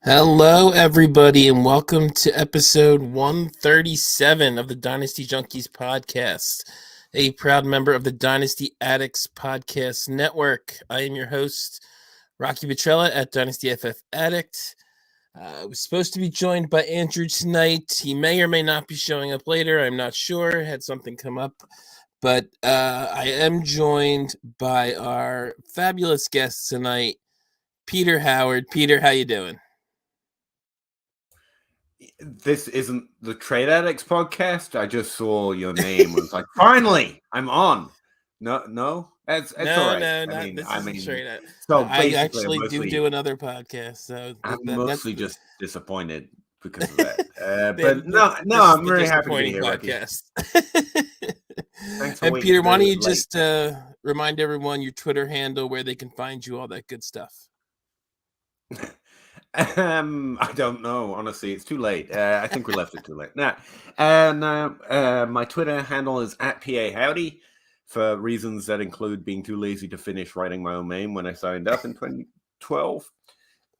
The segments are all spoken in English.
Hello, everybody, and welcome to episode 137 of the Dynasty Junkies podcast, a proud member of the Dynasty Addicts Podcast Network. I am your host, Rocky Petrella at Dynasty FF Addict. I was supposed to be joined by Andrew tonight. He may or may not be showing up later. I'm not sure. Had something come up. But I am joined by our fabulous guest tonight, Peter Howard. Peter, how you doing? This isn't the Trade Addicts podcast. I just saw your name. I was like, finally, I'm on. No, it's all right. So I actually do another podcast. So I'm mostly just disappointed because of that. But I'm very happy to be here. Podcast. And Peter, why don't you just remind everyone your Twitter handle, where they can find you, all that good stuff. I don't know. Honestly, it's too late. I think we left it too late. My Twitter handle is @PAHowdy for reasons that include being too lazy to finish writing my own name when I signed up in 2012.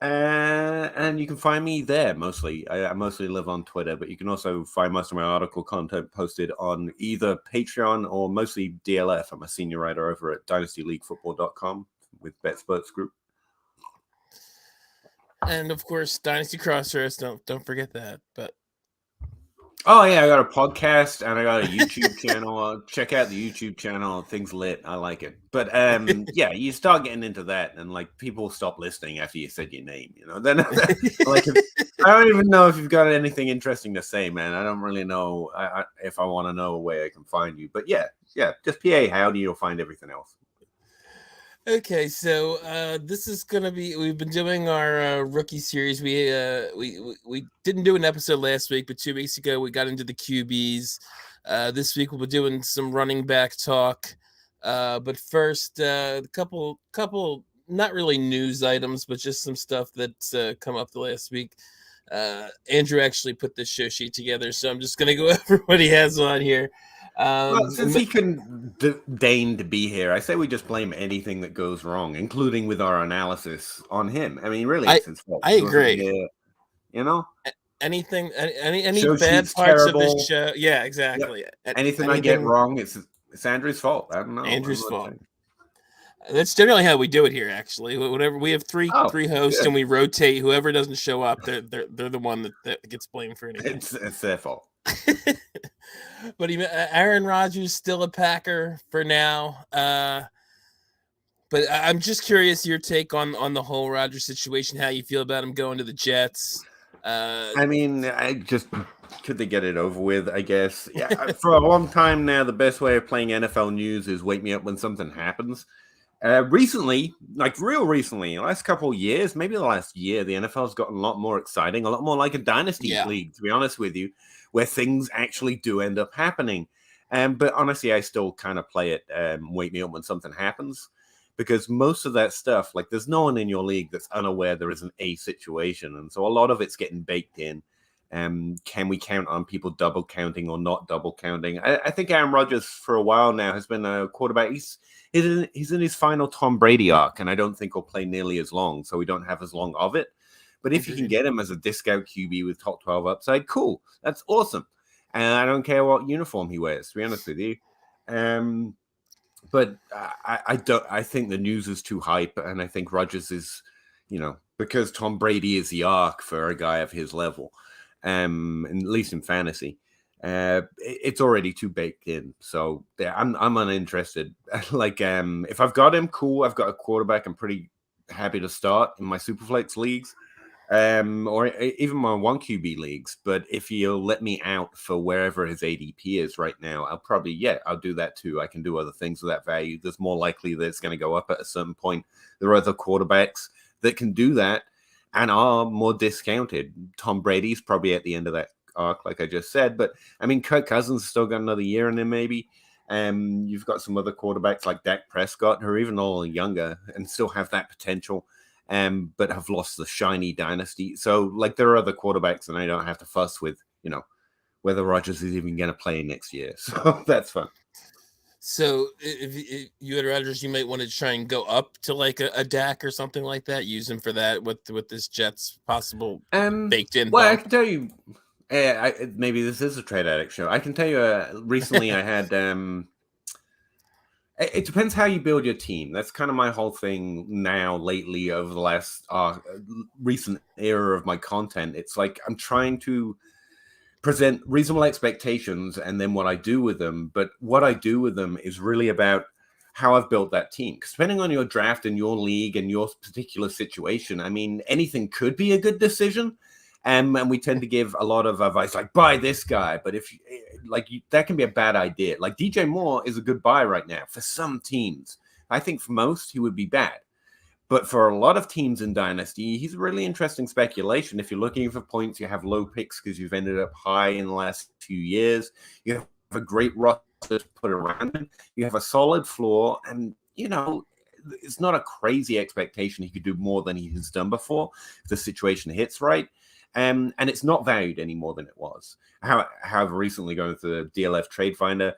And you can find me there mostly. I mostly live on Twitter, but you can also find most of my article content posted on either Patreon or mostly DLF. I'm a senior writer over at dynastyleaguefootball.com with BetSperts Group. And of course, Dynasty Crossroads. Don't forget that. But oh yeah, I got a podcast and I got a YouTube channel. Check out the YouTube channel. Things lit. I like it. But yeah, you start getting into that, and like people stop listening after you said your name. You know, then like I don't even know if you've got anything interesting to say, man. I don't really know if I want to know where I can find you. But yeah, just PA Howdy. You'll find everything else. Okay, so this is gonna be. We've been doing our rookie series. We didn't do an episode last week, but 2 weeks ago we got into the QBs. This week we'll be doing some running back talk. But first, a couple not really news items, but just some stuff that's come up the last week. Andrew actually put this show sheet together, so I'm just gonna go over what he has on here. Well, since he couldn't deign to be here, I say we just blame anything that goes wrong, including with our analysis, on him. I mean, really, it's his fault. I agree. You know, any bad parts of this show? Yeah, exactly. Yep. Anything I get wrong, it's Andrew's fault. I don't know. Andrew's fault. That's generally how we do it here. Actually, whatever we have three hosts and we rotate. Whoever doesn't show up, they're the one that gets blamed for anything. It's their fault. But Aaron Rodgers still a Packer for now. But I'm just curious your take on the whole Rodgers situation. How you feel about him going to the Jets? I mean, could they get it over with? I guess. Yeah, for a long time now, the best way of playing NFL news is wake me up when something happens. Recently, real recently, the last couple of years, maybe the last year, the NFL has gotten a lot more exciting, a lot more like a dynasty league, to be honest with you, where things actually do end up happening. But honestly, I still kind of play it wake me up when something happens, because most of that stuff, like there's no one in your league that's unaware there isn't a situation. And so a lot of it's getting baked in. Can we count on people double counting or not double counting? I think Aaron Rodgers for a while now has been a quarterback. He's in his final Tom Brady arc, and I don't think he'll play nearly as long, so we don't have as long of it. But if you can get him as a discount QB with top 12 upside, cool. That's awesome. And I don't care what uniform he wears, to be honest with you. But I think the news is too hype, and I think Rodgers is, because Tom Brady is the arc for a guy of his level, at least in fantasy. It's already too baked in, so I'm uninterested. If I've got him, cool. I've got a quarterback. I'm pretty happy to start in my Superflex leagues, or even my 1 QB leagues. But if you'll let me out for wherever his ADP is right now, I'll do that too. I can do other things with that value. There's more likely that it's going to go up at a certain point. There are other quarterbacks that can do that and are more discounted. Tom Brady's probably at the end of that arc, like I just said, but I mean, Kirk Cousins still got another year in there, maybe. You've got some other quarterbacks like Dak Prescott, who are even a little younger and still have that potential, but have lost the shiny dynasty. So, there are other quarterbacks, and I don't have to fuss with, whether Rodgers is even going to play next year. So that's fun. So if you had Rodgers, you might want to try and go up to like a Dak or something like that. Use him for that with this Jets possible baked in Well, I bump. can tell you, maybe this is a trade addict show. I can tell you, recently I had. It depends how you build your team. That's kind of my whole thing now, lately, over the last recent era of my content. It's like I'm trying to present reasonable expectations and then what I do with them. But what I do with them is really about how I've built that team. Because depending on your draft and your league and your particular situation, I mean, anything could be a good decision. And we tend to give a lot of advice like buy this guy, but if that can be a bad idea. Like DJ Moore is a good buy right now for some teams. I think for most he would be bad. But for a lot of teams in Dynasty, he's a really interesting speculation. If you're looking for points, you have low picks because you've ended up high in the last few years. You have a great roster to put around him. You have a solid floor. And, it's not a crazy expectation he could do more than he has done before if the situation hits right. And it's not valued any more than it was. However, recently going through the DLF Trade Finder,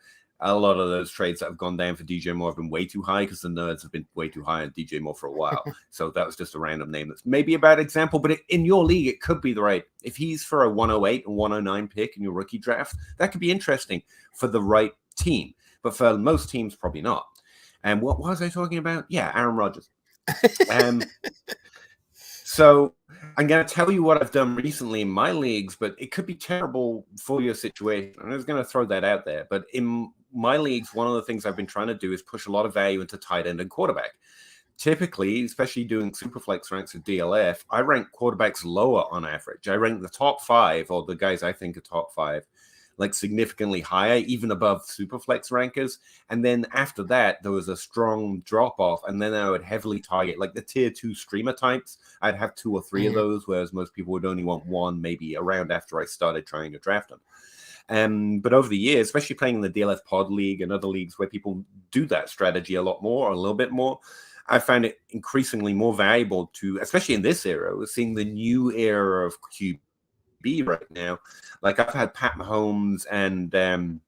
a lot of those trades that have gone down for DJ Moore have been way too high because the nerds have been way too high on DJ Moore for a while. So that was just a random name. That's maybe a bad example, but in your league, it could be the right. If he's for a 108 and 109 pick in your rookie draft, that could be interesting for the right team. But for most teams, probably not. And what was I talking about? Yeah, Aaron Rodgers. So I'm going to tell you what I've done recently in my leagues, but it could be terrible for your situation. I'm just going to throw that out there. But in my leagues, one of the things I've been trying to do is push a lot of value into tight end and quarterback. Typically, especially doing superflex ranks with DLF, I rank quarterbacks lower on average. I rank the top 5, or the guys I think are top 5, like significantly higher, even above superflex rankers. And then after that, there was a strong drop off. And then I would heavily target like the tier 2 streamer types. I'd have 2 or 3 of those, whereas most people would only want 1, maybe around after I started trying to draft them. But over the years, especially playing in the DLF Pod League and other leagues where people do that strategy a lot more, or a little bit more, I found it increasingly more valuable to, especially in this era, we're seeing the new era of QB right now. Like I've had Pat Mahomes and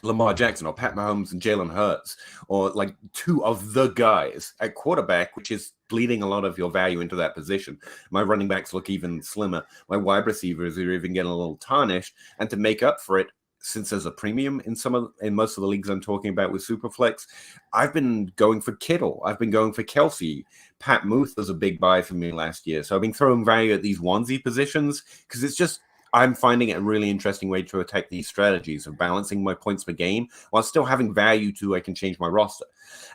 Lamar Jackson, or Pat Mahomes and Jalen Hurts, or like 2 of the guys at quarterback, which is bleeding a lot of your value into that position. My running backs look even slimmer. My wide receivers are even getting a little tarnished. And to make up for it, since there's a premium in most of the leagues I'm talking about with Superflex, I've been going for Kittle. I've been going for Kelsey. Pat Muth was a big buy for me last year. So I've been throwing value at these onesie positions because it's just, I'm finding it a really interesting way to attack these strategies of balancing my points per game while still having value to I can change my roster.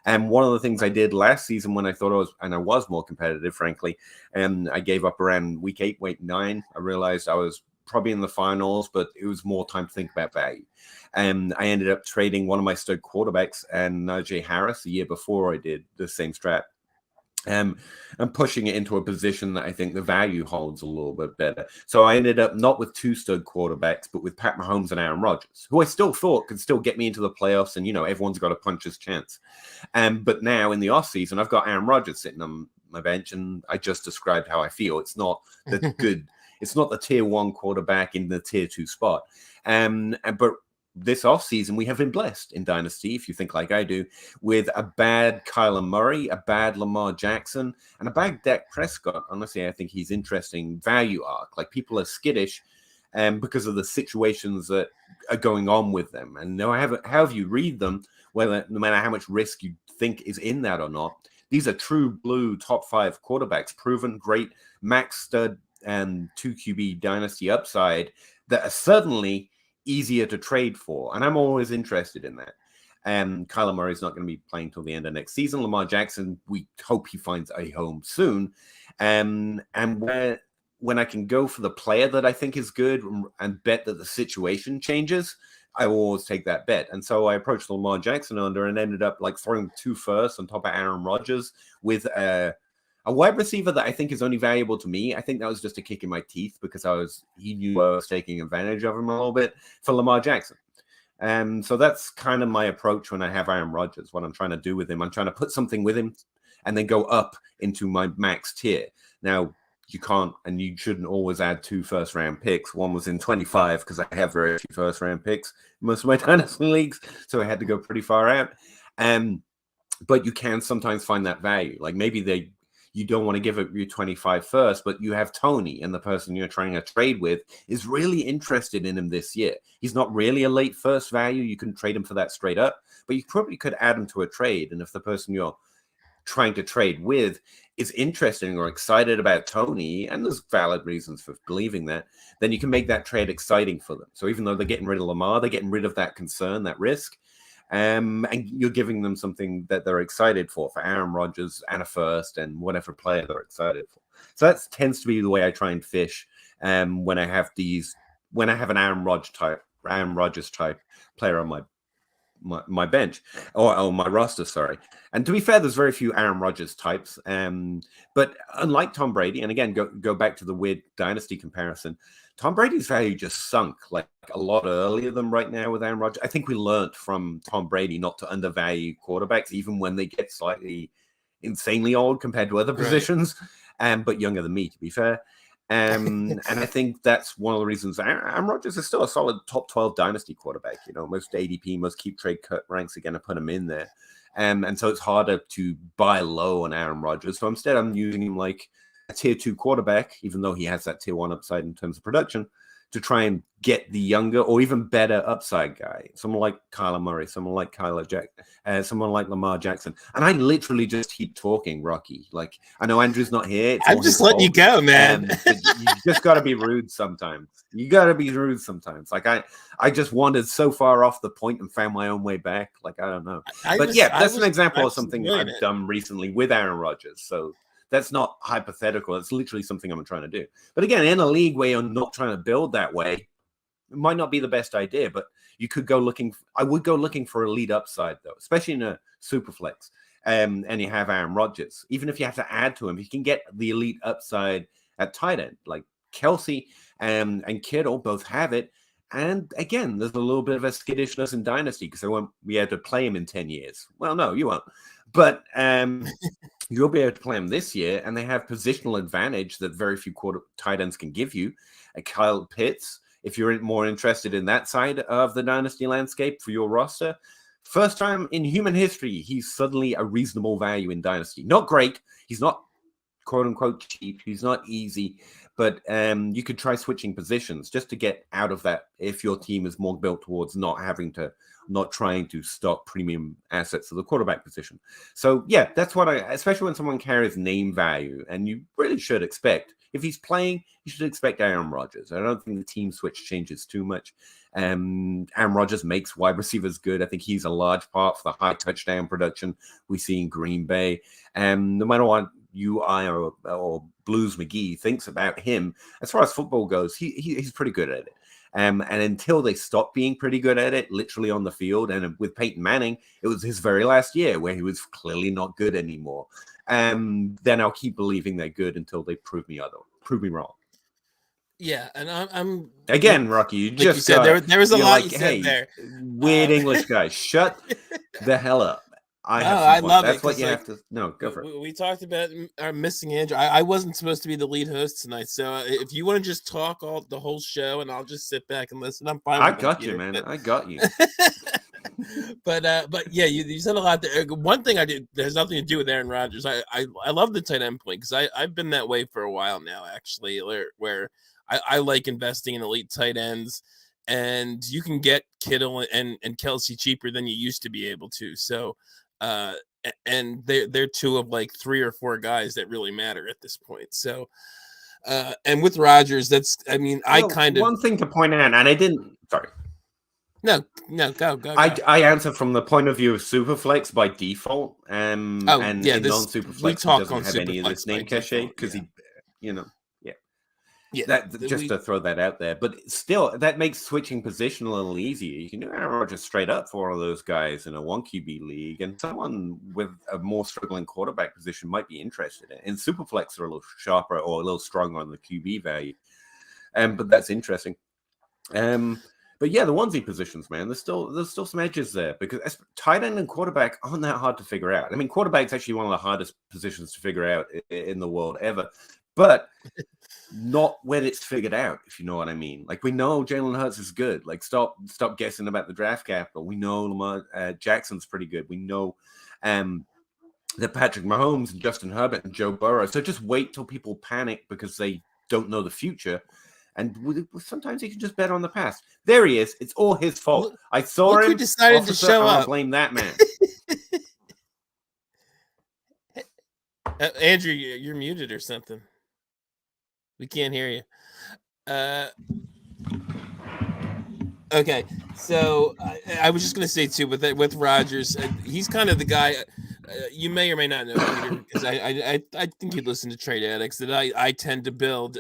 And one of the things I did last season when I thought I was more competitive, frankly, and I gave up around week 8, week 9. I realized I was probably in the finals, but it was more time to think about value. And I ended up trading one of my stud quarterbacks and Najee Harris the year before I did the same strat. And pushing it into a position that I think the value holds a little bit better. So I ended up not with 2 stud quarterbacks, but with Pat Mahomes and Aaron Rodgers, who I still thought could still get me into the playoffs. And, everyone's got a puncher's chance. But now in the offseason, I've got Aaron Rodgers sitting on my bench, and I just described how I feel. It's not the good. It's not the tier 1 quarterback in the tier 2 spot. But this offseason, we have been blessed in Dynasty, if you think like I do, with a bad Kyler Murray, a bad Lamar Jackson, and a bad Dak Prescott. Honestly, I think he's interesting value arc. Like, people are skittish because of the situations that are going on with them. And however you read them, no matter how much risk you think is in that or not, these are true blue top 5 quarterbacks, proven great max stud and 2 QB Dynasty upside that are suddenly easier to trade for. And I'm always interested in that. Kyler Murray's not going to be playing till the end of next season. Lamar Jackson, we hope he finds a home soon. And when I can go for the player that I think is good and bet that the situation changes, I will always take that bet. And so I approached Lamar Jackson under and ended up like throwing 2 firsts on top of Aaron Rodgers with a wide receiver that I think is only valuable to me. I think that was just a kick in my teeth because he knew I was taking advantage of him a little bit for Lamar Jackson. So that's kind of my approach when I have Aaron Rodgers, what I'm trying to do with him. I'm trying to put something with him and then go up into my max tier. Now, you can't and you shouldn't always add 2 first-round picks. One was in 25 because I have very few first-round picks in most of my dynasty leagues, so I had to go pretty far out. But you can sometimes find that value. Like maybe you don't want to give up your 25 first, but you have Tony, and the person you're trying to trade with is really interested in him this year. He's not really a late first value. You can trade him for that straight up, but you probably could add him to a trade. And if the person you're trying to trade with is interested or excited about Tony, and there's valid reasons for believing that, then you can make that trade exciting for them. So even though they're getting rid of Lamar, they're getting rid of that concern, that risk, and you're giving them something that they're excited for Aaron Rodgers and a first and whatever player they're excited for. So that tends to be the way I try and fish when I have an Aaron Rodgers type player on my bench or my roster, sorry. And to be fair, there's very few Aaron Rodgers types. But unlike Tom Brady, and again, go back to the weird dynasty comparison, Tom Brady's value just sunk like a lot earlier than right now with Aaron Rodgers. I think we learned from Tom Brady not to undervalue quarterbacks, even when they get slightly insanely old compared to other positions, but younger than me, to be fair. And I think that's one of the reasons Aaron Rodgers is still a solid top 12 dynasty quarterback. You know, most ADP, most keep trade cut ranks are going to put him in there. And so it's harder to buy low on Aaron Rodgers. So instead, I'm using him like a tier 2 quarterback, even though he has that tier 1 upside in terms of production, to try and get the younger or even better upside guy. Someone like Kyler Murray, someone like someone like Lamar Jackson. And I literally just keep talking, Rocky. Like, I know Andrew's not here. I'm just letting you go, man. But you just got to be rude sometimes. You got to be rude sometimes. Like, I just wandered so far off the point and found my own way back. Like, I don't know. That's an example of something I've done recently with Aaron Rodgers. So that's not hypothetical. It's literally something I'm trying to do. But again, in a league where you're not trying to build that way, it might not be the best idea, but you could go looking. I would go looking for elite upside, though, especially in a super flex. And you have Aaron Rodgers. Even if you have to add to him, you can get the elite upside at tight end. Like Kelsey and Kittle both have it. And again, there's a little bit of a skittishness in Dynasty because I won't be able to play him in 10 years. Well, no, you won't. But you'll be able to play them this year, and they have positional advantage that very few tight ends can give you. Kyle Pitts, if you're more interested in that side of the dynasty landscape for your roster, first time in human history, he's suddenly a reasonable value in dynasty. Not great. He's not quote-unquote cheap. He's not easy. But you could try switching positions just to get out of that if your team is more built towards not trying to stock premium assets to the quarterback position. So, yeah, that's what especially when someone carries name value, and you really should expect, if he's playing, you should expect Aaron Rodgers. I don't think the team switch changes too much. Aaron Rodgers makes wide receivers good. I think he's a large part for the high touchdown production we see in Green Bay. No matter what UI or Blues McGee thinks about him, as far as football goes, he's pretty good at it. And until they stop being pretty good at it, literally on the field, and with Peyton Manning, it was his very last year where he was clearly not good anymore. Then I'll keep believing they're good until they prove me wrong. Yeah, and I'm again, Rocky. You just you said there was a lot you said there. Weird English guy, shut the hell up. I love That's it. What you have to. No, go for it. We talked about our missing Andrew. I wasn't supposed to be the lead host tonight, so if you want to just talk the whole show, and I'll just sit back and listen, I'm fine. I got you, man. I got you. But yeah, you said a lot there. One thing I did that has nothing to do with Aaron Rodgers. I love the tight end point because I've been that way for a while now, actually, where I like investing in elite tight ends, and you can get Kittle and Kelsey cheaper than you used to be able to. So. And they're two of like 3 or 4 guys that really matter at this point. So, and with Rodgers, one thing to point out, and I didn't. Sorry. No, go. I answer from the point of view of Superflex by default. And non-Superflex he doesn't have any of this name cachet because to throw that out there, but still, that makes switching position a little easier. You can do Aaron Rodgers straight up for one of those guys in a 1 QB league, and someone with a more struggling quarterback position might be interested in. Superflex are a little sharper or a little stronger on the QB value, but that's interesting. But yeah, the onesie positions, man, there's still some edges there because tight end and quarterback aren't that hard to figure out. I mean, quarterback's actually one of the hardest positions to figure out in the world ever. but not when it's figured out, if you know what I mean. Like, we know Jalen Hurts is good. Like, stop guessing about the draft capital. We know Lamar Jackson's pretty good. We know that Patrick Mahomes and Justin Herbert and Joe Burrow. So just wait till people panic because they don't know the future. And sometimes you can just bet on the past. There he is. It's all his fault. I saw him. Who decided to show up? Blame that man. Andrew, you're muted or something. We can't hear you. Okay, so I was just going to say too, with Rodgers, he's kind of the guy. You may or may not know Peter, because I think you listen to Trade Addicts, that I tend to build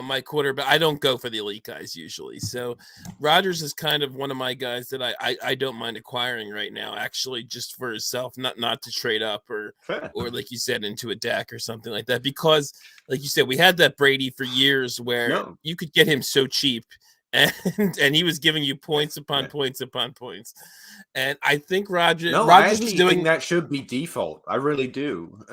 my quarterback. I don't go for the elite guys usually. So Rodgers is kind of one of my guys that I don't mind acquiring right now, actually, just for himself, not to trade up or like you said, into a Dak or something like that. Because like you said, we had that Brady for years where you could get him so cheap. And he was giving you points upon points upon points. And I think Rodgers was doing think that should be default. I really do.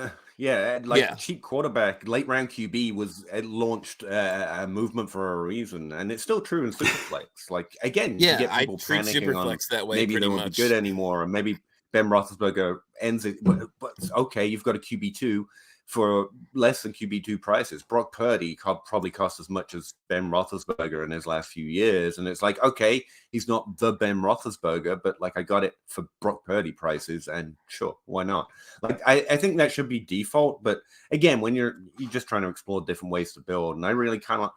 Cheap quarterback, late round QB it launched a movement for a reason, and it's still true in Superflex. Like, again, you get people panicking on that way, maybe they won't be good anymore, and maybe Ben Roethlisberger ends it. But okay, you've got a QB2 for less than QB2 prices. Brock Purdy probably cost as much as Ben Roethlisberger in his last few years. And it's like, okay, he's not the Ben Roethlisberger, but like, I got it for Brock Purdy prices, and sure, why not? Like, I think that should be default. But again, when you're just trying to explore different ways to build, and I really kind of,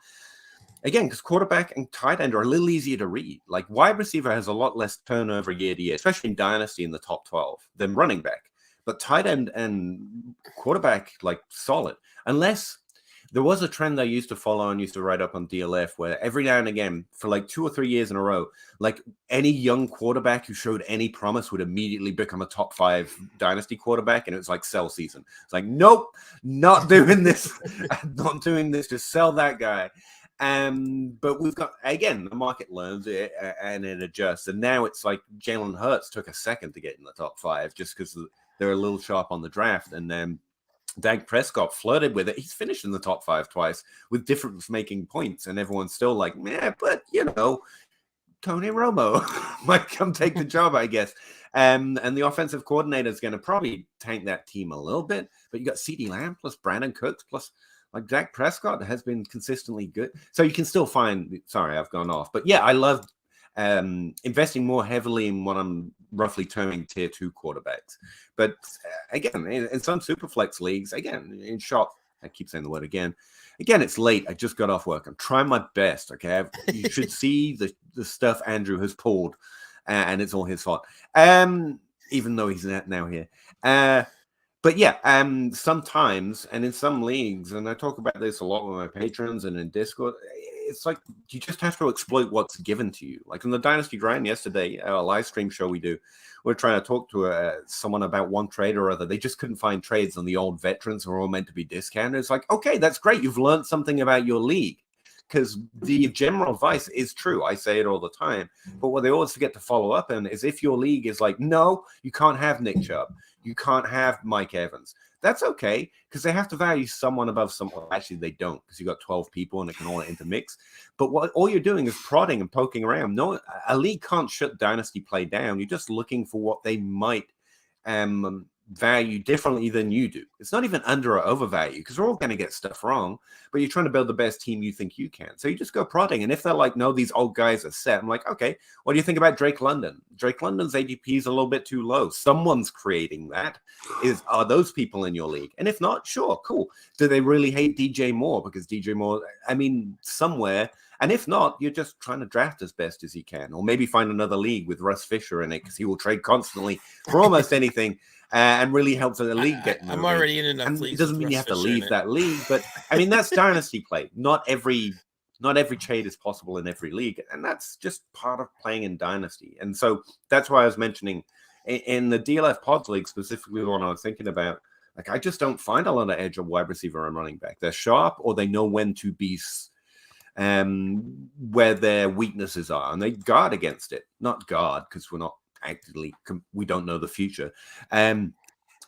again, because quarterback and tight end are a little easier to read. Like, wide receiver has a lot less turnover year to year, especially in Dynasty in the top 12 than running back. But tight end and quarterback, like, solid. Unless there was a trend I used to follow and used to write up on DLF where every now and again, for like 2 or 3 years in a row, like, any young quarterback who showed any promise would immediately become a top 5 dynasty quarterback. And it was like sell season. It's like, nope, not doing this. Not doing this. Just sell that guy. But we've got, again, the market learns it and it adjusts. And now it's like Jalen Hurts took a second to get in the top 5 just because they're a little sharp on the draft. And then Dak Prescott flirted with it. He's finished in the top 5 twice with difference making points. And everyone's still like, but Tony Romo might come take the job, I guess. And the offensive coordinator is going to probably tank that team a little bit. But you got CeeDee Lamb plus Brandon Cooks plus, like, Dak Prescott has been consistently good. So you can still find, sorry, I've gone off. But yeah, I love investing more heavily in what I'm roughly terming tier 2 quarterbacks. But again, in some Superflex leagues, again, in shop, I keep saying the word again, it's late. I just got off work. I'm trying my best. Okay. You should see the stuff Andrew has pulled, and it's all his fault. Even though he's now here. But yeah, sometimes, and in some leagues, and I talk about this a lot with my patrons and in Discord, it's like you just have to exploit what's given to you. Like in the Dynasty Grind yesterday, a live stream show we do, we're trying to talk to someone about one trade or other. They just couldn't find trades on the old veterans who are all meant to be discounted. It's like, okay, that's great. You've learned something about your league. Because the general advice is true. I say it all the time. But what they always forget to follow up on is if your league is like, no, you can't have Nick Chubb. You can't have Mike Evans. That's okay, because they have to value someone above someone. Actually, they don't, because you got 12 people and it can all intermix. But all you're doing is prodding and poking around. No, a league can't shut Dynasty play down. You're just looking for what they might value differently than you do. It's not even under or overvalue, because we're all going to get stuff wrong, but you're trying to build the best team you think you can. So you just go prodding. And if they're like, no, these old guys are set, I'm like, okay, what do you think about Drake London? Drake London's ADP is a little bit too low. Someone's creating that. Are those people in your league? And if not, sure, cool. Do they really hate DJ Moore? Because DJ Moore, somewhere. And if not, you're just trying to draft as best as you can, or maybe find another league with Russ Fisher in it, because he will trade constantly for almost anything. And really helps the league get moving. I'm already in enough leagues. It doesn't mean you have to leave that league, but that's Dynasty play. Not every trade is possible in every league, and that's just part of playing in Dynasty. And so that's why I was mentioning in the DLF Pods League, specifically the one I was thinking about. Like, I just don't find a lot of edge of wide receiver and running back. They're sharp, or they know when to be where their weaknesses are, and they guard against it. Not guard, because we're not actively, we don't know the future.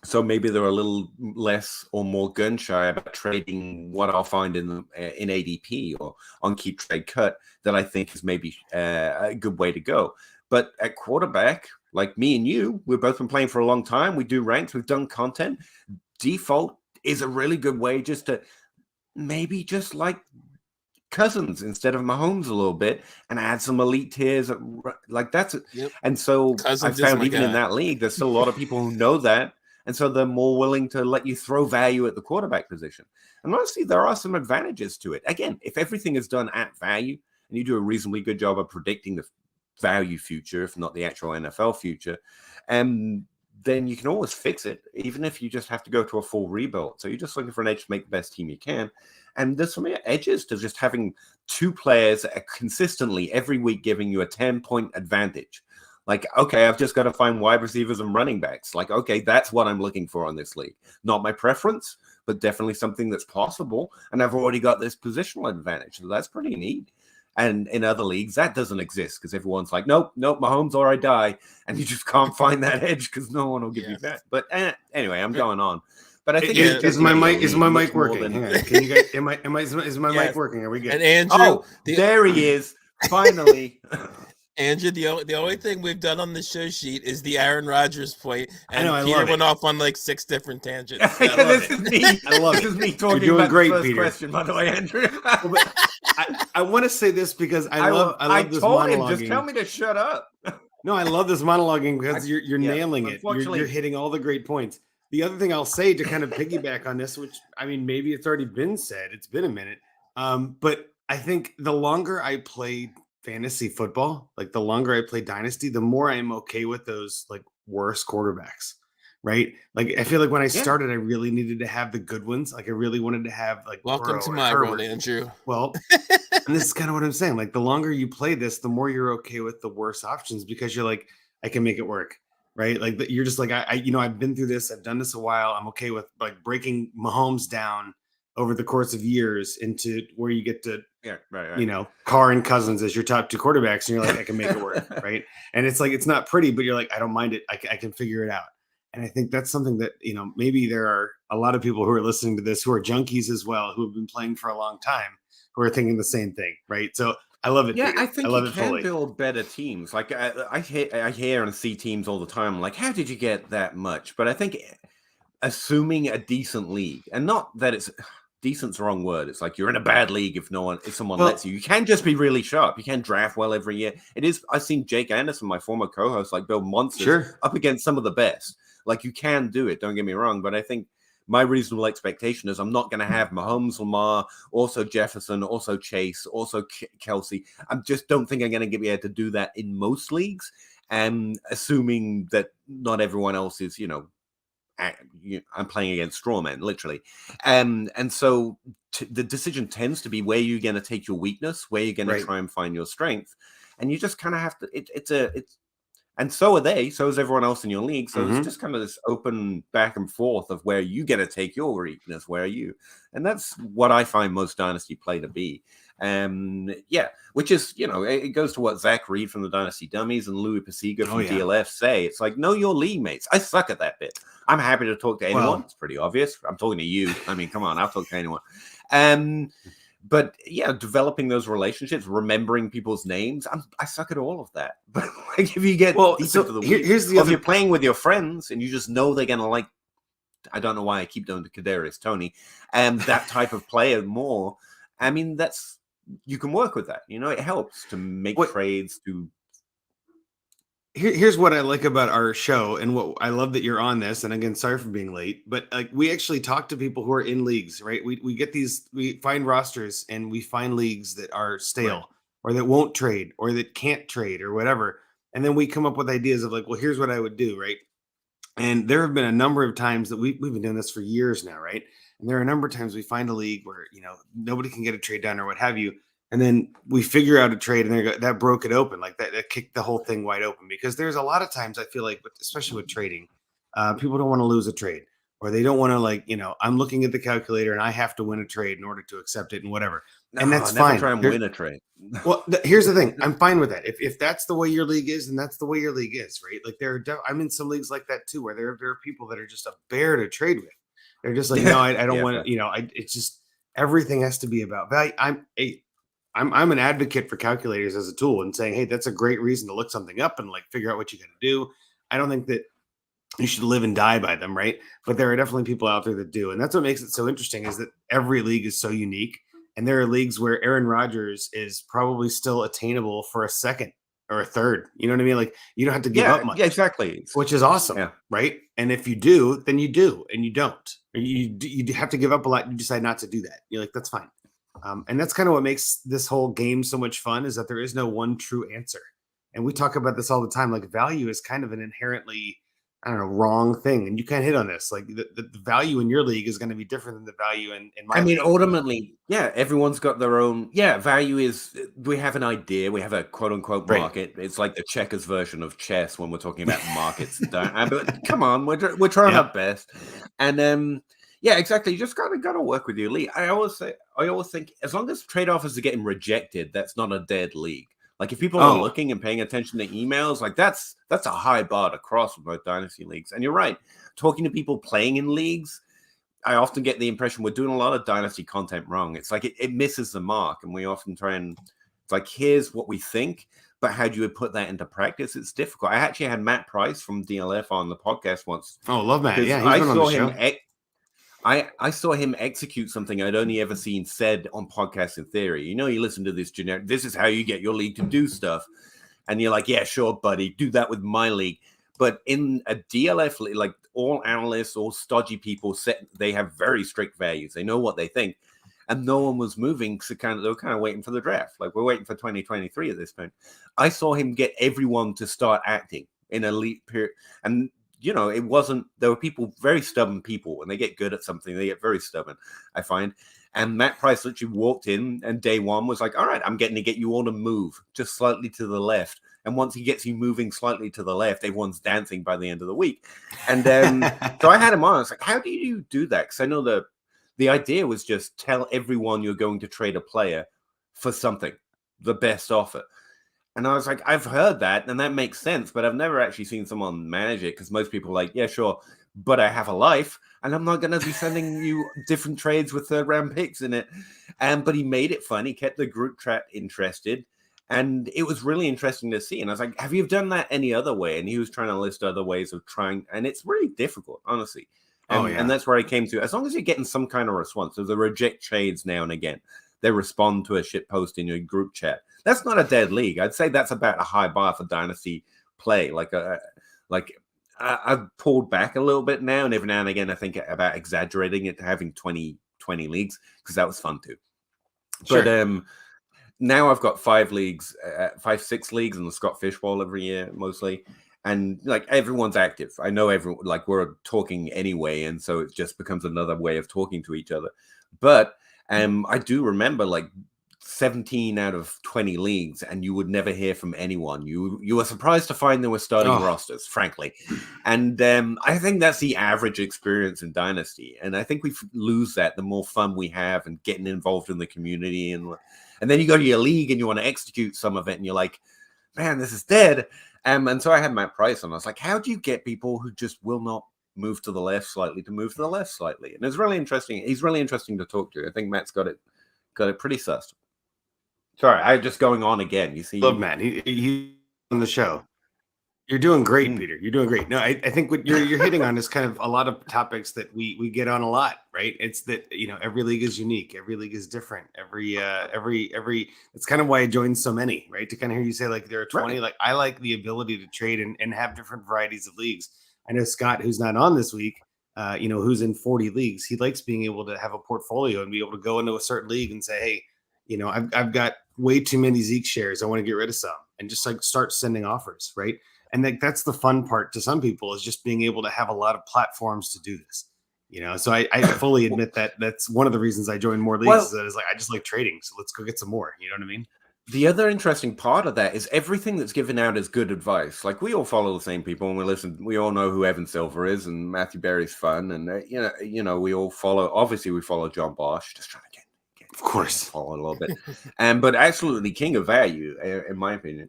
So maybe they're a little less or more gun shy about trading what I'll find in ADP or on Keep Trade Cut that I think is maybe a good way to go. But at quarterback, like me and you, we've both been playing for a long time. We do ranks, we've done content. Default is a really good way just to maybe just like Cousins instead of Mahomes a little bit and add some elite tiers. Like that's Yep. And so Cousins I found even guy. in that league, there's still a lot of people who know that. And so they're more willing to let you throw value at the quarterback position. And honestly, there are some advantages to it. Again, if everything is done at value and you do a reasonably good job of predicting the value future, if not the actual NFL future, then you can always fix it, even if you just have to go to a full rebuild. So you're just looking for an edge to make the best team you can. And there's some edges to just having two players that are consistently every week giving you a 10-point advantage. Like, okay, I've just got to find wide receivers and running backs. Like, okay, that's what I'm looking for on this league. Not my preference, but definitely something that's possible. And I've already got this positional advantage. So that's pretty neat. And in other leagues, that doesn't exist because everyone's like, nope, Mahomes or I die. And you just can't find that edge because no one will give you that. But anyway, I'm going on. But I think is my mic working? Hang on. Can you guys? Is my mic working? Are we good? And Andrew, there he is. Finally. Andrew, the only thing we've done on the show sheet is the Aaron Rodgers point, and I Peter went off on like 6 different tangents. So. This is me. I love it. This is me talking You're doing about great, the first Peter. question, by the way, Andrew. I want to say this because I love this monologuing. Just tell me to shut up. No, I love this monologuing because you're nailing it. You're hitting all the great points. The other thing I'll say to kind of piggyback on this, which I mean, maybe it's already been said, it's been a minute. But I think the longer I play fantasy football, like the longer I play Dynasty, the more I'm okay with those like worse quarterbacks, right? Like I feel like when I started, I really needed to have the good ones. Like I really wanted to have like welcome to my world, Andrew. Well, and this is kind of what I'm saying. Like the longer you play this, the more you're okay with the worse options because you're like, I can make it work, right? Like you're just like, I've been through this. I've done this a while. I'm okay with like breaking Mahomes down over the course of years into where you get to, Carr and Cousins as your top two quarterbacks. And you're like, I can make it work. Right. And it's like, it's not pretty, but you're like, I don't mind it. I can figure it out. And I think that's something that, maybe there are a lot of people who are listening to this who are junkies as well, who have been playing for a long time, who are thinking the same thing. Right. So I love it. Yeah, Peter. I think you can build better teams. Like I hear and see teams all the time. Like, how did you get that much? But I think assuming a decent league, and not that it's decent's the wrong word. It's like you're in a bad league if someone lets you. You can just be really sharp. You can draft well every year. It is. I've seen Jake Anderson, my former co-host, like build monsters up against some of the best. Like you can do it. Don't get me wrong, but I think my reasonable expectation is I'm not going to have Mahomes, Lamar, also Jefferson, also Chase, also Kelsey. I just don't think I'm going to be able to do that in most leagues. And assuming that not everyone else is, I'm playing against straw men, literally. And so the decision tends to be where you're going to take your weakness, where you're going to try and find your strength. And you just kind of have to, and so are they, so is everyone else in your league. So it's just kind of this open back and forth of where you get to take your weakness, where are you? And that's what I find most Dynasty play to be. Which is, it goes to what Zach Reed from the Dynasty Dummies and Louis Pasiga from DLF say. It's like, know your league mates. I suck at that bit. I'm happy to talk to anyone. Well, it's pretty obvious. I'm talking to you. I mean, come on, I'll talk to anyone. But yeah, developing those relationships, remembering people's names. I suck at all of that. But like, if you get deep into the weeds, here's the if you're playing with your friends and you just know they're gonna like, I don't know why I keep doing the Kadarius Toney, and that type of player more. I mean, you can work with that. It helps to make trades to. Here's what I like about our show, and what I love that you're on this. And again, sorry for being late, but like we actually talk to people who are in leagues, right? We find rosters and we find leagues that are stale or that won't trade or that can't trade or whatever. And then we come up with ideas of like, well, here's what I would do, right? And there have been a number of times that we've been doing this for years now, right? And there are a number of times we find a league where, nobody can get a trade done or what have you. And then we figure out a trade and that broke it open. Like that kicked the whole thing wide open, because there's a lot of times I feel like, especially with trading, people don't want to lose a trade. or they don't want to, like, I'm looking at the calculator and I have to win a trade in order to accept it and whatever. And that's never fine. Try and win a trade. Well, here's the thing. I'm fine with that. If that's the way your league is, then that's the way your league is, right? Like I'm in some leagues like that too, where there are people that are just a bear to trade with. They're just like, no, I don't want to, it's just, everything has to be about value. I'm an advocate for calculators as a tool and saying, hey, that's a great reason to look something up and like figure out what you got to do. I don't think that you should live and die by them, right? But there are definitely people out there that do. And that's what makes it so interesting, is that every league is so unique. And there are leagues where Aaron Rodgers is probably still attainable for a second or a third. You know what I mean? Like, you don't have to give up much. Yeah, exactly. Which is awesome, right? And if you do, then you do, and you don't. Or you have to give up a lot. You decide not to do that. You're like, that's fine. And that's kind of what makes this whole game so much fun, is that there is no one true answer. And we talk about this all the time. Like, value is kind of an inherently, I don't know, wrong thing. And you can't hit on this. Like, the value in your league is going to be different than the value in my league. Ultimately, everyone's got their own. Value is, we have an idea. We have a quote unquote market. Right. It's like the checkers version of chess when we're talking about markets. But come on, we're trying our best. And exactly. You just gotta work with your league. I always think, as long as trade offers are getting rejected, that's not a dead league. Like, if people are looking and paying attention to emails, like that's a high bar to cross with most dynasty leagues. And you're right. Talking to people playing in leagues, I often get the impression we're doing a lot of dynasty content wrong. It's like it misses the mark, and we often try and, it's like, here's what we think, but how do you put that into practice? It's difficult. I actually had Matt Price from DLF on the podcast once. Oh, love Matt. Yeah, he's been on the show. I saw him execute something I'd only ever seen said on podcasts in theory. You listen to this generic, this is how you get your league to do stuff. And you're like, yeah, sure, buddy, do that with my league. But in a DLF league, like, all analysts, all stodgy people, they have very strict values. They know what they think. And no one was moving, so they were kind of waiting for the draft. Like, we're waiting for 2023 at this point. I saw him get everyone to start acting in a league period. And it wasn't, there were very stubborn people. When they get good at something, they get very stubborn, I find. And Matt Price literally walked in, and day one was like, all right, I'm getting to get you all to move just slightly to the left. And once he gets you moving slightly to the left, everyone's dancing by the end of the week. And so I had him on. I was like, how do you do that? Because I know the idea was just tell everyone you're going to trade a player for something, the best offer. And I was like, I've heard that, and that makes sense, but I've never actually seen someone manage it, because most people are like, yeah, sure, but I have a life, and I'm not going to be sending you different trades with third-round picks in it. But he made it fun. He kept the group chat interested, and it was really interesting to see. And I was like, have you done that any other way? And he was trying to list other ways of trying, and it's really difficult, honestly. And that's where I came to. As long as you're getting some kind of response, there's a reject trades now and again. They respond to a shit post in your group chat. That's not a dead league. I'd say that's about a high bar for dynasty play. I've pulled back a little bit now, and every now and again I think about exaggerating it to having 20 leagues, because that was fun too. Sure. But now I've got 6 leagues in the Scott Fishbowl every year mostly. And like, everyone's active. I know everyone, like, we're talking anyway, and so it just becomes another way of talking to each other. But I do remember, like, 17 out of 20 leagues, and you would never hear from anyone. You were surprised to find there were starting rosters, frankly. And I think that's the average experience in Dynasty. And I think we lose that the more fun we have and getting involved in the community. And then you go to your league and you want to execute some of it, and you're like, man, this is dead. And so I had Matt Price on. I was like, how do you get people who just will not move to the left slightly to move to the left slightly? And it's really interesting. He's really interesting to talk to. I think Matt's got it pretty sussed. Sorry, I'm just going on again. You see, love Matt. He on the show. You're doing great, Peter. You're doing great. No, I think what you're hitting on is kind of a lot of topics that we get on a lot, right? It's that, every league is unique. Every league is different. Every it's kind of why I joined so many, right? To kind of hear you say, like, there are 20, right. Like, I like the ability to trade and have different varieties of leagues. I know Scott, who's not on this week, who's in 40 leagues. He likes being able to have a portfolio and be able to go into a certain league and say, hey, I've got way too many Zeke shares. I want to get rid of some, and just like start sending offers, right? And that's the fun part to some people, is just being able to have a lot of platforms to do this. So I fully admit that that's one of the reasons I joined more leagues. Is that is like, I just like trading, so let's go get some more. You know what I mean? the other interesting part of that is everything that's given out is good advice. Like we all follow the same people, and we all know who Evan Silver is, and Matthew Berry's fun, and we all follow. Obviously, we follow John Bosch. Just trying to get of course, follow a little bit, but absolutely king of value, in my opinion,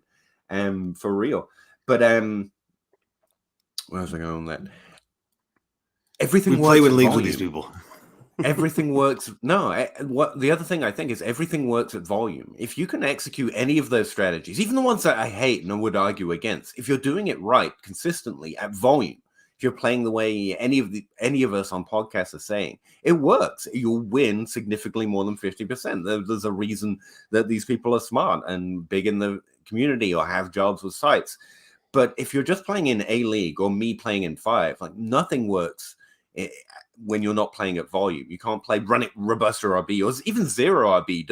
for real. But where was I going on that? Everything we play with works at leagues with volume. these people. Everything works. No, what the other thing I think is everything works at volume. If you can execute any of those strategies, even the ones that I hate and I would argue against, if you're doing it right consistently at volume, if you're playing the way any of us on podcasts are saying, it works. You'll win significantly more than 50%. There's a reason that these people are smart and big in the community or have jobs with sites. But if you're just playing in a league or me playing in 5, like nothing works when you're not playing at volume. You can't play run it robuster RB or even zero RB.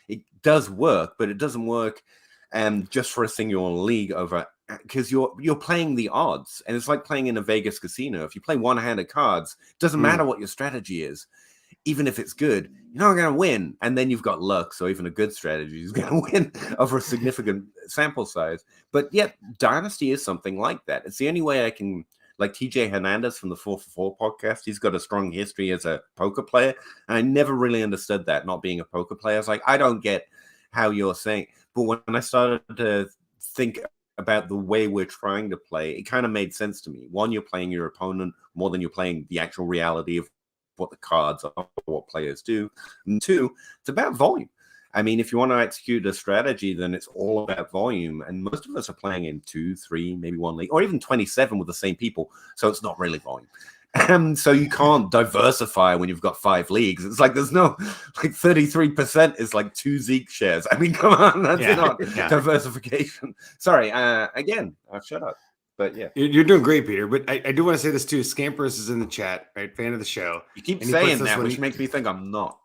It does work, but it doesn't work just for a single league over, because you're playing the odds, and it's like playing in a Vegas casino. If you play one-handed cards, it doesn't matter what your strategy is. Even if it's good, you're not going to win. And then you've got luck, so even a good strategy is going to win over a significant sample size. But yet, Dynasty is something like that. It's the only way I can, like TJ Hernandez from the 4for4 podcast, he's got a strong history as a poker player. And I never really understood that, not being a poker player. I was like, I don't get how you're saying. But when I started to think about the way we're trying to play, it kind of made sense to me. One, you're playing your opponent more than you're playing the actual reality of what the cards are, what players do. And 2, it's about volume. I mean, if you want to execute a strategy, then it's all about volume. And most of us are playing in 2, 3, maybe 1 league, or even 27 with the same people. So it's not really volume. So you can't diversify when you've got 5 leagues. It's like there's no, like 33% is like 2 Zeke shares. I mean, come on, that's not diversification. Sorry, again, I've shut up. But yeah, you're doing great, Peter. But I do want to say this too. Scampers is in the chat, right? Fan of the show. You keep saying that, which makes me think I'm not.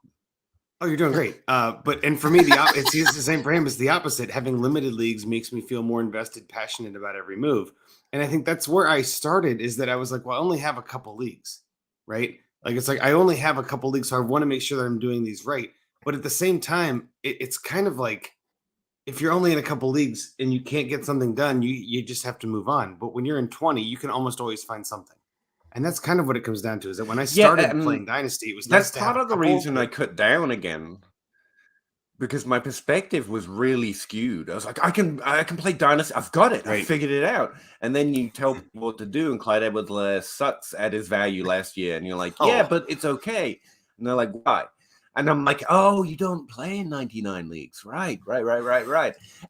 Oh, you're doing great. And for me, it's the same for him. It's the opposite. Having limited leagues makes me feel more invested, passionate about every move. And I think that's where I started, is that I was like, well, I only have a couple leagues, right? Like, it's like, I only have a couple leagues, so I want to make sure that I'm doing these right. But at the same time, it's kind of like, if you're only in a couple leagues and you can't get something done, you just have to move on. But when you're in 20, you can almost always find something. And that's kind of what it comes down to, is that when I started playing Dynasty, it was that's part of the reason I cut down again, because my perspective was really skewed. I was like, I can play Dynasty. I've got it. Right. I figured it out. And then you tell people what to do, and Clyde Edwards sucks at his value last year. And you're like, yeah, but it's okay. And they're like, why? And I'm like, oh, you don't play in 99 leagues. Right.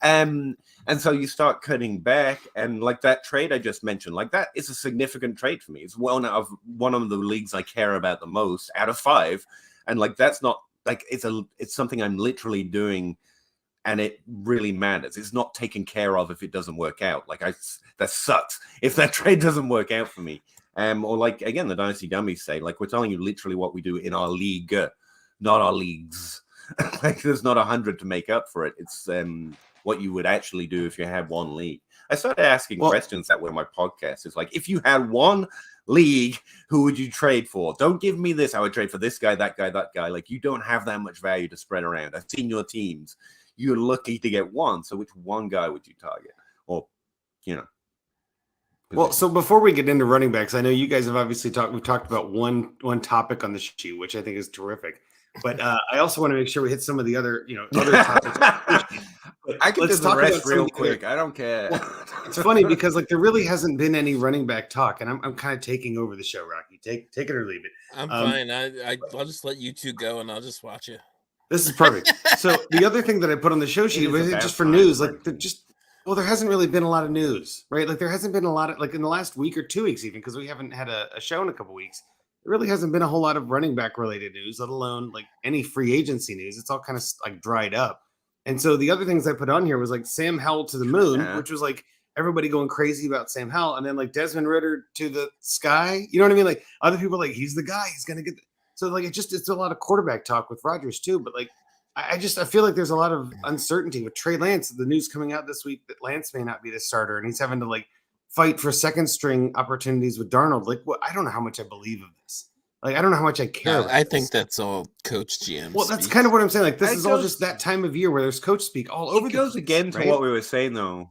And so you start cutting back. And like that trade I just mentioned, like that is a significant trade for me. It's one of the leagues I care about the most out of 5. And like, that's not like, it's something I'm literally doing, and it really matters. It's not taken care of if it doesn't work out. Like, that sucks if that trade doesn't work out for me. Or like, again, the Dynasty Dummies say, like, we're telling you literally what we do in our league, not our leagues. Like, there's not 100 to make up for it. It's what you would actually do if you had 1 league. I started asking questions that way on my podcast. It's like, if you had 1 league, who would you trade for? Don't give me this. I would trade for this guy, that guy, that guy. Like, you don't have that much value to spread around. I've seen your teams. You're lucky to get 1. So which 1 guy would you target? Or, position? Well, so before we get into running backs, I know you guys have obviously we've talked about one topic on the sheet, which I think is terrific. But I also want to make sure we hit some of the other topics. I can do the rest real quick. I don't care. Well, it's funny because like there really hasn't been any running back talk, and I'm kind of taking over the show, Rocky. Take it or leave it. I'm fine. I'll just let you 2 go, and I'll just watch you. This is perfect. So the other thing that I put on the show sheet was just for news, like there hasn't really been a lot of news, right? Like there hasn't been a lot of, like in the last week or 2 weeks, even because we haven't had a show in a couple weeks. There really hasn't been a whole lot of running back related news, let alone like any free agency news. It's all kind of like dried up. And so the other things I put on here was like Sam Howell to the moon, which was like everybody going crazy about Sam Howell. And then like Desmond Ridder to the sky. You know what I mean? Like other people like, he's the guy, he's going to get. So like, it's a lot of quarterback talk with Rodgers too. But like, I feel like there's a lot of uncertainty with Trey Lance. The news coming out this week that Lance may not be the starter, and he's having to like fight for second string opportunities with Darnold. Like, I don't know how much I believe of this. Like, I don't know how much I care about I this. think that's all coach GM. Well, that's kind of what I'm saying. Like, this It is all goes- just that time of year where there's coach speak all over It the goes place, again to right? what we were saying, though.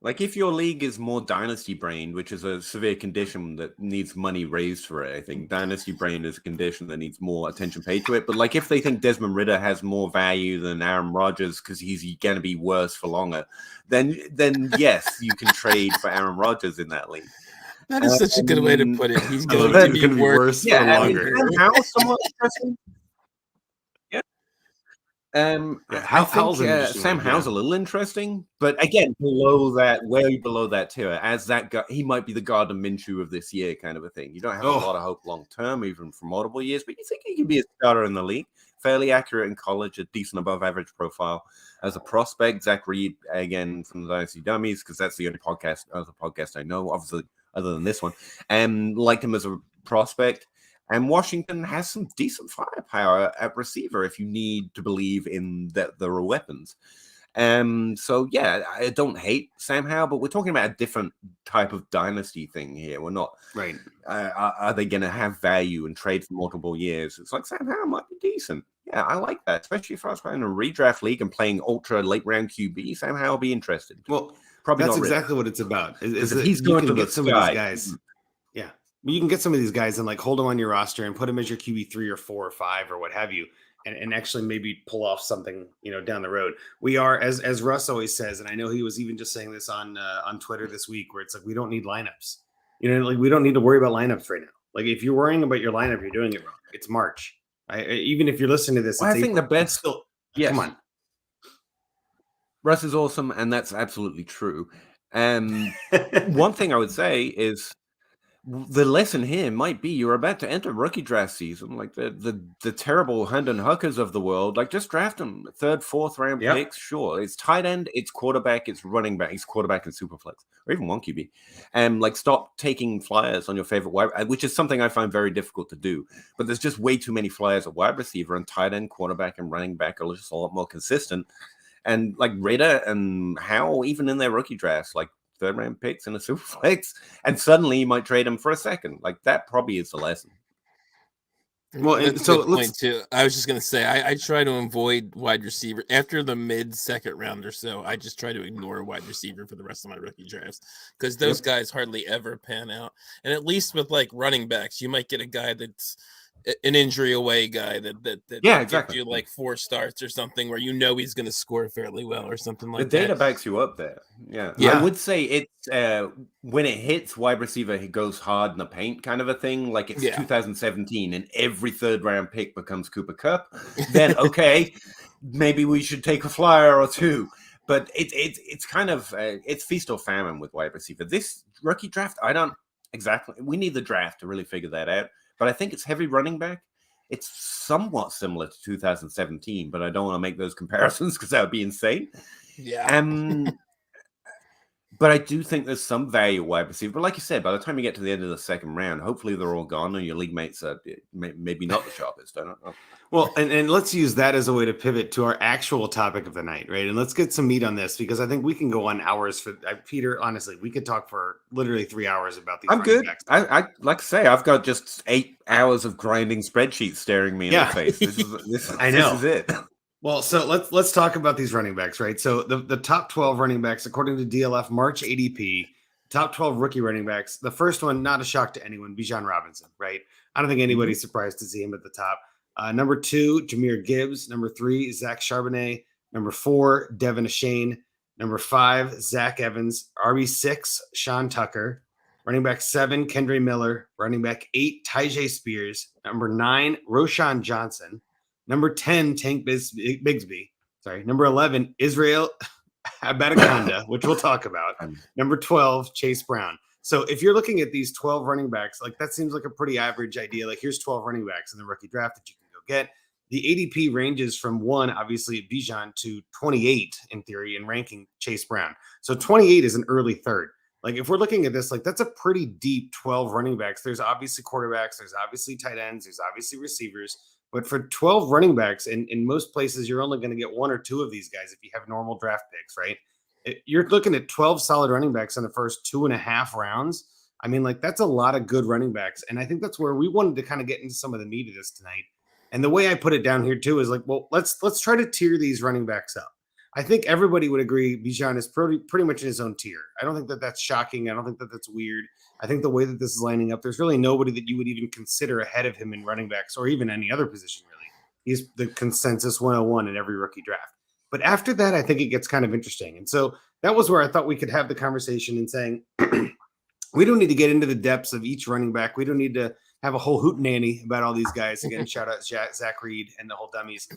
Like, if your league is more dynasty brained, which is a severe condition that needs money raised for it, I think dynasty brain is a condition that needs more attention paid to it. But like, if they think Desmond Ridder has more value than Aaron Rodgers because he's going to be worse for longer, then yes, you can trade for Aaron Rodgers in that league. That is such a good way to put it. He's going Then to it's be gonna be worse Yeah, for I mean, longer. Sam Howell's somewhat interesting. Yeah. I Howell's think an interesting Sam one, Howell's yeah. a little interesting, but again, below that, way below that tier, as that guy, he might be the Gardner Minshew of this year, kind of a thing. You don't have a lot of hope long term, even for multiple years, but you think he can be a starter in the league, fairly accurate in college, a decent above average profile as a prospect. Zach Reed, again from the Dynasty Dummies, because that's the only other podcast I know, obviously, other than this one, and liked him as a prospect. And Washington has some decent firepower at receiver if you need to believe in that there are weapons. So yeah, I don't hate Sam Howell, but we're talking about a different type of dynasty thing here. We're not Right. Are they going to have value and trade for multiple years? It's like Sam Howell might be decent. Yeah, I like that, especially if I was playing a redraft league and playing ultra late round QB. Sam Howell will be interested. Well, probably that's not exactly what it's about. Is if that he's you going can to get the some of sky. these guys. Yeah. You can get some of these guys and like hold them on your roster and put them as your QB 3 or 4 or 5 or what have you, and actually maybe pull off something, down the road. We are, as Russ always says, and I know he was even just saying this on Twitter this week, where it's like we don't need lineups. Like we don't need to worry about lineups right now. Like if you're worrying about your lineup, you're doing it wrong. It's March. Even if you're listening to this, Well, it's I think April. the best. Still, Yes. Come on. Russ is awesome, and that's absolutely true. One thing I would say is the lesson here might be you're about to enter rookie draft season, like the terrible Hendon Huckers of the world. Like just draft them, 3rd, 4th round Yep. picks. Sure, it's tight end, it's quarterback, it's running back, it's quarterback and superflex, or even 1 QB. Like stop taking flyers on your favorite wide, which is something I find very difficult to do. But there's just way too many flyers at wide receiver, and tight end, quarterback, and running back are just a lot more consistent. And like Ridder and Howell, even in their rookie drafts, like 3rd round picks in a superflex, and suddenly you might trade them for a second. Like that probably is the lesson. Well, and That's so a good point too. I was just gonna say I try to avoid wide receiver after the mid-second round or so. I just try to ignore wide receiver for the rest of my rookie drafts because those guys hardly ever pan out. And at least with like running backs, you might get a guy that's an injury away guy that exactly. gives you like 4 starts or something where he's going to score fairly well or something like The data that. backs you up there. Yeah. Yeah. I would say it's when it hits wide receiver, he goes hard in the paint kind of a thing. Like it's 2017 and every 3rd round pick becomes Cooper Kupp. Then okay, maybe we should take a flyer or 2. But it's kind of it's feast or famine with wide receiver. This rookie draft, I don't exactly. We need the draft to really figure that out. But I think it's heavy running back. It's somewhat similar to 2017, but I don't want to make those comparisons because that would be insane. Yeah. But I do think there's some value wide receiver. But like you said, by the time you get to the end of the 2nd round, hopefully they're all gone and your league mates are maybe not the sharpest. I don't know. Well, and let's use that as a way to pivot to our actual topic of the night, right? And let's get some meat on this because I think we can go on hours for Peter. Honestly, we could talk for literally 3 hours about these. I'm good. Backs. I like to say I've got just 8 hours of grinding spreadsheets staring me in the face. I know. This is it. Well, so let's talk about these running backs, right? So the top 12 running backs, according to DLF March ADP, top 12 rookie running backs. The first one, not a shock to anyone, Bijan Robinson, right? I don't think anybody's surprised to see him at the top. Number 2, Jahmyr Gibbs. Number 3, Zach Charbonnet. Number 4, Devin Achane. Number 5, Zach Evans. RB6, Sean Tucker. Running back 7, Kendre Miller. Running back 8, Tyjae Spears. Number 9, Roshan Johnson. Number 10, Tank Bigsby. Sorry. Number 11, Israel Abadakonda, which we'll talk about. Number 12, Chase Brown. So if you're looking at these 12 running backs, like that seems like a pretty average idea. Like here's 12 running backs in the rookie draft that you can go get. The ADP ranges from 1, obviously, Bijan, to 28 in theory in ranking Chase Brown. So 28 is an early 3rd. Like if we're looking at this, like that's a pretty deep 12 running backs. There's obviously quarterbacks, there's obviously tight ends, there's obviously receivers. But for 12 running backs, in most places, you're only going to get 1 or 2 of these guys if you have normal draft picks, right? You're looking at 12 solid running backs in the first 2.5 rounds. I mean, like that's a lot of good running backs. And I think that's where we wanted to kind of get into some of the meat of this tonight. And the way I put it down here too is like, well, let's try to tier these running backs up. I think everybody would agree Bijan is pretty much in his own tier. I don't think that that's shocking. I don't think that that's weird. I think the way that this is lining up, there's really nobody that you would even consider ahead of him in running backs or even any other position, really. He's the consensus 101 in every rookie draft. But after that, I think it gets kind of interesting. And so that was where I thought we could have the conversation and saying, we don't need to get into the depths of each running back. We don't need to have a whole hootenanny about all these guys. Again, shout out Zach Reed and the whole dummies.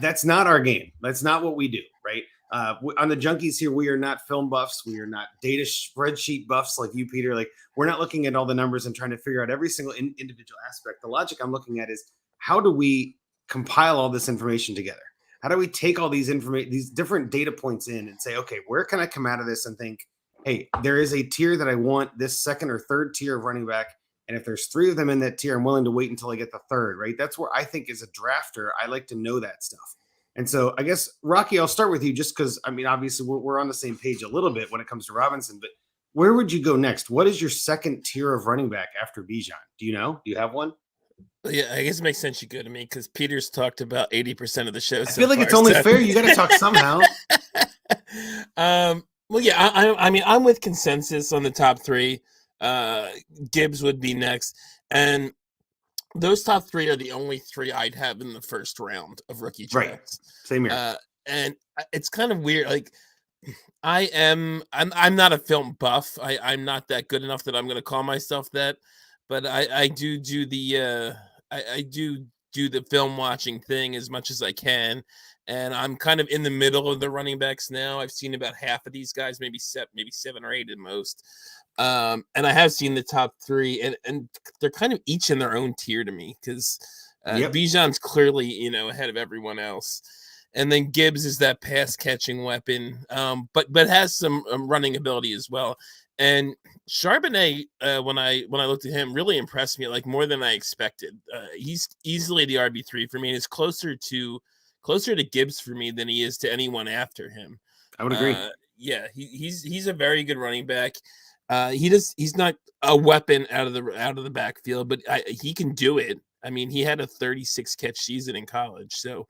That's not our game. That's not what we do, right? On the Junkies here, we are not film buffs. We are not data spreadsheet buffs like you, Peter. Like we're not looking at all the numbers and trying to figure out every single individual aspect. The logic I'm looking at is how do we compile all this information together? How do we take all these different data points in and say, okay, where can I come out of this and think, hey, there is a tier that I want, this second or third tier of running back. And if there's 3 of them in that tier, I'm willing to wait until I get the third, right? That's where I think as a drafter, I like to know that stuff. And so I guess, Rocky, I'll start with you just because, I mean, obviously we're on the same page a little bit when it comes to Robinson, but where would you go next? What is your second tier of running back after Bijan? Do you know? Do you have one? Yeah, I guess it makes sense you go to me because Peter's talked about 80% of the show. I feel like it's only fair. You got to talk somehow. Well, yeah, I mean, I'm with consensus on the top 3. Gibbs would be next. And those top 3 are the only 3 I'd have in the first round of rookie drafts. Right. Same here. And it's kind of weird. Like I'm not a film buff. I'm not that good enough that I'm going to call myself that. But I do the I do the film watching thing as much as I can. And I'm kind of in the middle of the running backs now. I've seen about half of these guys, maybe 7 or 8 at most. And I have seen the top 3, and they're kind of each in their own tier to me because Bijan's clearly, ahead of everyone else. And then Gibbs is that pass catching weapon, but has some running ability as well. And Charbonnet, when I looked at him, really impressed me, like more than I expected. He's easily the RB3 for me, and is closer to Gibbs for me than he is to anyone after him. I would agree. Yeah, he's a very good running back. He's not a weapon out of the backfield, but he can do it. I mean, he had a 36 catch season in college, so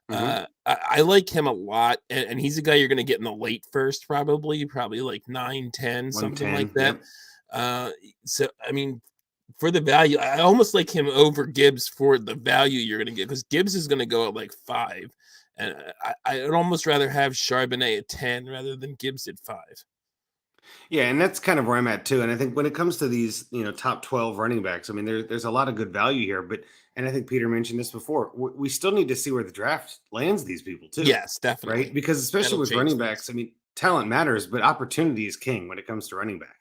I like him a lot. And he's a guy you're going to get in the late first, probably like 9, 10, something like that. Yep. So I mean, for the value, I almost like him over Gibbs for the value you're going to get, because Gibbs is going to go at like 5, and I'd almost rather have Charbonnet at 10 rather than Gibbs at 5. Yeah, and that's kind of where I'm at too. And I think when it comes to these, top 12 running backs, I mean, there's a lot of good value here. And I think Peter mentioned this before, we still need to see where the draft lands these people too. Yes, definitely. Right? Because especially with running backs, I mean, talent matters, but opportunity is king when it comes to running back.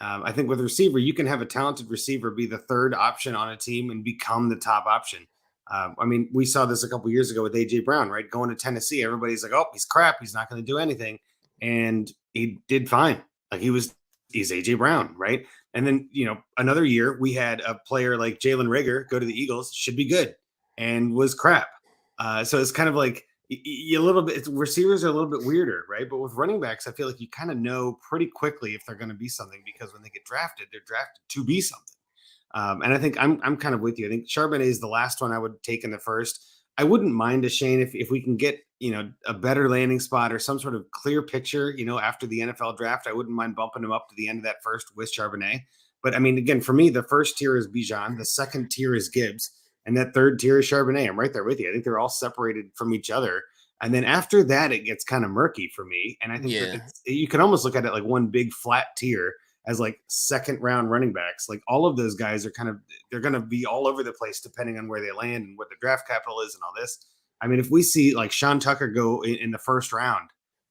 I think with receiver, you can have a talented receiver be the third option on a team and become the top option. I mean, we saw this a couple years ago with A.J. Brown, right? Going to Tennessee, everybody's like, oh, he's crap. He's not going to do anything. And he did fine. Like he's A.J. Brown, right? And then, another year we had a player like Jalen Reagor go to the Eagles, should be good, and was crap. So it's kind of like a little bit, receivers are a little bit weirder, right? But with running backs, I feel like you kind of know pretty quickly if they're going to be something, because when they get drafted, they're drafted to be something. And I think I'm kind of with you. I think Charbonnet is the last one I would take in the first. I wouldn't mind a Shane if we can get, a better landing spot or some sort of clear picture, after the NFL draft. I wouldn't mind bumping him up to the end of that first with Charbonnet. But I mean, again, for me, the first tier is Bijan, the second tier is Gibbs, and that third tier is Charbonnet. I'm right there with you. I think they're all separated from each other. And then after that, it gets kind of murky for me. And I think you can almost look at it like one big flat tier as like second round running backs. Like all of those guys are they're going to be all over the place depending on where they land and what the draft capital is and all this. I mean, if we see like Sean Tucker go in the first round,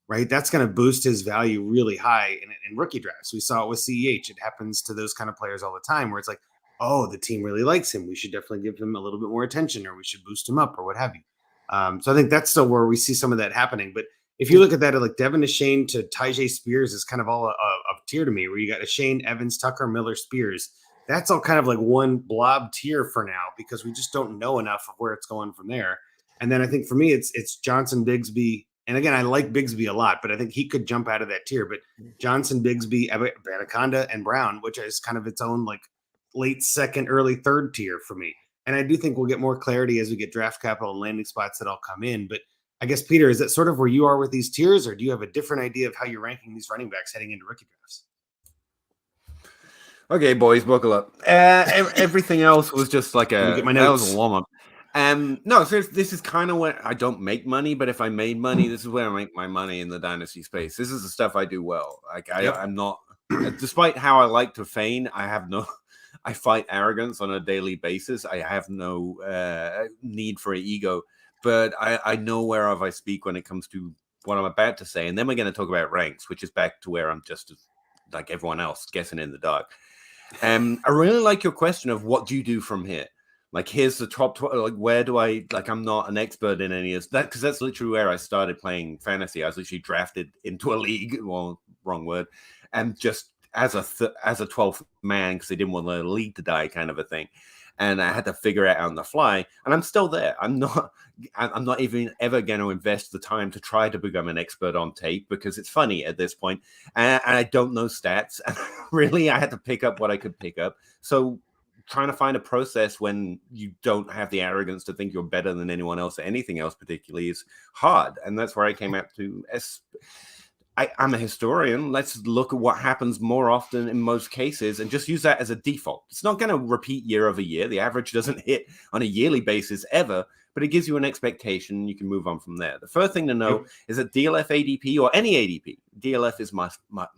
right, that's going to boost his value really high in rookie drafts. We saw it with CEH. It happens to those kind of players all the time where it's like, oh, the team really likes him. We should definitely give him a little bit more attention, or we should boost him up, or what have you. So I think that's still where we see some of that happening. But if you look at that, like Devin Achane to Tyjae Spears is kind of all a tier to me, where you got Achane, Evans, Tucker, Miller, Spears. That's all kind of like one blob tier for now, because we just don't know enough of where it's going from there. And then I think for me, it's Johnson, Bigsby, And again, I like Bigsby a lot, but I think he could jump out of that tier. But Johnson, Bigsby, Anaconda, and Brown, which is kind of its own like late second, early third tier for me. And I do think we'll get more clarity as we get draft capital and landing spots that all come in. But I guess, Peter, is that sort of where you are with these tiers, or do you have a different idea of how you're ranking these running backs heading into rookie drafts? Okay, boys, buckle up. Everything else was just like that was a warm up. No, so this is kind of where I don't make money, but if I made money, this is where I make my money in the dynasty space. This is the stuff I do well. Like I'm not, despite how I like to feign, I fight arrogance on a daily basis. I have no need for ego, but I know whereof I speak when it comes to what I'm about to say. And then we're going to talk about ranks, which is back to where I'm just like everyone else guessing in the dark. I really like your question of what do you do from here? Like, here's the top 12. Like, where do I, like, I'm not an expert in any of that, because that's literally where I started playing fantasy. I was literally drafted into a league, well, wrong word, and just as a 12th man, because they didn't want the league to die, kind of a thing. And I had to figure it out on the fly, and I'm still there. I'm not even ever going to invest the time to try to become an expert on tape, because it's funny at this point, and I don't know stats. And really, I had to pick up what I could pick up. So trying to find a process when you don't have the arrogance to think you're better than anyone else or anything else particularly is hard. And that's where I came out to. I'm a historian. Let's look at what happens more often in most cases and just use that as a default. It's not going to repeat year over year. The average doesn't hit on a yearly basis ever, but it gives you an expectation. You can move on from there. The first thing to know is that DLF ADP, or any ADP, DLF is my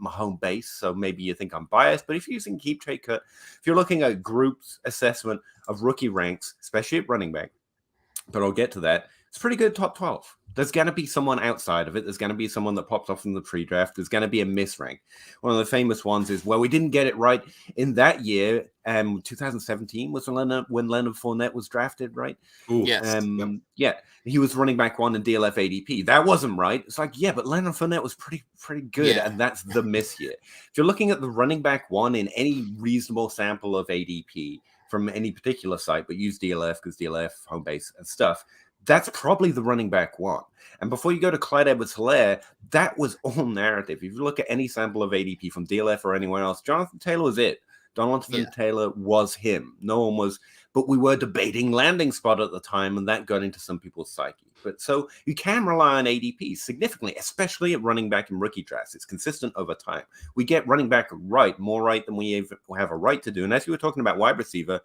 home base, so maybe you think I'm biased, but if you're using Keep Trade Cut, if you're looking at groups assessment of rookie ranks, especially at running back, but I'll get to that, it's pretty good top 12. There's going to be someone outside of it. There's going to be someone that pops off in the pre-draft. There's going to be a misrank. One of the famous ones is, well, we didn't get it right in that year. 2017 was when Leonard Fournette was drafted, right? Ooh, yes. Yeah. He was running back one in DLF ADP. That wasn't right. It's like, yeah, but Leonard Fournette was pretty good. Yeah. And that's the miss year. If you're looking at the running back one in any reasonable sample of ADP from any particular site, but use DLF because DLF, home base and stuff, that's probably the running back one. And before you go to Clyde Edwards-Helaire, that was all narrative. If you look at any sample of ADP from DLF or anywhere else, Jonathan Taylor was it. Jonathan Taylor was him. No one was, but we were debating landing spot at the time, and that got into some people's psyche. But so you can rely on ADP significantly, especially at running back and rookie drafts. It's consistent over time. We get running back right, more right than we have a right to do. And as you were talking about wide receiver,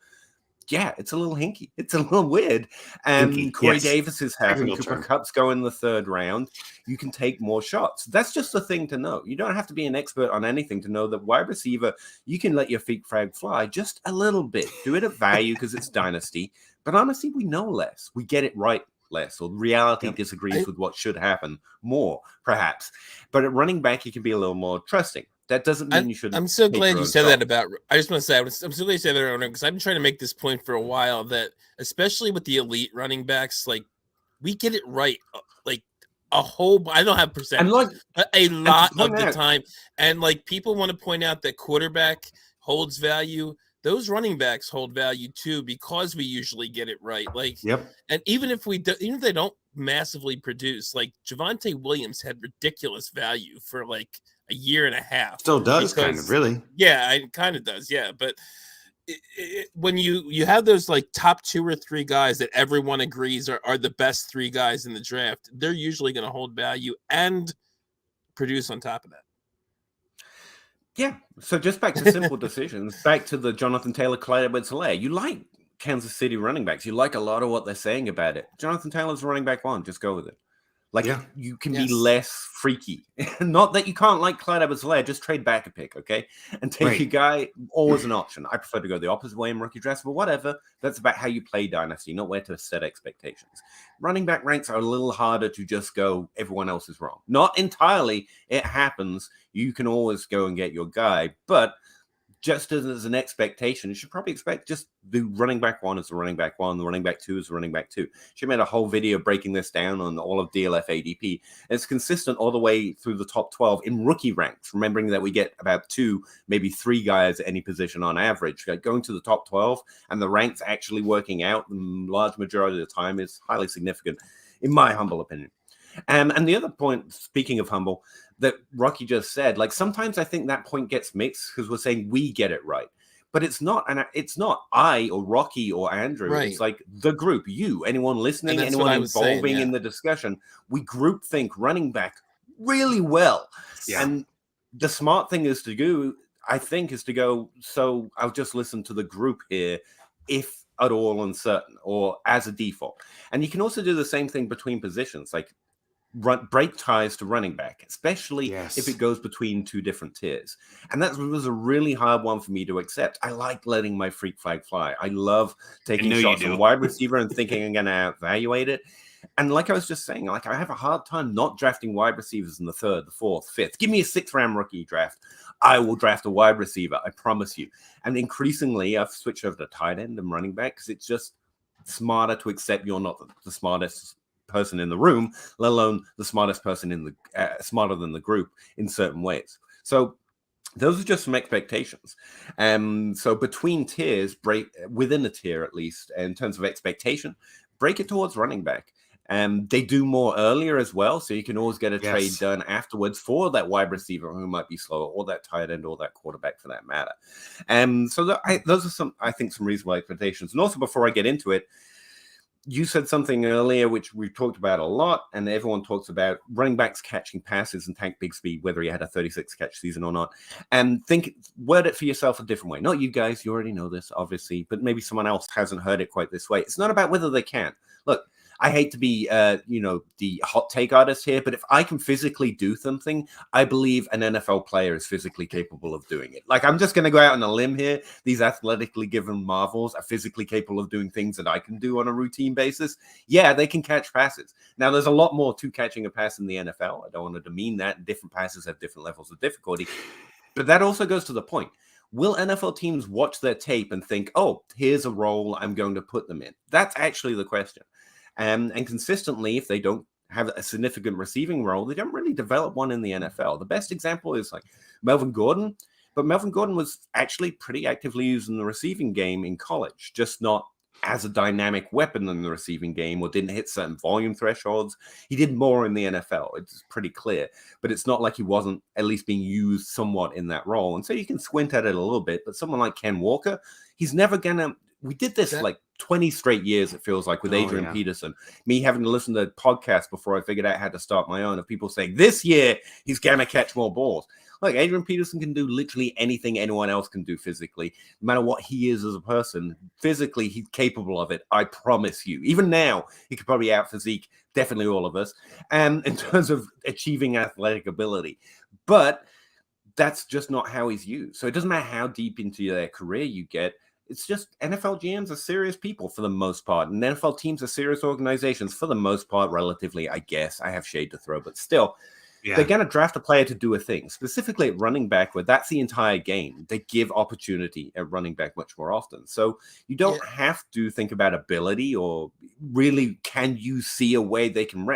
yeah, it's a little hinky. It's a little weird. And Corey Davis is having Cooper Kupp's go in the third round. You can take more shots. That's just the thing to know. You don't have to be an expert on anything to know that wide receiver, you can let your feet frag fly just a little bit. Do it at value because it's dynasty. But honestly, we know less. We get it right less, or reality disagrees with what should happen more, perhaps. But at running back, you can be a little more trusting. That doesn't mean you shouldn't. I'm so glad you said that about. I just want to say I'm so glad you said that because I've been trying to make this point for a while that, especially with the elite running backs, like we get it right, like a whole. I don't have percentage, a lot of the time, and like people want to point out that quarterback holds value. Those running backs hold value too because we usually get it right. Like, and even if even if they don't massively produce, like Javonte Williams had ridiculous value for like a year and a half. Still does, kind of, really. Yeah, it kind of does. Yeah, but when you have those like top 2 or 3 guys that everyone agrees are the best 3 guys in the draft, they're usually going to hold value and produce on top of that. Yeah. So just back to simple decisions, back to the Jonathan Taylor, Clyde Edwards-Helaire. You like Kansas City running backs. You like a lot of what they're saying about it. Jonathan Taylor's running back one. Just go with it. Like, you can be less freaky. Not that you can't like Clyde Edwards-Helaire, just trade back a pick, okay? And take your guy, always an option. I prefer to go the opposite way in rookie drafts, but whatever. That's about how you play Dynasty, not where to set expectations. Running back ranks are a little harder to just go, everyone else is wrong. Not entirely. It happens. You can always go and get your guy, but just as an expectation, you should probably expect just the running back one is the running back one, the running back two is the running back two. She made a whole video breaking this down on all of DLF ADP. And it's consistent all the way through the top 12 in rookie ranks, remembering that we get about 2, maybe 3 guys at any position on average. Going to the top 12 and the ranks actually working out the large majority of the time is highly significant, in my humble opinion. And the other point, speaking of humble, that Rocky just said, like sometimes I think that point gets mixed because we're saying we get it right. But it's not, and it's not I or Rocky or Andrew. Right. It's like the group, you, anyone listening, that's anyone what I was saying, involving in the discussion. We group think running back really well. Yeah. And the smart thing is to do, I think, is to go, so I'll just listen to the group here, if at all uncertain or as a default. And you can also do the same thing between positions, like break ties to running back, especially if it goes between two different tiers. And that was a really hard one for me to accept. I like letting my freak flag fly. I love taking shots on wide receiver and thinking I'm going to evaluate it. And like I was just saying, like I have a hard time not drafting wide receivers in the 3rd, the 4th, 5th. Give me a 6th round rookie draft. I will draft a wide receiver. I promise you. And increasingly, I've switched over to tight end and running back because it's just smarter to accept you're not the smartest person in the room, let alone the smartest person in the smarter than the group in certain ways. So those are just some expectations. So between tiers, break within a tier at least in terms of expectation, break it towards running back. They do more earlier as well, so you can always get a trade done afterwards for that wide receiver who might be slower, or that tight end, or that quarterback for that matter. So those are some, I think, some reasonable expectations. And also, before I get into it, you said something earlier, which we've talked about a lot, and everyone talks about running backs catching passes and Tank Bigsby, whether he had a 36 catch season or not. And word it for yourself a different way. Not you guys, you already know this, obviously, but maybe someone else hasn't heard it quite this way. It's not about whether they can. Look, I hate to be, the hot take artist here, but if I can physically do something, I believe an NFL player is physically capable of doing it. Like, I'm just going to go out on a limb here. These athletically given marvels are physically capable of doing things that I can do on a routine basis. Yeah, they can catch passes. Now, there's a lot more to catching a pass in the NFL. I don't want to demean that. Different passes have different levels of difficulty. But that also goes to the point. Will NFL teams watch their tape and think, oh, here's a role I'm going to put them in? That's actually the question. And consistently, if they don't have a significant receiving role, they don't really develop one in the NFL. The best example is like Melvin Gordon, but Melvin Gordon was actually pretty actively used in the receiving game in college, just not as a dynamic weapon in the receiving game, or didn't hit certain volume thresholds. He did more in the NFL. It's pretty clear, but it's not like he wasn't at least being used somewhat in that role. And so you can squint at it a little bit, but someone like Ken Walker, he's never going to, we did this like 20 straight years, it feels like, with Adrian Peterson. Me having to listen to podcasts before I figured out how to start my own, of people saying, this year, he's going to catch more balls. Like, Adrian Peterson can do literally anything anyone else can do physically. No matter what he is as a person, physically, he's capable of it. I promise you. Even now, he could probably out-physique definitely all of us in terms of achieving athletic ability. But that's just not how he's used. So it doesn't matter how deep into their career you get. It's just NFL GMs are serious people for the most part, and NFL teams are serious organizations for the most part, relatively, I guess. I have shade to throw, but still, they're going to draft a player to do a thing, specifically at running back, where that's the entire game. They give opportunity at running back much more often. So you don't have to think about ability, or really, can you see a way they can,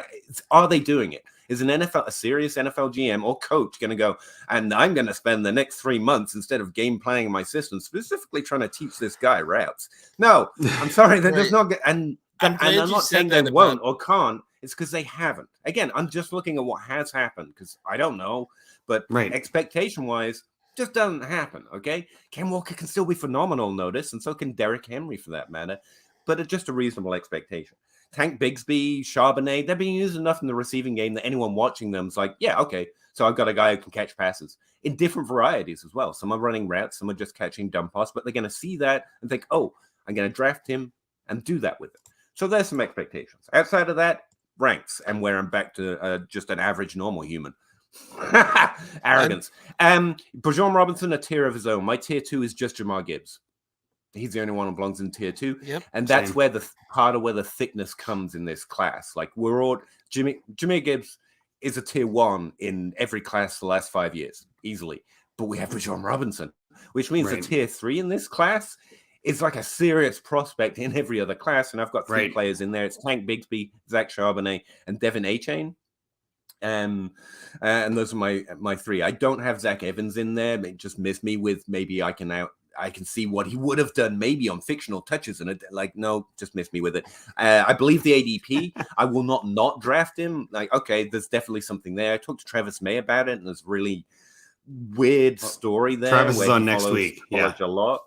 are they doing it? Is a serious NFL GM or coach going to go, and I'm going to spend the next 3 months, instead of game planning my system, specifically trying to teach this guy routes? No, I'm sorry, that does not get, and I'm not saying they won't or can't. It's because they haven't. Again, I'm just looking at what has happened, because I don't know, but expectation-wise, just doesn't happen, okay? Ken Walker can still be phenomenal, notice, and so can Derrick Henry for that matter, but it's just a reasonable expectation. Tank Bigsby, Charbonnet, they're being used enough in the receiving game that anyone watching them is like, yeah, okay, so I've got a guy who can catch passes in different varieties as well. Some are running routes, some are just catching dump offs, but they're going to see that and think, oh, I'm going to draft him and do that with it. So there's some expectations. Outside of that, ranks, and where I'm back to just an average, normal human. Arrogance. Bijan Robinson, a tier of his own. My tier 2 is just Jahmyr Gibbs. He's the only one who belongs in tier 2. Yep, and that's where the part of where the thickness comes in this class. Like, we're all Jahmyr Gibbs is a tier 1 in every class the last 5 years, easily. But we have Bijan Robinson, which means a tier 3 in this class is like a serious prospect in every other class. And I've got 3 players in there. It's Tank Bigsby, Zach Charbonnet, and Devin Achane. And those are my 3. I don't have Zach Evans in there. It just missed me with maybe I can I can see what he would have done maybe on fictional touches, and like, no, just miss me with it. I believe the ADP. I will not draft him. Like, okay, there's definitely something there. I talked to Travis May about it, and there's really weird story there. Travis is where on he next follows week. college a lot.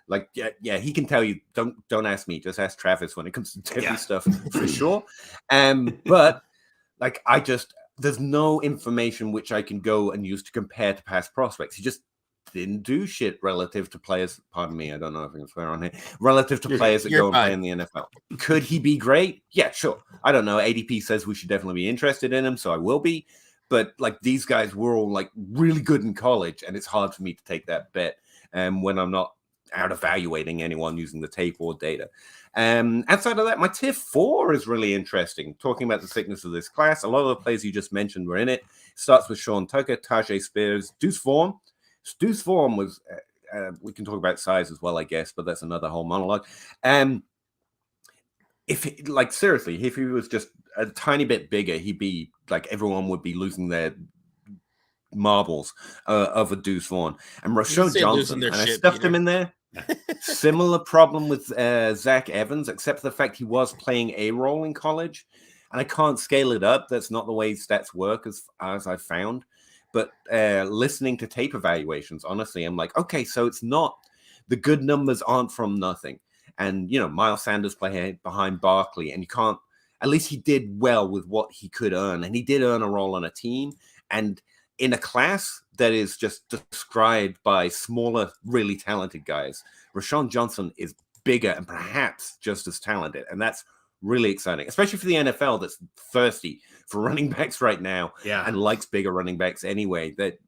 Like, yeah, he can tell you. Don't ask me. Just ask Travis when it comes to Debbie stuff for sure. But like, there's no information which I can go and use to compare to past prospects. He just didn't do shit relative to players. Pardon me, I don't know if I can swear on here. Relative to players that go and play in the NFL. Could he be great? Yeah, sure. I don't know. ADP says we should definitely be interested in him, so I will be. But like, these guys were all like really good in college, and it's hard for me to take that bet when I'm not out evaluating anyone using the tape or data. Outside of that, my tier 4 is really interesting. Talking about the thickness of this class, a lot of the players you just mentioned were in it. Starts with Sean Tucker, Tajay Spears, Deuce Vaughn. Deuce Vaughn was, we can talk about size as well, I guess, but that's another whole monologue. Seriously, if he was just a tiny bit bigger, he'd be like, everyone would be losing their marbles of a Deuce Vaughn. And Rashawn Johnson, and I stuffed him in there. Similar problem with Zach Evans, except for the fact he was playing a role in college, and I can't scale it up. That's not the way stats work, as I've found. But listening to tape evaluations, honestly, I'm like, okay, so it's not, the good numbers aren't from nothing. And, Miles Sanders playing behind Barkley, and you can't, at least he did well with what he could earn. And he did earn a role on a team. And in a class that is just described by smaller, really talented guys, Rashawn Johnson is bigger and perhaps just as talented. And that's really exciting, especially for the NFL that's thirsty for running backs right now and likes bigger running backs anyway. That,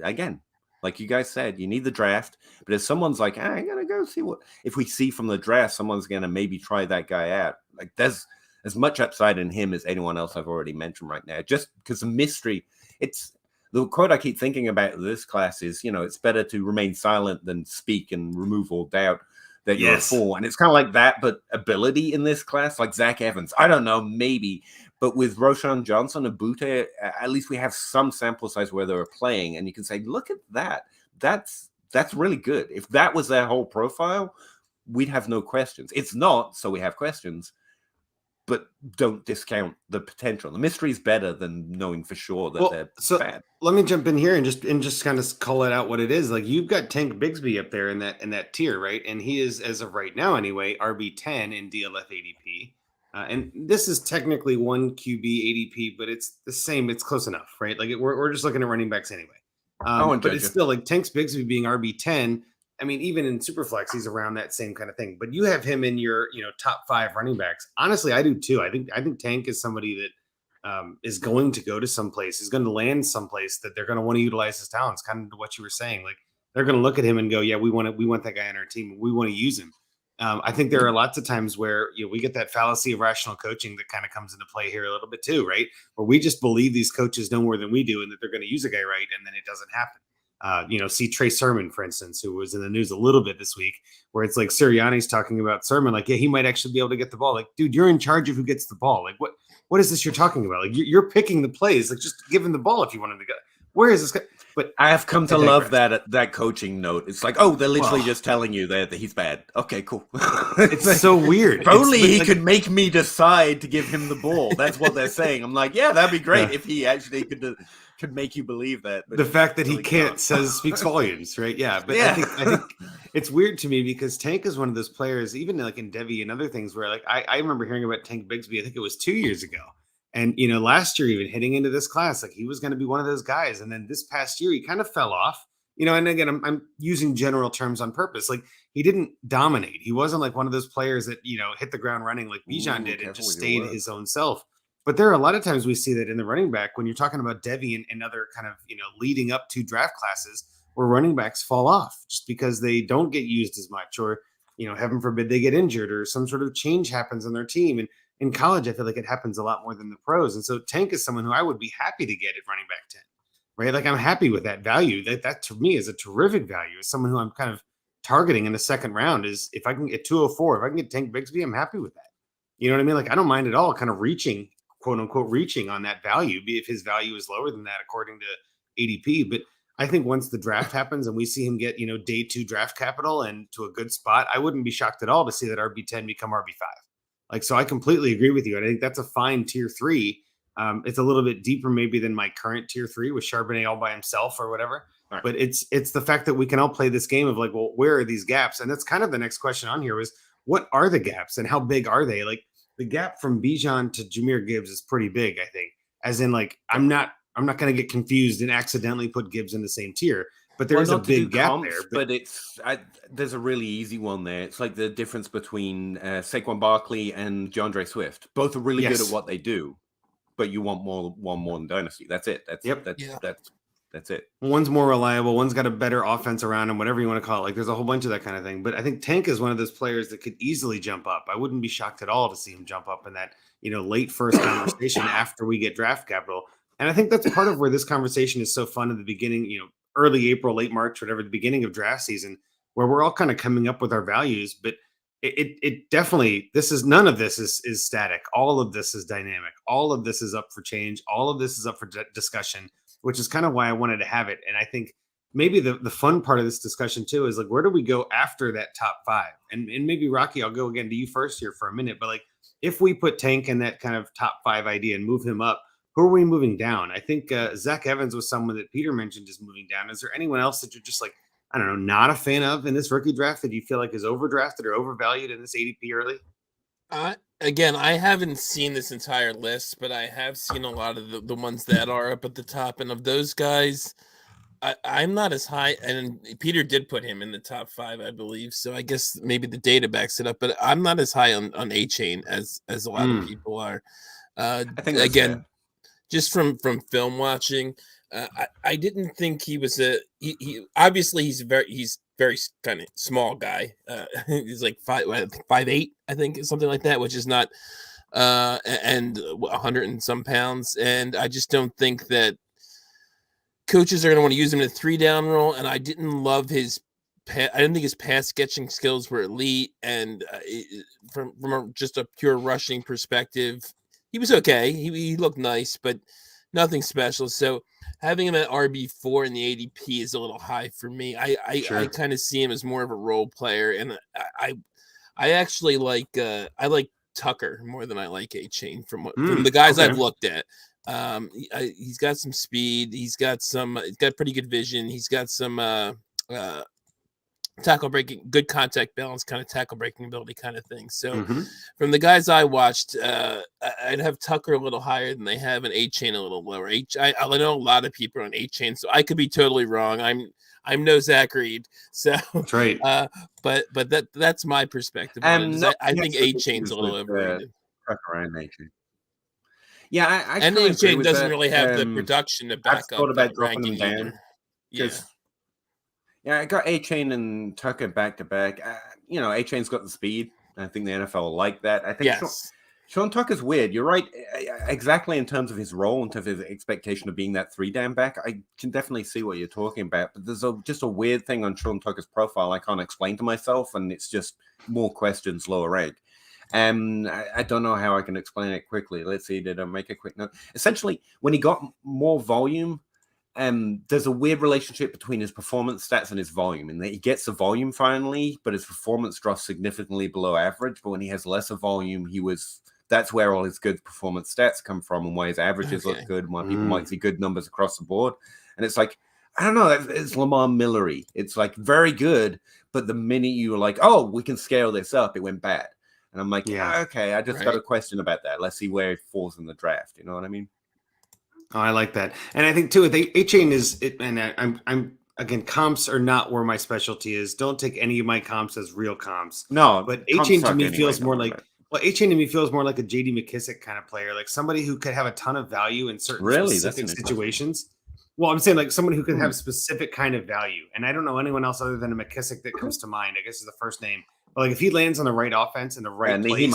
again, like you guys said, you need the draft. But if someone's like, I'm going to go see if we see from the draft, someone's going to maybe try that guy out. Like, there's as much upside in him as anyone else I've already mentioned right now, just because the mystery, it's, the quote I keep thinking about this class is, it's better to remain silent than speak and remove all doubt that you're a fool. And it's kind of like that, but ability in this class, like Zach Evans. I don't know, maybe. But with Rashawn Johnson and Butte, at least we have some sample size where they were playing. And you can say, look at that. That's really good. If that was their whole profile, we'd have no questions. It's not, so we have questions. But don't discount the potential. The mystery is better than knowing for sure that they're bad. Let me jump in here and just kind of call it out what it is. Like, you've got Tank Bigsby up there in that tier, right? And he is, as of right now anyway, RB10 in DLF ADP. And this is technically one QB ADP, but it's the same. It's close enough, right? Like, we're just looking at running backs anyway. But it's still like Tank Bigsby being RB10. I mean, even in Superflex, he's around that same kind of thing. But you have him in your, top 5 running backs. Honestly, I do too. I think Tank is somebody that is going to go to someplace. He's going to land someplace that they're going to want to utilize his talents. Kind of what you were saying. Like, they're going to look at him and go, "Yeah, we want that guy on our team. We want to use him." I think there are lots of times where we get that fallacy of rational coaching that kind of comes into play here a little bit too, right? Where we just believe these coaches know more than we do, and that they're going to use a guy right, and then it doesn't happen. See Trey Sermon, for instance, who was in the news a little bit this week, where it's like Sirianni's talking about Sermon, like, yeah, he might actually be able to get the ball. Like, dude, you're in charge of who gets the ball. Like, what is this you're talking about? Like, you're picking the plays. Like, just give him the ball if you want him to go. Where is this guy? But I have come to love that coaching note. It's like, they're literally just telling you that he's bad. Okay, cool. It's so weird. If only he could make me decide to give him the ball. That's what they're saying. I'm like, yeah, that'd be great if he actually could make you believe that. But the fact that he can't speaks volumes, right? Yeah, but I think it's weird to me because Tank is one of those players, even like in Devi and other things, where like I remember hearing about Tank Bigsby. I think it was 2 years ago. And, last year, even hitting into this class, like he was going to be one of those guys. And then this past year, he kind of fell off, and again, I'm using general terms on purpose. Like, he didn't dominate. He wasn't like one of those players that, hit the ground running like Bijan did and just stayed his own self. But there are a lot of times we see that in the running back when you're talking about Devi and other kind of, leading up to draft classes where running backs fall off just because they don't get used as much or, heaven forbid they get injured or some sort of change happens on their team. And in college, I feel like it happens a lot more than the pros. And so Tank is someone who I would be happy to get at running back 10, right? Like, I'm happy with that value. That to me is a terrific value. As someone who I'm kind of targeting in the second round is if I can get 204, if I can get Tank Bigsby, I'm happy with that. You know what I mean? Like, I don't mind at all kind of reaching, quote unquote, reaching on that value, if his value is lower than that according to ADP. But I think once the draft happens and we see him get, day 2 draft capital and to a good spot, I wouldn't be shocked at all to see that RB10 become RB5. Like, so I completely agree with you. And I think that's a fine tier 3. It's a little bit deeper maybe than my current tier 3 with Charbonnet all by himself or whatever. Right. But it's the fact that we can all play this game of like, well, where are these gaps? And that's kind of the next question on here was, what are the gaps and how big are they? Like, the gap from Bijan to Jahmyr Gibbs is pretty big, I think. As in, like, I'm not going to get confused and accidentally put Gibbs in the same tier. But there is a big gap there. But there's a really easy one there. It's like the difference between Saquon Barkley and DeAndre Swift. Both are really good at what they do, but you want one more than Dynasty. That's it. That's it. One's more reliable. One's got a better offense around him, whatever you want to call it. Like, there's a whole bunch of that kind of thing. But I think Tank is one of those players that could easily jump up. I wouldn't be shocked at all to see him jump up in that, late first conversation after we get draft capital. And I think that's part of where this conversation is so fun at the beginning, early April, late March, whatever, the beginning of draft season, where we're all kind of coming up with our values. But it definitely, none of this is static. All of this is dynamic. All of this is up for change. All of this is up for discussion, which is kind of why I wanted to have it. And I think maybe the fun part of this discussion too is like, where do we go after that top 5? And maybe Rocky, I'll go again to you first here for a minute, but like, if we put Tank in that kind of top 5 idea and move him up, who are we moving down? I think Zach Evans was someone that Peter mentioned is moving down. Is there anyone else that you're just like, I don't know, not a fan of in this rookie draft that you feel like is overdrafted or overvalued in this ADP early? Again, I haven't seen this entire list, but I have seen a lot of the ones that are up at the top. And of those guys, I'm not as high. And Peter did put him in the top 5, I believe. So I guess maybe the data backs it up. But I'm not as high on A-Chain as a lot of people are. I think again, fair. Just from film watching, I didn't think he was he obviously he's very kind of small guy. He's like 5'8", I think, something like that, which is not and 100 and some pounds. And I just don't think that coaches are going to want to use him in a 3-down role. And I didn't love I didn't think his pass sketching skills were elite. And from just a pure rushing perspective, he was okay. He looked nice, but nothing special. So having him at RB4 in the ADP is a little high for me. I kind of see him as more of a role player, and I actually like Tucker more than I like A-Chain from the guys I've looked at. He's got some speed. He's got pretty good vision. He's got some tackle breaking, good contact balance, kind of tackle breaking ability kind of thing. So from the guys I watched, I'd have Tucker a little higher than they have, and A-Chain a little lower. I know a lot of people are on A-Chain, so I could be totally wrong. I'm no Zach Reed, so that's right. But that's my perspective. I think A-Chain's a little overrated. Yeah, I and A-Chain doesn't really have the production to back up that ranking down. Yeah, I got A-Chain and Tucker back to back. A-Chain's got the speed. I think the NFL will like that. I think Sean Tucker's weird. You're right, exactly in terms of his role, in terms of his expectation of being that 3-down back. I can definitely see what you're talking about. But there's just a weird thing on Sean Tucker's profile I can't explain to myself, and it's just more questions, lower rank. I don't know how I can explain it quickly. Let's see. Did I make a quick note? Essentially, when he got more volume, there's a weird relationship between his performance stats and his volume, and that he gets the volume finally, but his performance drops significantly below average. But when he has lesser volume, that's where all his good performance stats come from, and why his averages look good, and why people might see good numbers across the board. And it's like, I don't know, it's Lamar Millery. It's like very good, but the minute you were like, oh, we can scale this up, it went bad. And I'm like, okay, I just got a question about that. Let's see where it falls in the draft. You know what I mean? Oh, I like that. And I think too, A-Chain and I'm again, comps are not where my specialty is. Don't take any of my comps as real comps. No, but A-Chain to me feels more like, A-Chain to me feels more like a JD McKissick kind of player, like somebody who could have a ton of value in certain specific situations. Well, I'm saying like someone who can have specific kind of value. And I don't know anyone else other than a McKissick that comes to mind, I guess is the first name. But like if he lands on the right offense in the right place.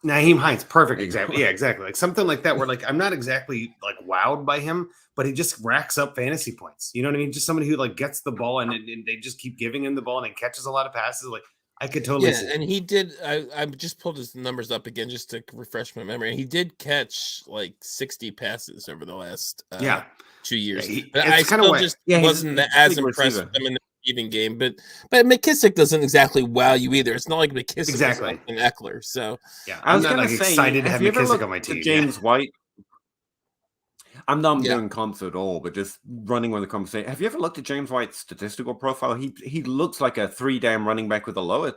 Nyheim Hines, perfect example. Yeah, exactly. Like something like that where like I'm not exactly like wowed by him, but he just racks up fantasy points. You know what I mean? Just somebody who like gets the ball and they just keep giving him the ball and he catches a lot of passes. Like I could totally Yeah, see it. and he did. I just pulled his numbers up again just to refresh my memory. He did catch like 60 passes over the last Yeah. 2 years. Yeah, But I it's kind of still why. just Yeah, wasn't he's a as big impressed receiver. with him in the receiving game. But McKissick doesn't exactly wow you either. It's not like McKissick Exactly. is Austin Eckler. So Yeah, I I'm was not gonna like say, excited to have have you ever McKissick on my looked at team. James White? I'm not Yeah. doing comps at all, but just running with the conversation. Have you ever looked at James White's statistical profile? He looks like a 3-down running back with a lower,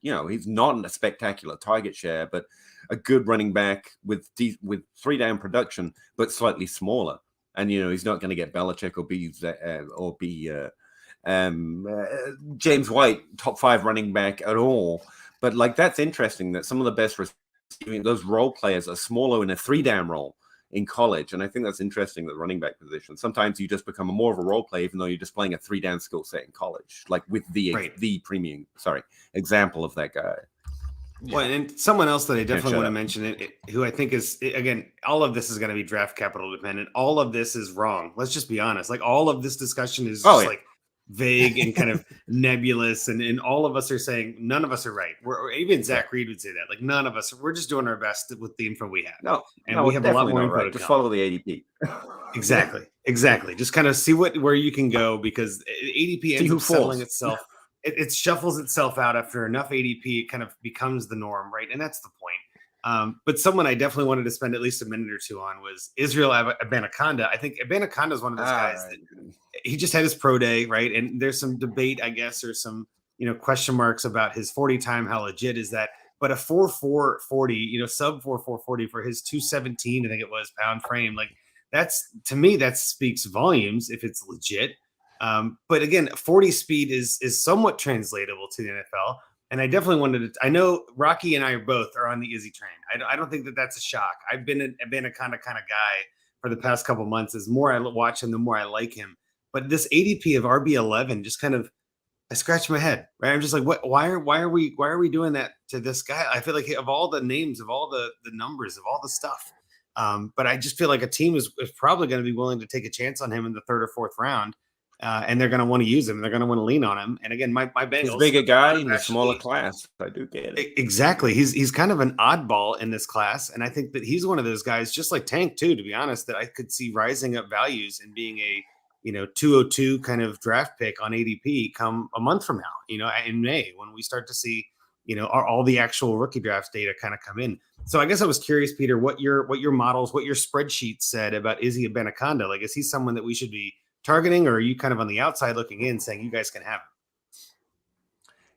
he's not a spectacular target share, but a good running back with 3-down production, but slightly smaller. And he's not going to get Belichick or be James White top 5 running back at all. But like that's interesting that some of the best those role players are smaller in a 3-down role in college, and I think that's interesting. The running back position. Sometimes you just become more of a role player, even though you're just playing a 3-down skill set in college. Like with the premium, example of that guy. Yeah. Well, and someone else that I definitely want to up. mention, who I think is, again, all of this is going to be draft capital dependent. All of this is wrong. Let's just be honest. Like all of this discussion is just like vague and kind of nebulous, and all of us are saying none of us are right. Even Zach Reed would say that. Like none of us. We're just doing our best with the info we have. We have a lot more info. Right. Just follow the ADP. Exactly. Just kind of see where you can go, because ADP ends up settling itself. It shuffles itself out after enough ADP. It kind of becomes the norm, right? And that's the point. But someone I definitely wanted to spend at least a minute or two on was Israel Abanikanda. I think Abanikanda is one of those guys that he just had his pro day, right? And there's some debate, I guess, or some question marks about his 40 time. How legit is that? But a 4.440, sub 4.440 for his 217, I think it was, pound frame, like that's, to me, that speaks volumes if it's legit. But again, 40 speed is somewhat translatable to the NFL. And I definitely wanted to, I know Rocky and I are on the Izzy train. I don't think that that's a shock. I've been a kind of guy for the past couple months. As more I watch him, the more I like him. But this ADP of RB11 just kind of, I scratch my head, right? I'm just like, what? Why are we doing that to this guy? I feel like of all the names, of all the numbers, of all the stuff. But I just feel like a team is probably going to be willing to take a chance on him in the 3rd or 4th round. And they're going to want to use him. They're going to want to lean on him. And again, my Bengals, he's a bigger guy in a smaller class. I do get it. Exactly. He's kind of an oddball in this class. And I think that he's one of those guys, just like Tank too, to be honest, that I could see rising up values and being a 202 kind of draft pick on ADP come a month from now, in May, when we start to see, all the actual rookie draft data kind of come in. So I guess I was curious, Peter, what your models, what your spreadsheet said about Izzy Abanikanda. Like, is he someone that we should be targeting, or are you kind of on the outside looking in saying you guys can have him?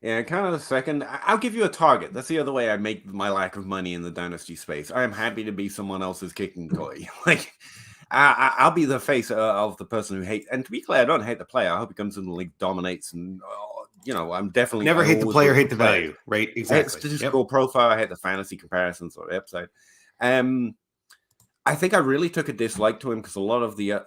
Yeah, kind of the second. I'll give you a target. That's the other way I make my lack of money in the dynasty space. I am happy to be someone else's kicking toy. Like, I'll be the face of the person who hates. And to be clear, I don't hate the player. I hope he comes in the league, dominates, and I'm definitely never hate the player, hate the value, right? Exactly. I hate statistical profile. I hate the fantasy comparisons or upside. I think I really took a dislike to him because a lot of the.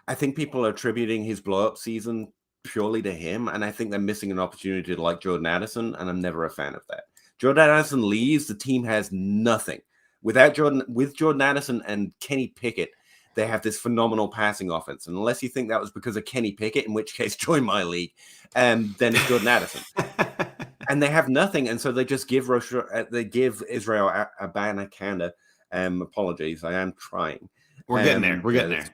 I think people are attributing his blow-up season purely to him, and I think they're missing an opportunity to like Jordan Addison, and I'm never a fan of that. Jordan Addison leaves, the team has nothing. With Jordan Addison and Kenny Pickett, they have this phenomenal passing offense. And unless you think that was because of Kenny Pickett, in which case join my league, then it's Jordan Addison. And they have nothing, and so they just give Israel Abanikanda. Apologies, I am trying. We're getting there. We're getting there.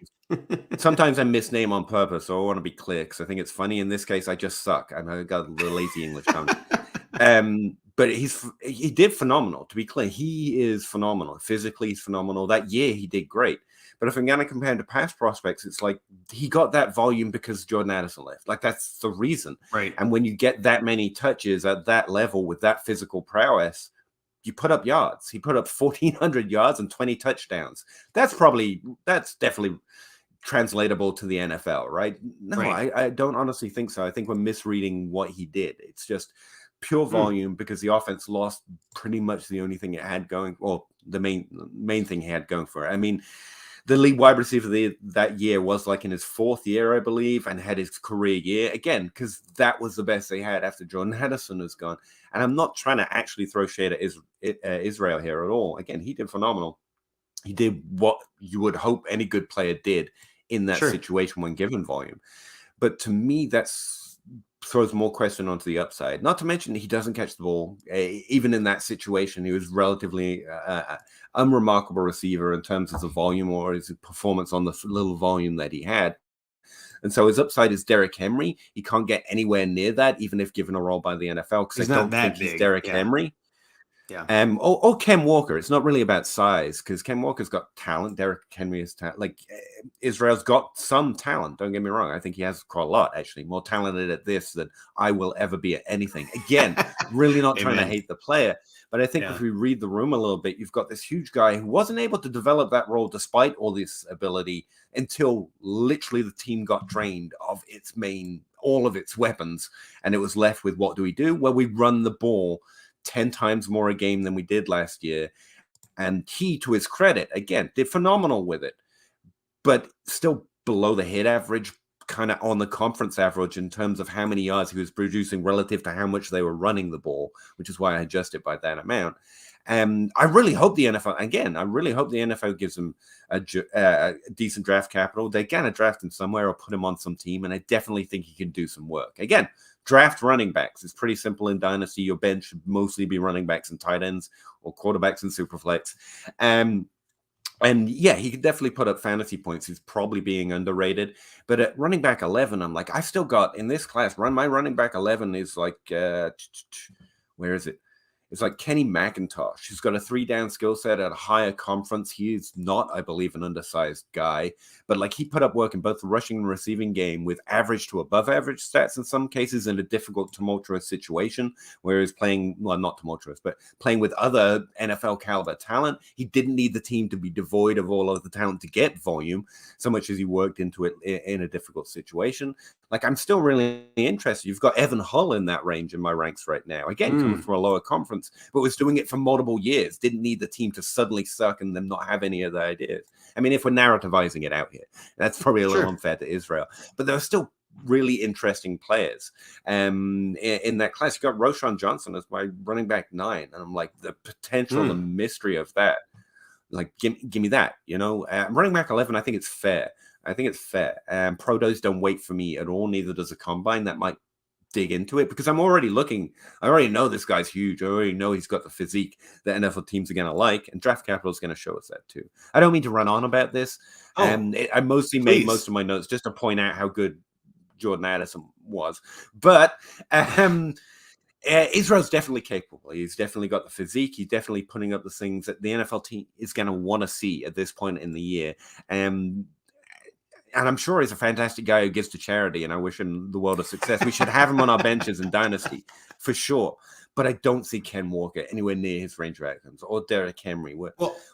Sometimes I misname on purpose, so I want to be clear because I think it's funny. In this case, I just suck. I got the lazy English tongue. But he did phenomenal. To be clear, he is phenomenal. Physically, he's phenomenal. That year, he did great. But if I'm going to compare him to past prospects, it's like he got that volume because Jordan Addison left. Like, that's the reason. Right. And when you get that many touches at that level with that physical prowess, you put up yards. He put up 1,400 yards and 20 touchdowns. That's definitely translatable to the NFL, right? No, right. I don't honestly think so. I think we're misreading what he did. It's just pure volume because the offense lost pretty much the only thing it had going, or the main thing he had going for it. I mean, the lead wide receiver that year was like in his 4th year, I believe, and had his career year again because that was the best they had after Jordan Addison was gone. And I'm not trying to actually throw shade at Israel here at all. Again, he did phenomenal. He did what you would hope any good player did in that situation when given volume. But to me, that's throws more question onto the upside. Not to mention he doesn't catch the ball. Even in that situation, he was relatively unremarkable receiver in terms of the volume or his performance on the little volume that he had. And so his upside is Derrick Henry. He can't get anywhere near that, even if given a role by the NFL, because I don't think he's Derrick Henry. Yeah. Or Ken Walker. It's not really about size, because Ken Walker's got talent. Derrick Henry is talent. Like, Israel's got some talent. Don't get me wrong. I think he has quite a lot, actually. More talented at this than I will ever be at anything. Again, really not trying to hate the player. But I think if we read the room a little bit, you've got this huge guy who wasn't able to develop that role despite all this ability until literally the team got drained of all of its weapons. And it was left with, what do we do? Well, we run the ball 10 times more a game than we did last year. And he, to his credit, again, did phenomenal with it, but still below the hit average, kind of on the conference average in terms of how many yards he was producing relative to how much they were running the ball, which is why I adjusted by that amount. I really hope the NFL gives him a decent draft capital. They're going to draft him somewhere or put him on some team, and I definitely think he can do some work. Again, draft running backs. It's pretty simple in Dynasty. Your bench should mostly be running backs and tight ends or quarterbacks and superflex. And yeah, he could definitely put up fantasy points. He's probably being underrated. But at running back 11, I'm like, I still got in this class, my running back 11 is like, where is it? It's like Kenny McIntosh. He's got a 3-down skill set at a higher conference. He is not, I believe, an undersized guy. But like, he put up work in both the rushing and receiving game with average to above average stats in some cases in a difficult, tumultuous situation, where he's playing, well, not tumultuous, but playing with other NFL caliber talent. He didn't need the team to be devoid of all of the talent to get volume, so much as he worked into it in a difficult situation. Like, I'm still really interested. You've got Evan Hull in that range in my ranks right now. Again, coming from a lower conference, but was doing it for multiple years. Didn't need the team to suddenly suck and them not have any other ideas. I mean, if we're narrativizing it out here, that's probably a little unfair to Israel. But there are still really interesting players in that class. You got Roschon Johnson as my running back 9. And I'm like, the potential, the mystery of that. Like, give me that, running back 11, I think it's fair. Protos don't wait for me at all. Neither does a combine. That might dig into it, because I'm already looking. I already know this guy's huge. I already know he's got the physique that NFL teams are going to like, and draft capital is going to show us that too. I don't mean to run on about this. I mostly made most of my notes just to point out how good Jordan Addison was. But Israel's definitely capable. He's definitely got the physique. He's definitely putting up the things that the NFL team is going to want to see at this point in the year. And I'm sure he's a fantastic guy who gives to charity, and I wish him the world of success. We should have him on our benches in Dynasty, for sure. But I don't see Ken Walker anywhere near his range of outcomes, or Derrick Henry.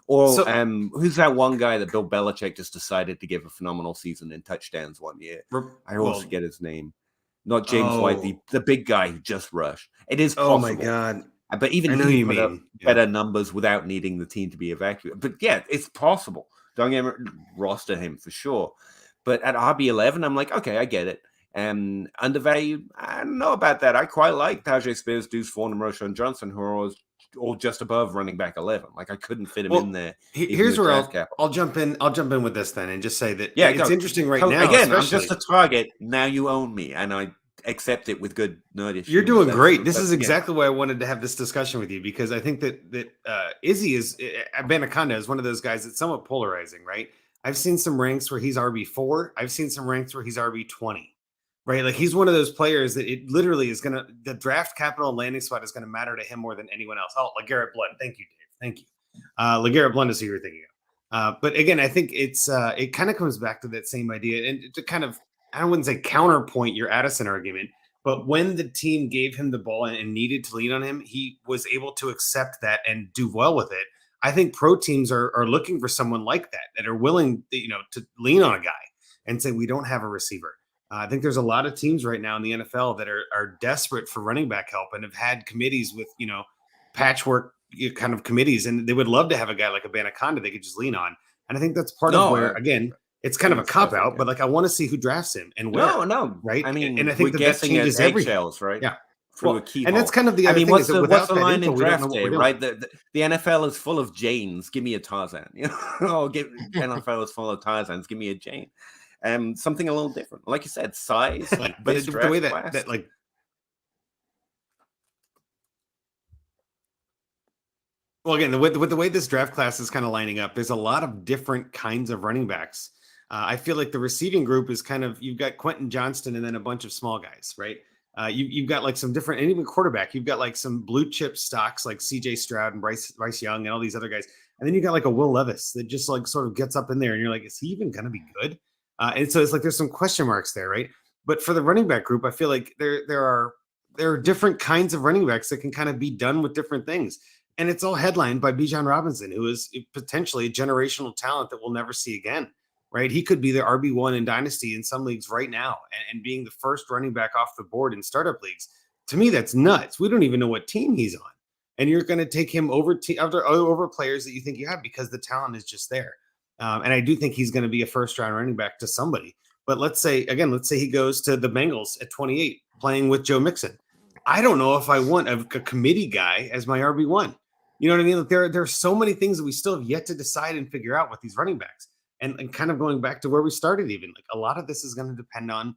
Who's that one guy that Bill Belichick just decided to give a phenomenal season in touchdowns one year? I always forget his name. Not James White, the big guy who just rushed. It is possible. Oh, my God. But even he put up better numbers without needing the team to be evacuated. But yeah, it's possible. Don't get me roster him for sure. But at RB11, I'm like, okay, I get it. Undervalued, I don't know about that. I quite like Tajay Spears, Deuce Vaughn, and Roschon Johnson, who are all just above running back 11. Like, I couldn't fit him in there. Here's where I'll jump in. I'll jump in with this then and just say that it's interesting now. Again, I'm just a target. Now you own me, and I accept it with good nerdish. You're doing great. This is exactly why I wanted to have this discussion with you, because I think that Izzy is Anaconda is one of those guys that's somewhat polarizing, right? I've seen some ranks where he's RB4. I've seen some ranks where he's RB20, right? Like, he's one of those players that it literally is the draft capital and landing spot is going to matter to him more than anyone else. Oh, LeGarrette Blunt. Thank you, Dave. Thank you. LeGarrette Blunt is who you're thinking of. But again, I think it kind of comes back to that same idea, and to kind of, I wouldn't say counterpoint your Addison argument, but when the team gave him the ball and needed to lean on him, he was able to accept that and do well with it. I think pro teams are looking for someone like that are willing, to lean on a guy and say, we don't have a receiver. I think there's a lot of teams right now in the NFL that are desperate for running back help and have had committees with, patchwork kind of committees, and they would love to have a guy like a Anaconda they could just lean on. And I think that's part of where, again, it's kind of a cop out, but like, I want to see who drafts him and where. No, right? I mean, and I think that changes everything, right? Yeah. Through a keyhole. And that's kind of the other thing. What's the line in draft day, right? The NFL is full of Janes. Give me a Tarzan. NFL is full of Tarzans. Give me a Jane. Something a little different. Like you said, size. But the way that like Well, again, with the way this draft class is kind of lining up, there's a lot of different kinds of running backs. I feel like the receiving group is kind of, you've got Quentin Johnston and then a bunch of small guys, right? You've got like some different, and even quarterback, you've got like some blue chip stocks like CJ Stroud and Bryce Young and all these other guys. And then you got like a Will Levis that just like sort of gets up in there and you're like, is he even going to be good? And so it's like there's some question marks there, right? But for the running back group, I feel like there are different kinds of running backs that can kind of be done with different things. And it's all headlined by Bijan Robinson, who is potentially a generational talent that we'll never see again, right? He could be the RB1 in Dynasty in some leagues right now and being the first running back off the board in startup leagues. To me, that's nuts. We don't even know what team he's on. And you're going to take him over players that you think you have because the talent is just there. And I do think he's going to be a first-round running back to somebody. But let's say he goes to the Bengals at 28 playing with Joe Mixon. I don't know if I want a committee guy as my RB1. You know what I mean? Like there are so many things that we still have yet to decide and figure out with these running backs. And kind of going back to where we started, even like a lot of this is going to depend on,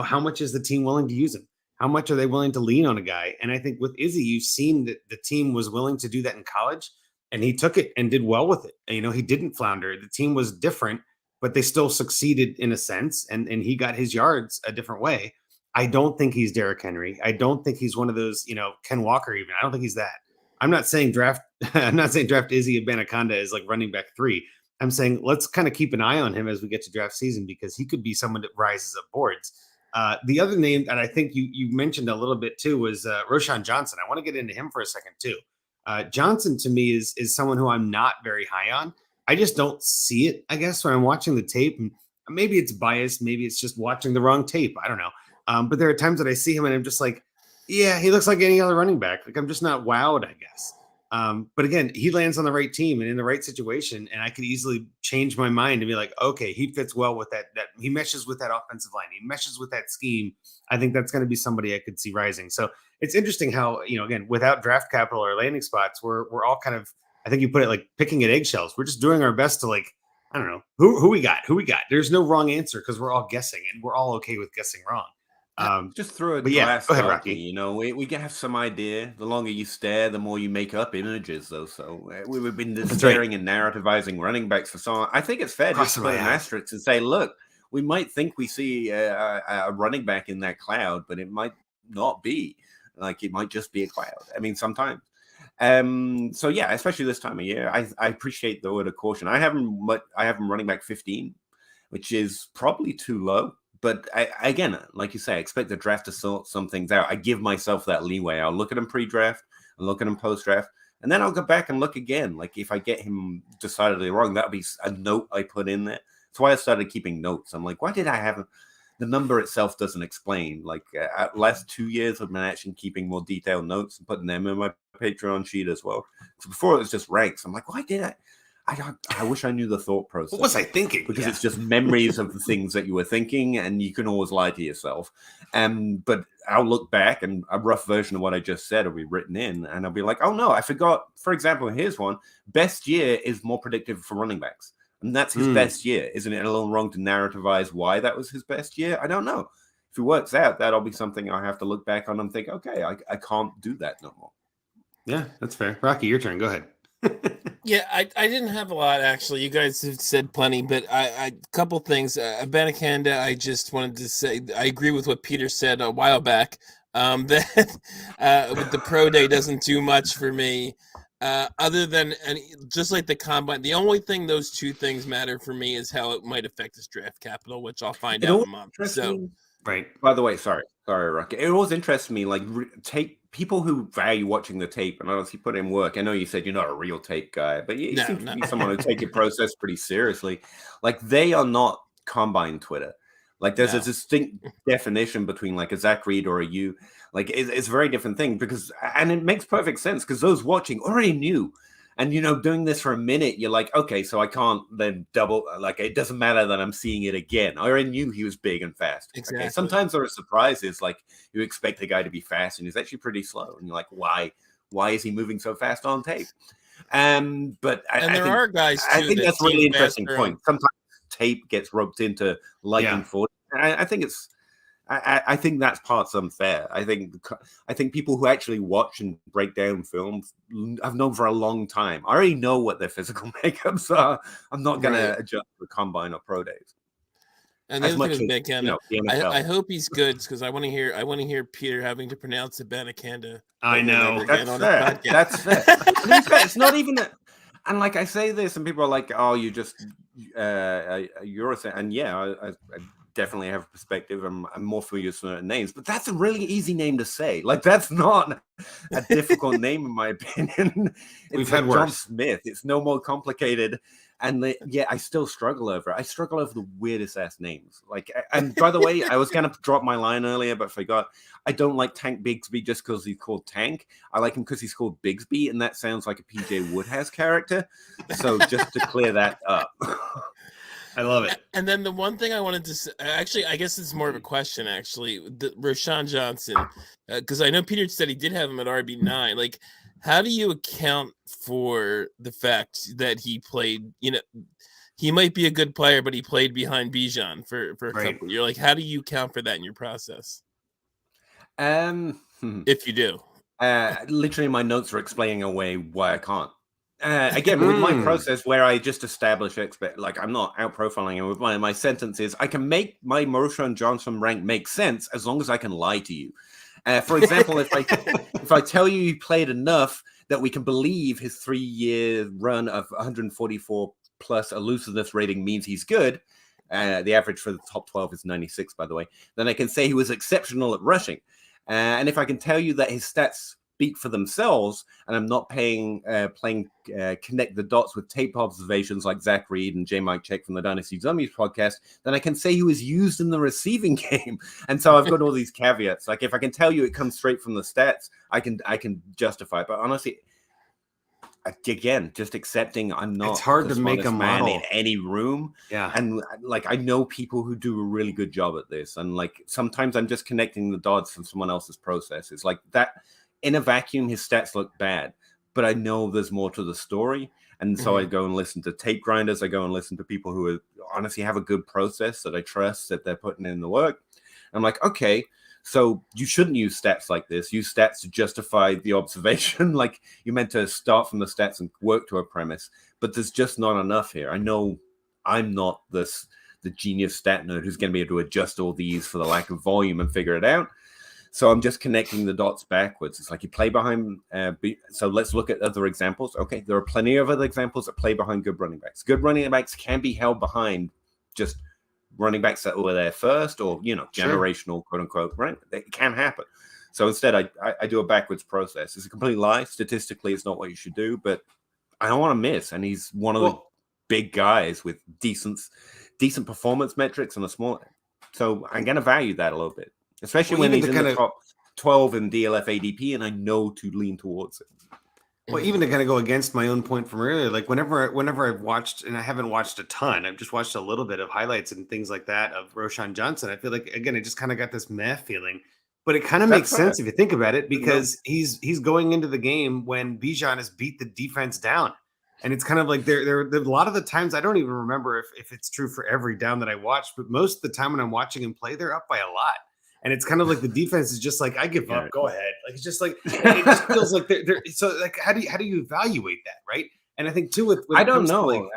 how much is the team willing to use him? How much are they willing to lean on a guy? And I think with Izzy, you've seen that the team was willing to do that in college and he took it and did well with it. And, he didn't flounder. The team was different, but they still succeeded in a sense. And he got his yards a different way. I don't think he's Derrick Henry. I don't think he's one of those, Ken Walker even. I don't think he's that. I'm not saying draft Izzy Abanikanda as like running back 3. I'm saying let's kind of keep an eye on him as we get to draft season because he could be someone that rises up boards. The other name that I think you mentioned a little bit too was Roschon Johnson. I want to get into him for a second too. Johnson to me is someone who I'm not very high on. I just don't see it, I guess, when I'm watching the tape. And maybe it's biased. Maybe it's just watching the wrong tape. I don't know. But there are times that I see him and I'm just like, yeah, he looks like any other running back. Like I'm just not wowed, I guess. But again, he lands on the right team and in the right situation, and I could easily change my mind and be like, okay, he fits well with that he meshes with that offensive line. He meshes with that scheme. I think that's going to be somebody I could see rising. So it's interesting how, again, without draft capital or landing spots, we're all kind of, I think you put it like picking at eggshells. We're just doing our best to like, I don't know, who we got. There's no wrong answer because we're all guessing and we're all okay with guessing wrong. Just through a glass, go ahead, Rocky. We can have some idea. The longer you stare, the more you make up images, though. So we've been staring and narrativizing running backs for so long. I think it's fair just to put an asterisk and say, look, we might think we see a running back in that cloud, but it might not be. Like it might just be a cloud. I mean, sometimes. So yeah, especially this time of year, I appreciate the word of caution. I have him running back 15, which is probably too low. But again, like you say, I expect the draft to sort some things out. I give myself that leeway. I'll look at him pre-draft, I'll look at him post-draft, and then I'll go back and look again. Like if I get him decidedly wrong, that'll be a note I put in there. That's why I started keeping notes. I'm like, why did I have the number itself doesn't explain. Like last 2 years, I've been actually keeping more detailed notes and putting them in my Patreon sheet as well. So before it was just ranks. I'm like, why did I? I wish I knew the thought process. What was I thinking? Because it's just memories of the things that you were thinking, and you can always lie to yourself. But I'll look back, and a rough version of what I just said will be written in, and I'll be like, oh no, I forgot. For example, here's one. Best year is more predictive for running backs. And that's his best year. Isn't it a little wrong to narrativize why that was his best year? I don't know. If it works out, that'll be something I have to look back on and think, okay, I can't do that no more. Yeah, that's fair. Rocky, your turn. Go ahead. Yeah, I didn't have a lot, actually. You guys have said plenty, but I couple things. Abanikanda, I just wanted to say, I agree with what Peter said a while back, that with the pro day doesn't do much for me. Other than, and just like the combine, the only thing those two things matter for me is how it might affect his draft capital, which I'll find out in a month. So, right. By the way, sorry, Rocky. It always interests me, like take people who value watching the tape and honestly put in work. I know you said you're not a real tape guy, but you seem to be someone who take your process pretty seriously. Like they are not combine Twitter. Like there's a distinct definition between like a Zach Reed or a you. Like it's a very different thing and it makes perfect sense because those watching already knew. And, doing this for a minute, you're like, okay, so I can't then double, like, it doesn't matter that I'm seeing it again. I already knew he was big and fast. Exactly. Okay? Sometimes there are surprises, like you expect the guy to be fast and he's actually pretty slow. And you're like, why is he moving so fast on tape? But I think, are guys, too, I think that's a really interesting point. Sometimes tape gets roped into liking for. I think it's I think that's part's unfair. I think people who actually watch and break down films I've known for a long time. I already know what their physical makeups are. I'm not going to adjust for Combine or Pro Days. And the other thing with Bandicanda, the NFL. I hope he's good because I want to hear Peter having to pronounce the Bandicanda. I know. That's fair. That's fair. It's not even. And like I say this, and people are like, "Oh, you just you're a," and yeah, I definitely have a perspective. I'm more familiar with certain names, but that's a really easy name to say. Like that's not a difficult name in my opinion. We've had John worse. Smith. It's no more complicated. And I still struggle over it. I struggle over the weirdest ass names. Like, and by the way, I was going to drop my line earlier, but forgot. I don't like Tank Bigsby just because he's called Tank. I like him because he's called Bigsby, and that sounds like a PJ Woodhouse character. So just to clear that up. I love it. And then the one thing I wanted to say, actually, I guess it's more of a question, actually, Rashawn Johnson, because I know Peter said he did have him at RB9. Like, how do you account for the fact that he played, he might be a good player, but he played behind Bijan for a couple? You're like, how do you account for that in your process? If you do. Literally my notes are explaining away why I can't. Again, with my process where I just establish like I'm not out profiling, and with my sentences, I can make my Marshawn Johnson rank make sense as long as I can lie to you. For example, if I tell you he played enough that we can believe his 3-year run of 144 plus elusiveness rating means he's good, the average for the top 12 is 96, by the way, then I can say he was exceptional at rushing. And if I can tell you that his stats speak for themselves, and I'm not playing connect the dots with tape observations like Zach Reed and J. Mike Check from the Dynasty Zombies podcast, then I can say he was used in the receiving game. And so I've got all these caveats. Like if I can tell you it comes straight from the stats, I can justify it. But honestly, again, just accepting I'm not. It's hard to make a man model in any room. Yeah, and like I know people who do a really good job at this, and like sometimes I'm just connecting the dots from someone else's process. It's like that. In a vacuum, his stats look bad, but I know there's more to the story. And so I go and listen to tape grinders. I go and listen to people who honestly have a good process that I trust, that they're putting in the work. I'm like, okay, so you shouldn't use stats like this. Use stats to justify the observation. Like you're meant to start from the stats and work to a premise, but there's just not enough here. I know I'm not the genius stat nerd who's going to be able to adjust all these for the lack of volume and figure it out. So I'm just connecting the dots backwards. It's like you play behind. So let's look at other examples. Okay, there are plenty of other examples that play behind good running backs. Good running backs can be held behind just running backs that were there first, or generational quote unquote. Right, it can happen. So instead, I do a backwards process. It's a complete lie. Statistically, it's not what you should do, but I don't want to miss. And he's one of the big guys with decent performance metrics and a small. So I'm going to value that a little bit. Especially when he's in the top 12 in DLF ADP, and I know to lean towards it. Well, even to kind of go against my own point from earlier, like whenever I've watched, and I haven't watched a ton, I've just watched a little bit of highlights and things like that of Rashawn Johnson. I feel like, again, I just kind of got this meh feeling, but it kind of makes sense if you think about it, because he's going into the game when Bijan has beat the defense down. And it's kind of like there a lot of the times, I don't even remember if it's true for every down that I watched, but most of the time when I'm watching him play, they're up by a lot. And it's kind of like the defense is just like, I give up, go ahead. Like, it's just like, it just feels like they're so like, how do you evaluate that? Right. And I think too, with I don't know.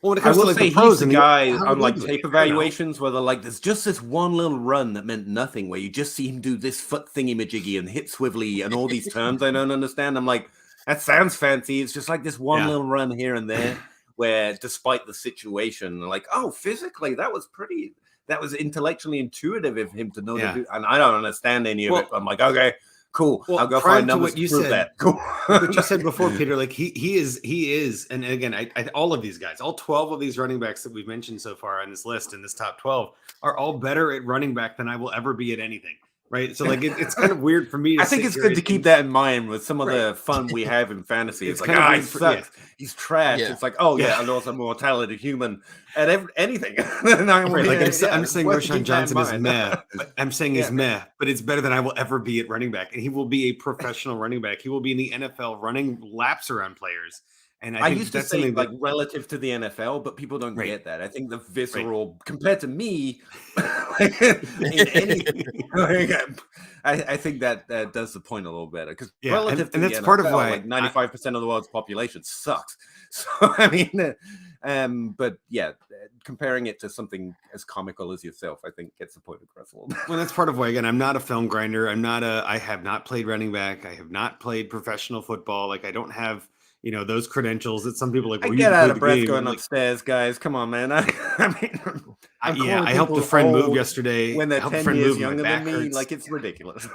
When it comes to like the pros, he's the guy on like tape evaluations where they're like, there's just this one little run that meant nothing, where you just see him do this foot thingy majiggy and hit swivelly and all these terms I don't understand. I'm like, that sounds fancy. It's just like this one little run here and there where despite the situation, like, oh, physically, that was intellectually intuitive of him to know to do, and I don't understand any of it. I'm like, okay, cool. I'll go find numbers to prove that. Cool. What you said before, Peter, like he is, and again, I all of these guys, all 12 of these running backs that we've mentioned so far on this list, in this top 12, are all better at running back than I will ever be at anything. Right. So like it's kind of weird for me to I think it's good to keep that in mind with some of the fun we have in fantasy. It's like, he sucks. He's trash. Yeah. It's like, and also more talented human at anything. I'm saying Rashawn Johnson is meh. I'm saying he's meh, but it's better than I will ever be at running back. And he will be a professional running back. He will be in the NFL running laps around players. And I think used to that's say something like that relative to the NFL, but people don't right. get that. I think the Right. visceral compared to me in anything, I think that does the point a little better because Yeah, relative to and the that's part of NFL, why like 95% of the world's population sucks. So I mean, but yeah, comparing it to something as comical as yourself, I think gets the point across a little bit. well, that's part of why, again, I'm not a film grinder. I have not played running back. I have not played professional football. Like I don't have, those credentials that some people are like, I well, you get can out play of the breath game. going And like, upstairs, guys. Come on, man. I mean, I'm calling I helped a people friend move old yesterday. when I they're helped a 10 friend years move and my younger than back me. hurts. Like, it's ridiculous.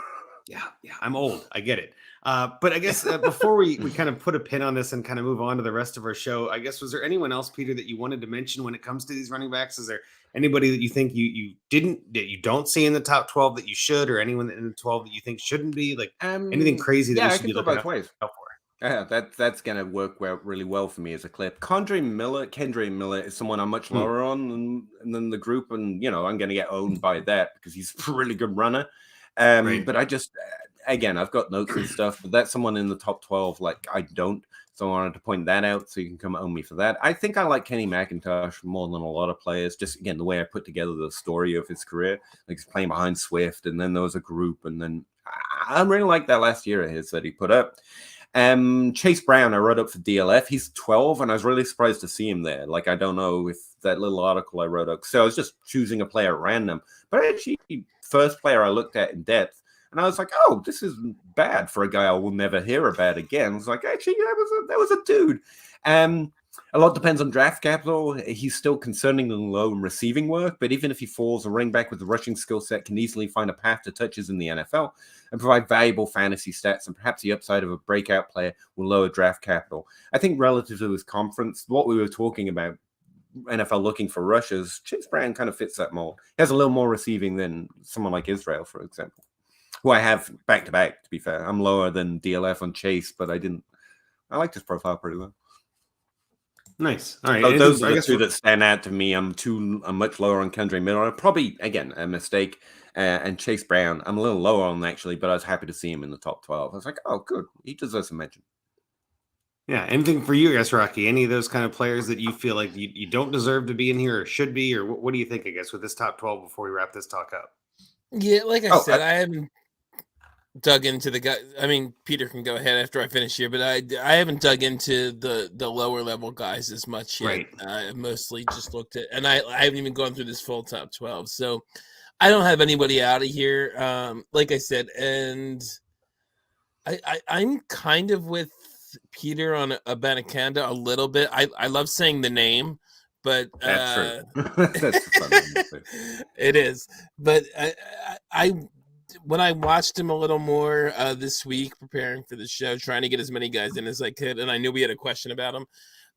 Yeah, I'm old. I get it. But I guess before we kind of put a pin on this and kind of move on to the rest of our show, I guess, was there anyone else, Peter, that you wanted to mention when it comes to these running backs? Is there anybody that you think that you don't see in the top 12 that you should, or anyone in the 12 that you think shouldn't be? Like anything crazy that Yeah, we I should can be go looking both out ways. for? Yeah, that's gonna work really well for me as a clip. Kendre Miller is someone I'm much lower on than the group, and I'm gonna get owned by that because he's a really good runner. Right. But I just again, I've got notes and stuff, but that's someone in the top 12. Like I don't, so I wanted to point that out so you can come own me for that. I think I like Kenny McIntosh more than a lot of players. Just again, the way I put together the story of his career, like he's playing behind Swift, and then there was a group, and then I really like that last year of his that he put up. Chase Brown, I wrote up for DLF. He's 12, and I was really surprised to see him there. Like, I don't know if that little article I wrote up. So I was just choosing a player at random. But actually, first player I looked at in depth, and I was like, oh, this isn't bad for a guy I will never hear about again. I was like, actually, that was a dude. A lot depends on draft capital. He's still concerningly low in receiving work, but even if he falls, a running back with a rushing skill set can easily find a path to touches in the NFL and provide valuable fantasy stats, and perhaps the upside of a breakout player will lower draft capital. I think relative to his conference, what we were talking about, NFL looking for rushers, Chase Brown kind of fits that mold. He has a little more receiving than someone like Israel, for example, who I have back-to-back, to be fair. I'm lower than DLF on Chase, but I liked his profile pretty well. Nice. All right. So those are the two that stand out to me. I'm much lower on Kendre Miller. Probably, again, a mistake. And Chase Brown, I'm a little lower on actually, but I was happy to see him in the top 12. I was like, oh, good. He deserves a mention. Yeah. Anything for you, I guess, Rocky? Any of those kind of players that you feel like you don't deserve to be in here or should be? Or what do you think, I guess, with this top 12 before we wrap this talk up? Yeah, like I said, I haven't dug into the guy. I mean, Peter can go ahead after I finish here, but I haven't dug into the lower level guys as much yet. Right. I mostly just looked at, and I haven't even gone through this full top 12. So I don't have anybody out of here. Like I said, and I'm kind of with Peter on Abanikanda a little bit. I love saying the name, but that's true. That's fun. It is. But I when I watched him a little more this week, preparing for the show, trying to get as many guys in as I could, and I knew we had a question about him,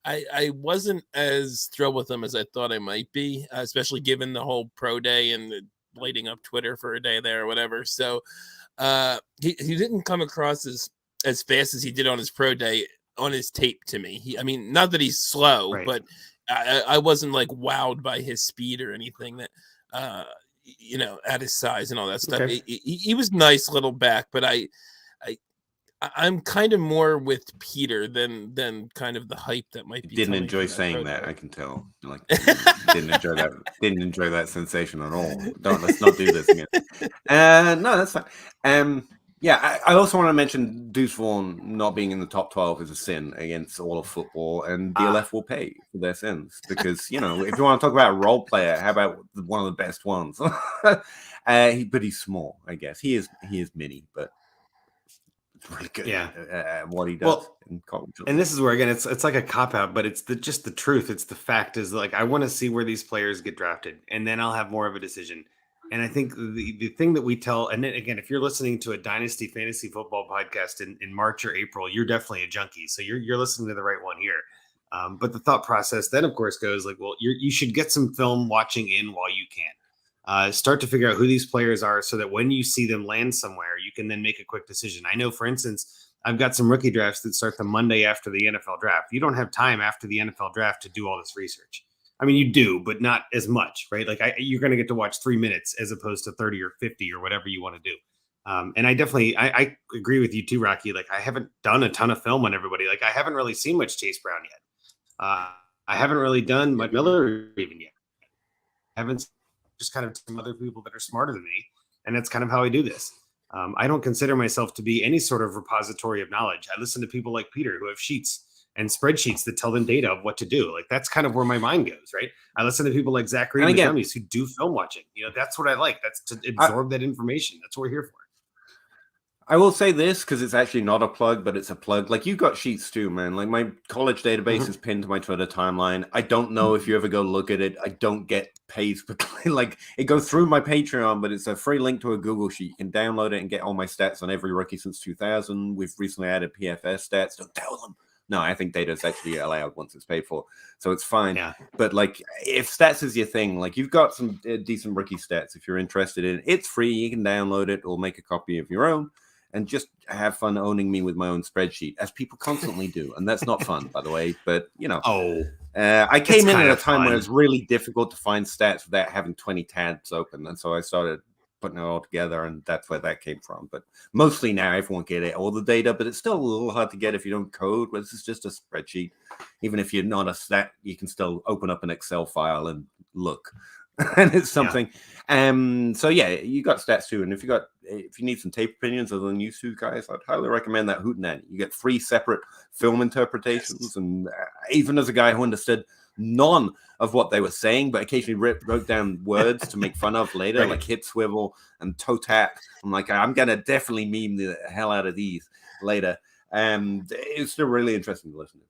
I wasn't as thrilled with him as I thought I might be, especially given the whole pro day and the lighting up Twitter for a day there or whatever. So he didn't come across as fast as he did on his pro day on his tape to me. I mean, not that he's slow, Right. but I wasn't like wowed by his speed or anything that, at his size and all that stuff. Okay. He was nice little back, but I'm kind of more with Peter than kind of the hype that might be. Didn't enjoy saying that. I can tell. Like, didn't enjoy that. Didn't enjoy that sensation at all. Let's not do this again. No, that's fine. Yeah, I also want to mention Deuce Vaughn not being in the top 12 is a sin against all of football, and DLF will pay for their sins because, if you want to talk about a role player, how about one of the best ones? But he's small, I guess. He is mini, but it's really good at what he does in college. And this is where, again, it's like a cop-out, but it's just the truth. It's the fact is, like, I want to see where these players get drafted, and then I'll have more of a decision. And I think the thing that we tell, and then again, if you're listening to a Dynasty fantasy football podcast in March or April, you're definitely a junkie. So you're listening to the right one here. But the thought process then, of course, goes like, well, you should get some film watching in while you can. Start to figure out who these players are so that when you see them land somewhere, you can then make a quick decision. I know, for instance, I've got some rookie drafts that start the Monday after the NFL draft. You don't have time after the NFL draft to do all this research. I mean, you do, but not as much, right? Like you're going to get to watch 3 minutes as opposed to 30 or 50 or whatever you want to do. And I definitely, I agree with you too, Rocky. Like, I haven't done a ton of film on everybody. Like, I haven't really seen much Chase Brown yet. I haven't really done much Miller even yet. I haven't just kind of some other people that are smarter than me. And that's kind of how I do this. I don't consider myself to be any sort of repository of knowledge. I listen to people like Peter who have sheets and spreadsheets that tell them data of what to do. Like, that's kind of where my mind goes, right? I listen to people like Zachary and the Dummies who do film watching. You know, that's what I like. That's to absorb that information. That's what we're here for. I will say this because it's actually not a plug, but it's a plug. Like, you got sheets too, man. Like, my college database is pinned to my Twitter timeline. I don't know if you ever go look at it. I don't get paid for like, it goes through my Patreon, but it's a free link to a Google sheet. You can download it and get all my stats on every rookie since 2000. We've recently added PFS stats. Don't tell them. No, I think data is actually allowed once it's paid for, so it's fine. Yeah. But like, if stats is your thing, like, you've got some decent rookie stats. If you're interested in it, it's free. You can download it or make a copy of your own. And just have fun owning me with my own spreadsheet, as people constantly do. And that's not fun, by the way. But, you know, I came in at a time where it's really difficult to find stats without having 20 tabs open. And so I started putting it all together, and that's where that came from. But mostly now everyone get it, all the data, but it's still a little hard to get if you don't code. But this is just a spreadsheet. Even if you're not a stat, you can still open up an Excel file and look. And it's something. So yeah, you got stats too. And if you need some tape opinions other than you two guys, I'd highly recommend that Hootenanny. You get 3 separate film interpretations. And even as a guy who understood none of what they were saying, but occasionally wrote down words to make fun of later, like hip swivel and toe tap. I'm like, I'm gonna definitely meme the hell out of these later. It's still really interesting to listen to.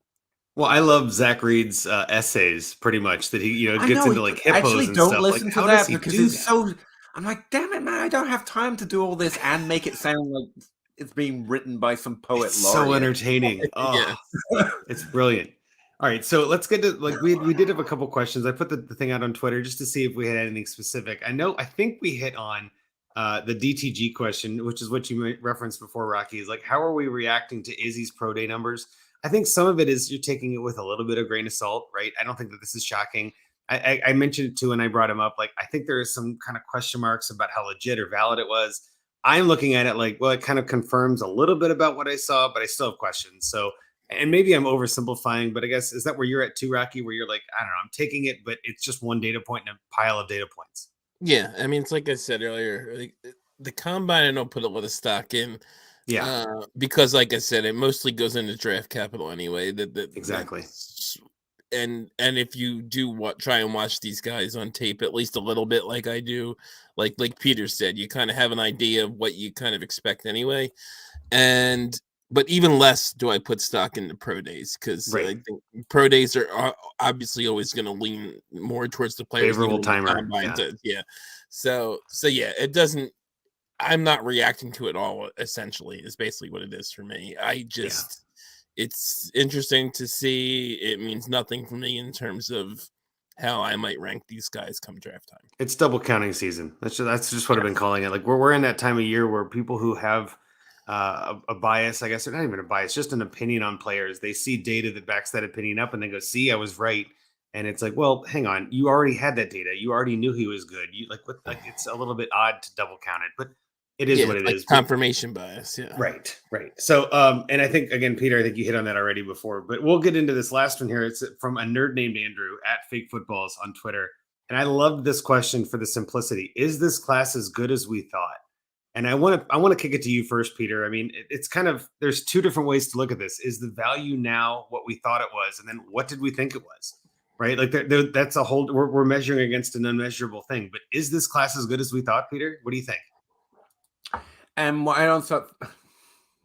Well, I love Zach Reed's essays pretty much, that he, gets into like hippos and stuff. Don't listen to that because it's so. I'm like, damn it, man! I don't have time to do all this and make it sound like it's being written by some poet. It's so entertaining. Oh, it's brilliant. All right, so let's get to, like, we did have a couple questions. I put the thing out on Twitter just to see if we had anything specific. I think we hit on the DTG question, which is what you referenced before, Rocky. Is like, how are we reacting to Izzy's pro day numbers? I think some of it is you're taking it with a little bit of grain of salt, right? I don't think that this is shocking. I mentioned it too, and I brought him up. Like, I think there is some kind of question marks about how legit or valid it was. I'm looking at it like, well, it kind of confirms a little bit about what I saw, but I still have questions. So, and maybe I'm oversimplifying, but I guess, is that where you're at too, Rocky, where you're like, I don't know, I'm taking it, but it's just one data point in a pile of data points. Yeah. I mean, it's like I said earlier, like, the combine, I don't put a lot of stock in. Yeah. Because like I said, it mostly goes into draft capital anyway. Exactly. And if you do try and watch these guys on tape at least a little bit, like I do, like Peter said, you kind of have an idea of what you kind of expect anyway. But even less do I put stock into pro days, because I think pro days are obviously always going to lean more towards the players. Favorable timer. Yeah. So yeah, it doesn't. I'm not reacting to it all, essentially, is basically what it is for me. It's interesting to see. It means nothing for me in terms of how I might rank these guys come draft time. It's double counting season. That's just what I've been calling it. Like, we're in that time of year where people who have a bias, I guess, or not even a bias, just an opinion on players, they see data that backs that opinion up and they go, see, I was right. And it's like, well, hang on, you already had that data. You already knew he was good. It's a little bit odd to double count it, but it is what it is. Confirmation bias. Yeah. Right. So, and I think, again, Peter, I think you hit on that already before, but we'll get into this last one here. It's from a nerd named Andrew at Fake Footballs on Twitter. And I loved this question for the simplicity. Is this class as good as we thought? And I want to kick it to you first, Peter. I mean, it's kind of, there's 2 different ways to look at this. Is the value now what we thought it was? And then what did we think it was? Right? Like, that's a whole, we're measuring against an unmeasurable thing. But is this class as good as we thought, Peter? What do you think? Well, I don't start.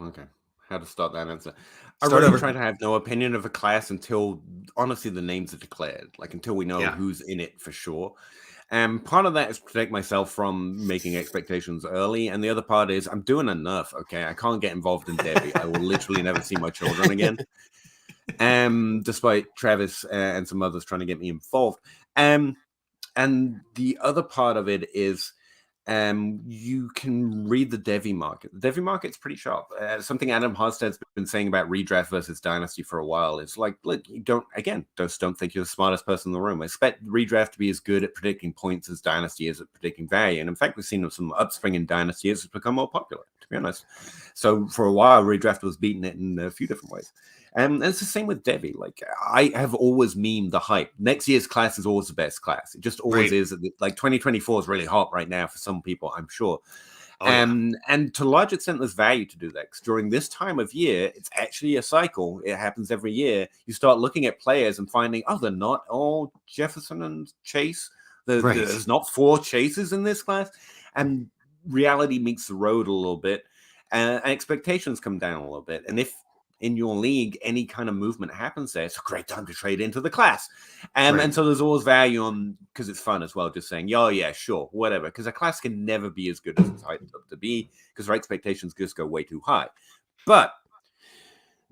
Okay, how to start that answer? I really try to have no opinion of a class until, honestly, the names are declared. Like, until we know who's in it for sure. Part of that is protect myself from making expectations early, and the other part is I'm doing enough. Okay, I can't get involved in Debbie. I will literally never see my children again. Despite Travis and some others trying to get me involved. And the other part of it is, you can read the Devi market. The Devi market's pretty sharp. Something Adam Harstad's been saying about redraft versus Dynasty for a while is like, look, you don't think you're the smartest person in the room. I expect redraft to be as good at predicting points as Dynasty is at predicting value. And in fact, we've seen some upspring in Dynasty as it's become more popular, to be honest. So for a while, redraft was beating it in a few different ways. And it's the same with Devi. Like, I have always memed the hype. Next year's class is always the best class. It just always is. Like 2024 is really hot right now for some people, I'm sure. And to a large extent, there's value to do that. Because during this time of year, it's actually a cycle. It happens every year. You start looking at players and finding, oh, they're not all Jefferson and Chase. There's not 4 Chases in this class. And reality meets the road a little bit. And expectations come down a little bit. And if in your league any kind of movement happens there, it's a great time to trade into the class. And so there's always value on, because it's fun as well, just saying, oh yeah, sure, whatever, because a class can never be as good as it's hyped up to be, because our expectations just go way too high. But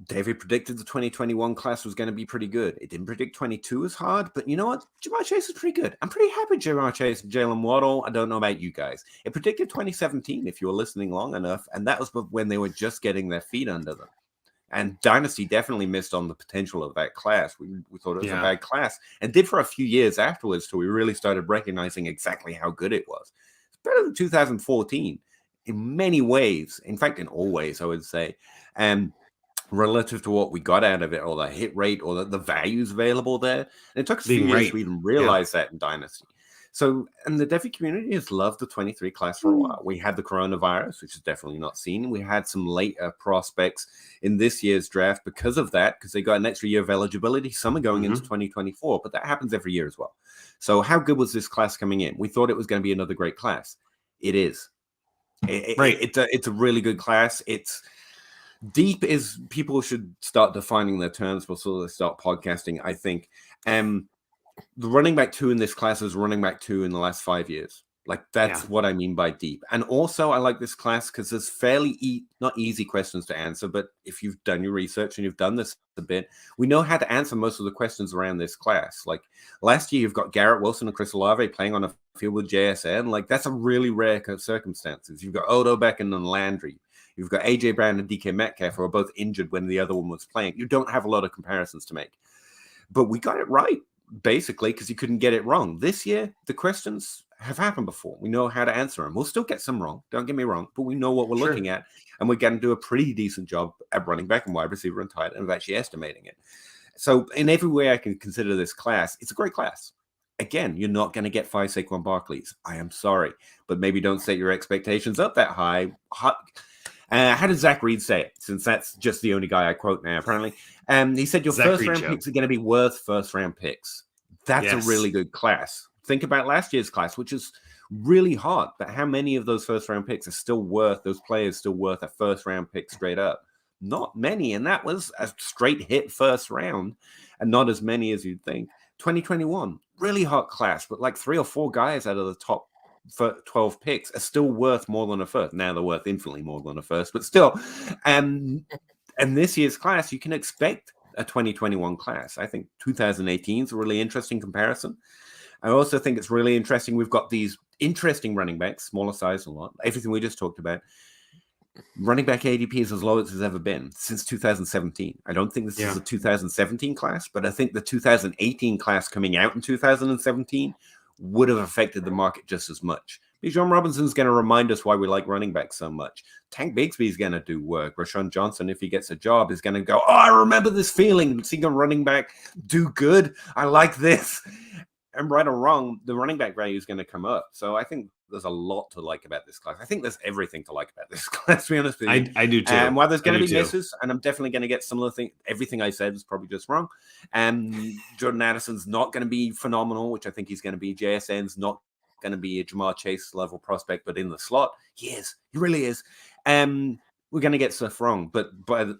David predicted the 2021 class was going to be pretty good. It didn't predict 22 as hard, but you know what? Jamar Chase is pretty good. I'm pretty happy Jamar Chase and Jalen Waddle. I don't know about you guys. It predicted 2017, if you were listening long enough, and that was when they were just getting their feet under them. And Dynasty definitely missed on the potential of that class. We thought it was a bad class, and did for a few years afterwards till we really started recognizing exactly how good it was. It's better than 2014 in many ways. In fact, in all ways, I would say. And relative to what we got out of it, or the hit rate, or the values available there. And it took us a few years to even realize that in Dynasty. So, and the Devi community has loved the 23 class for a while. We had the coronavirus, which is definitely not seen. We had some later prospects in this year's draft because of that, because they got an extra year of eligibility. Some are going into 2024, but that happens every year as well. So how good was this class coming in? We thought it was going to be another great class. It is. It's a really good class. It's deep. Is people should start defining their terms before they start podcasting, I think. The running back 2 in this class is running back 2 in the last 5 years. Like, that's what I mean by deep. And also, I like this class because there's fairly not easy questions to answer, but if you've done your research and you've done this a bit, we know how to answer most of the questions around this class. Like, last year, you've got Garrett Wilson and Chris Olave playing on a field with JSN. Like, that's a really rare circumstances. You've got Odo Beckham and Landry. You've got AJ Brown and DK Metcalf, who are both injured when the other one was playing. You don't have a lot of comparisons to make. But we got it right, basically, because you couldn't get it wrong. This year, the questions have happened before. We know how to answer them. We'll still get some wrong, don't get me wrong, but we know what we're looking at, and we're going to do a pretty decent job at running back and wide receiver and tight end of actually estimating it. So in every way I can consider this class, it's a great class. Again, you're not going to get 5 Saquon Barkleys. I am sorry, but maybe don't set your expectations up that high. How did Zach Reed say it? Since that's just the only guy I quote now, apparently. He said your first-round picks are going to be worth first-round picks. That's a really good class. Think about last year's class, which is really hot. But how many of those first-round picks are still worth, those players still worth a first-round pick straight up? Not many. And that was a straight hit first round, and not as many as you'd think. 2021, really hot class, but like 3 or 4 guys out of the top 12 picks are still worth more than a first. Now they're worth infinitely more than a first, but still. And this year's class, you can expect a 2021 class. I think 2018 is a really interesting comparison. I also think it's really interesting. We've got these interesting running backs, smaller size a lot, everything we just talked about. Running back ADP is as low as it's ever been since 2017. I don't think this is a 2017 class, but I think the 2018 class coming out in 2017 would have affected the market just as much. Bijan Robinson's going to remind us why we like running backs so much. Tank Bigsby's going to do work. Rashawn Johnson, if he gets a job, is going to go, oh, I remember this feeling, seeing a running back do good. I like this. And right or wrong, the running back value is going to come up. So I think there's a lot to like about this class. I think there's everything to like about this class, to be honest with you. I do too. And while there's going to be misses, and I'm definitely going to get some of the things, everything I said is probably just wrong. Jordan Addison's not going to be phenomenal, which I think he's going to be. JSN's not going to be a Jamar Chase level prospect, but in the slot, he is. He really is. We're going to get stuff wrong, but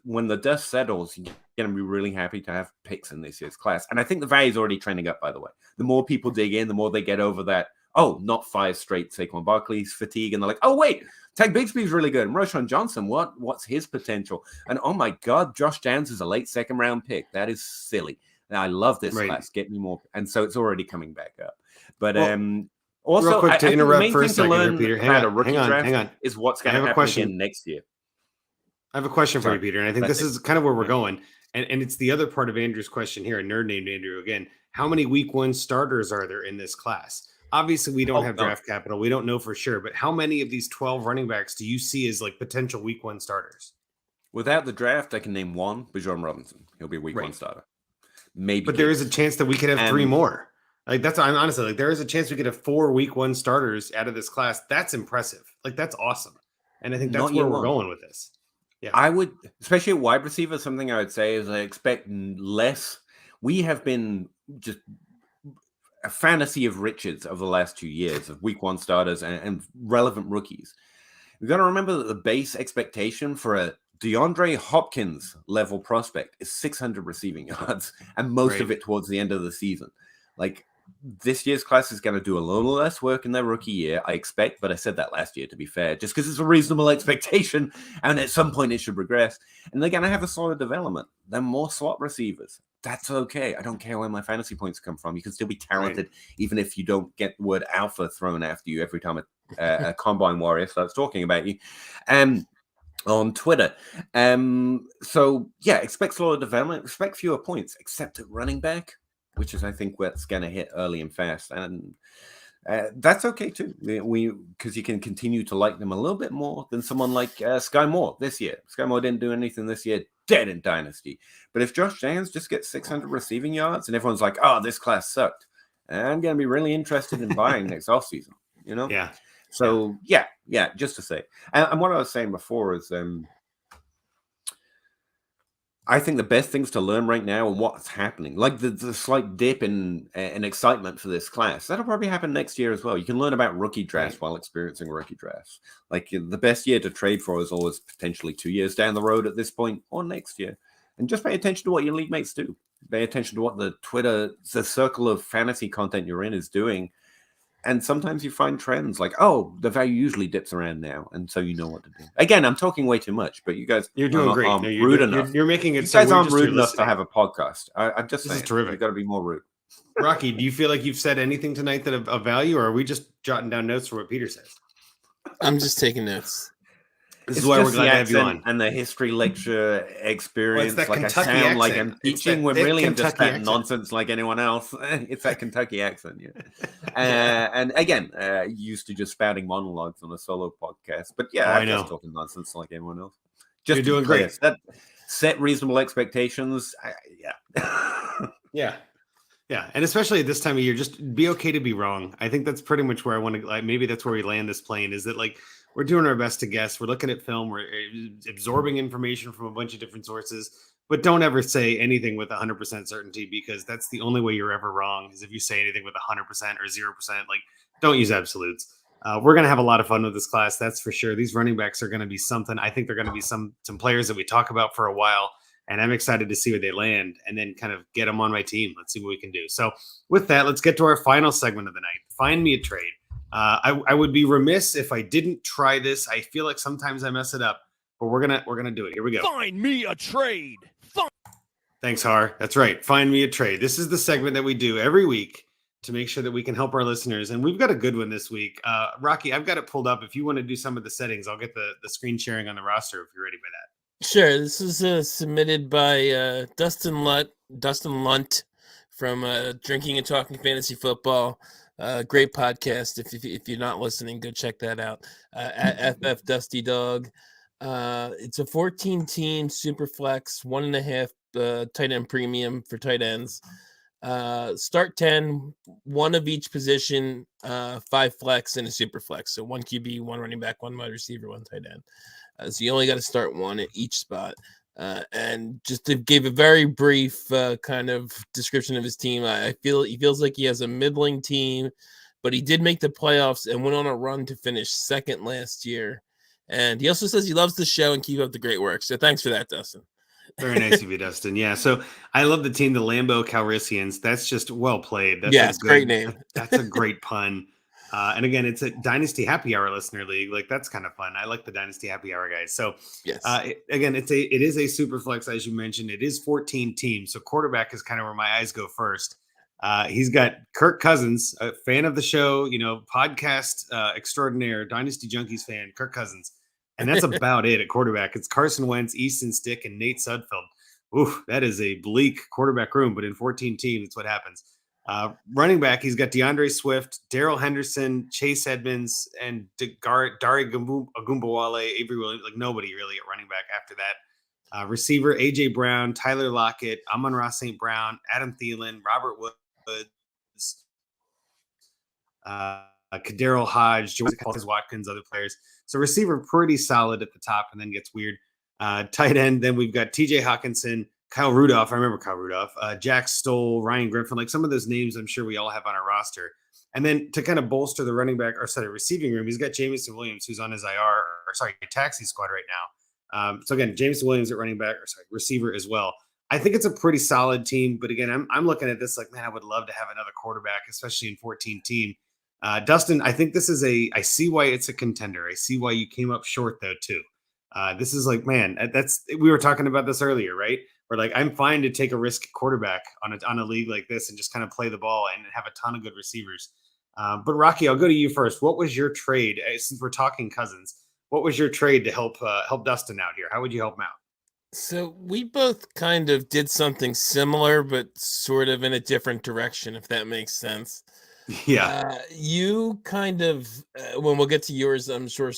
when the dust settles, you're going to be really happy to have picks in this year's class. And I think the value is already trending up, by the way. The more people dig in, the more they get over that, oh, not 5 straight Saquon Barkley's fatigue. And they're like, oh, wait, Tank Bigsby's really good. And Rashawn Johnson, what's his potential? And oh my God, Josh Downs is a late second round pick. That is silly. And I love this class. Get me more. And so it's already coming back up. But Also, real quick to I think the interrupt main for a thing to second here, learn Peter. about a rookie Hang draft on. is what's I going to have a happen question. again next year. I have a question for Sorry. you, Peter, and I think this is kind of where we're going. And it's the other part of Andrew's question here, a nerd named Andrew again. How many week one starters are there in this class? Obviously, we don't have draft capital. We don't know for sure, but how many of these 12 running backs do you see as like potential week one starters? Without the draft, I can name one, Bijan Robinson. He'll be a week one starter. Maybe. But there is a chance that we could have three more. Like I'm honestly like there is a chance we could have 4 week one starters out of this class. That's impressive. Like that's awesome. And I think that's where we're going with this. Yeah. I would, especially at wide receiver, something I would say is I expect less. We have been just a fantasy of riches over the last 2 years of week one starters and relevant rookies. We've got to remember that the base expectation for a DeAndre Hopkins level prospect is 600 receiving yards, and most of it towards the end of the season. Like, this year's class is going to do a little less work in their rookie year, I expect, but I said that last year, to be fair, just because it's a reasonable expectation, and at some point it should regress. And they're going to have a solid development. They're more slot receivers. That's okay. I don't care where my fantasy points come from. You can still be talented, even if you don't get the word alpha thrown after you every time a combine warrior starts talking about you. On Twitter. So, yeah, expect slower development, expect fewer points, except at running back, which is, I think, what's going to hit early and fast. And that's okay, too, because you can continue to like them a little bit more than someone like Sky Moore this year. Sky Moore didn't do anything this year, dead in Dynasty. But if Josh Jacobs just gets 600 receiving yards and everyone's like, oh, this class sucked, I'm going to be really interested in buying next offseason, you know? Yeah. So, yeah, just to say. And what I was saying before is I think the best things to learn right now and what's happening, like the slight dip in excitement for this class, that'll probably happen next year as well. You can learn about rookie drafts while experiencing rookie drafts. Like the best year to trade for is always potentially 2 years down the road at this point or next year. And just pay attention to what your league mates do. Pay attention to what the circle of fantasy content you're in is doing. And sometimes you find trends like, oh, the value usually dips around now, and so you know what to do. Again, I'm talking way too much, but you guys, you're doing great. No, you're making it. You guys aren't rude enough to have a podcast. I'm just saying, this is terrific. You've got to be more rude. Rocky, do you feel like you've said anything tonight that of value, or are we just jotting down notes for what Peter says? I'm just taking notes. This is why we're glad to have you on. And the history lecture experience. Like Kentucky I sound accent. Like I'm teaching when really I'm just that nonsense like anyone else. It's that Kentucky accent, yeah. And again, used to just spouting monologues on a solo podcast. But yeah, I'm just talking nonsense like anyone else. Just You're doing great. Set reasonable expectations. Yeah. Yeah, and especially at this time of year, just be okay to be wrong. I think that's pretty much where I want to. Like, maybe that's where we land this plane. Is that like we're doing our best to guess. We're looking at film. We're absorbing information from a bunch of different sources, but don't ever say anything with 100% certainty, because that's the only way you're ever wrong. Is if you say anything with 100% or 0%. Like, don't use absolutes. We're going to have a lot of fun with this class. That's for sure. These running backs are going to be something. I think they're going to be some players that we talk about for a while. And I'm excited to see where they land and then kind of get them on my team. Let's see what we can do. So with that, let's get to our final segment of the night. Find me a trade. I would be remiss if I didn't try this. I feel like sometimes I mess it up, but we're gonna do it. Here we go. Find me a trade. Thanks, Har. That's right. Find me a trade. This is the segment that we do every week to make sure that we can help our listeners. And we've got a good one this week. Rocky, I've got it pulled up. If you want to do some of the settings, I'll get the screen sharing on the roster if you're ready by that. Sure. This is submitted by Dustin Lunt from Drinking and Talking Fantasy Football. Great podcast. If you're not listening, go check that out. At FF Dusty Dog. It's a 14-team super flex, 1.5 tight end premium for tight ends. Start 10, one of each position, 5 flex and a super flex. So 1 QB, 1 running back, 1 wide receiver, 1 tight end. So you only got to start 1 at each spot. And just to give a very brief kind of description of his team, I feel he feels like he has a middling team, but he did make the playoffs and went on a run to finish 2nd last year. And he also says he loves the show and keep up the great work. So thanks for that, Dustin. Very nice of you, Dustin. Yeah, so I love the team, the Lambeau Calrissians. That's just well played. That's great name. That's a great pun. And again, it's a Dynasty Happy Hour listener league. Like, that's kind of fun. I like the Dynasty Happy Hour guys. So yes, it is a super flex, as you mentioned. It is 14 teams. So quarterback is kind of where my eyes go first. He's got Kirk Cousins, a fan of the show, podcast extraordinaire, Dynasty Junkies fan, Kirk Cousins. And that's about it at quarterback. It's Carson Wentz, Easton Stick, and Nate Sudfeld. Oof, that is a bleak quarterback room, but in 14 teams, it's what happens. Running back, he's got DeAndre Swift, Darrell Henderson, Chase Edmonds, and Dari Agumbawale, Avery Williams. Like nobody really at running back after that. Receiver, A.J. Brown, Tyler Lockett, Amon-Ra St. Brown, Adam Thielen, Robert Woods, Kadarius Hodge, George Watkins, other players. So receiver pretty solid at the top, and then gets weird. Tight end, then we've got T.J. Hawkinson, Kyle Rudolph. I remember Kyle Rudolph. Jack Stoll, Ryan Griffin. Like some of those names I'm sure we all have on our roster. And then to kind of bolster the receiving room, he's got Jameson Williams, who's on his taxi squad right now. So again, Jameson Williams at receiver as well. I think it's a pretty solid team. But again, I'm looking at this like, man, I would love to have another quarterback, especially in 14 team. Dustin, I think this is I see why it's a contender. I see why you came up short though too. This is like, man, we were talking about this earlier, right? Where like, I'm fine to take a risk quarterback on a league like this and just kind of play the ball and have a ton of good receivers. But Rocky, I'll go to you first. What was your trade? Since we're talking Cousins, what was your trade to help Dustin out here? How would you help him out? So we both kind of did something similar, but sort of in a different direction, if that makes sense. Yeah. You kind of, when we'll get to yours, I'm sure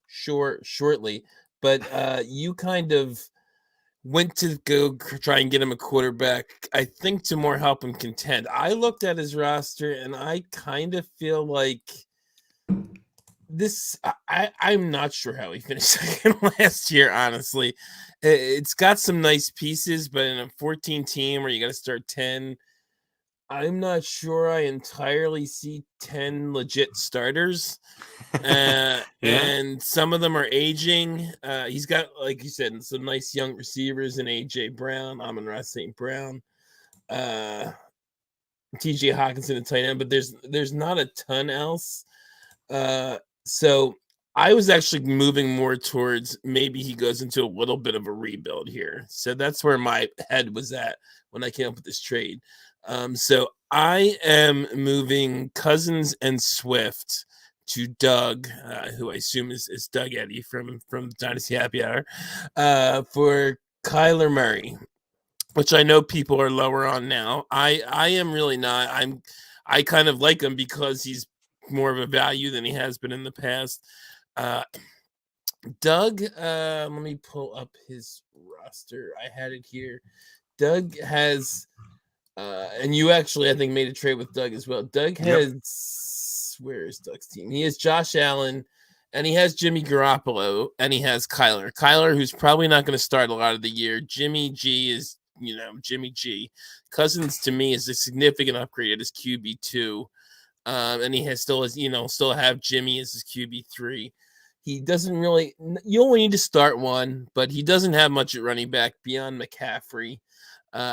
shortly, but you kind of went to go try and get him a quarterback, I think, to more help him contend. I looked at his roster and I kind of feel like I'm not sure how he finished second last year, honestly. It's got some nice pieces, but in a 14 team where you got to start 10, I'm not sure I entirely see 10 legit starters. And some of them are aging. He's got, like you said, some nice young receivers in A.J. Brown, Amon-Ra St. Brown, T.J. Hawkinson at tight end, but there's not a ton else. So I was actually moving more towards maybe he goes into a little bit of a rebuild here. So that's where my head was at when I came up with this trade. So I am moving Cousins and Swift to Doug, who I assume is Doug Eddy from Dynasty Happy Hour, for Kyler Murray, which I know people are lower on now. I am really not. I kind of like him because he's more of a value than he has been in the past. Doug, let me pull up his roster. I had it here. Doug has, and you actually, I think, made a trade with Doug as well. Doug has, where is Doug's team? He has Josh Allen, and he has Jimmy Garoppolo, and he has Kyler. Kyler, who's probably not going to start a lot of the year. Jimmy G is, Jimmy G. Cousins, to me, is a significant upgrade at his QB2. And he still have Jimmy as his QB3. He doesn't really, you only need to start one, but he doesn't have much at running back beyond McCaffrey.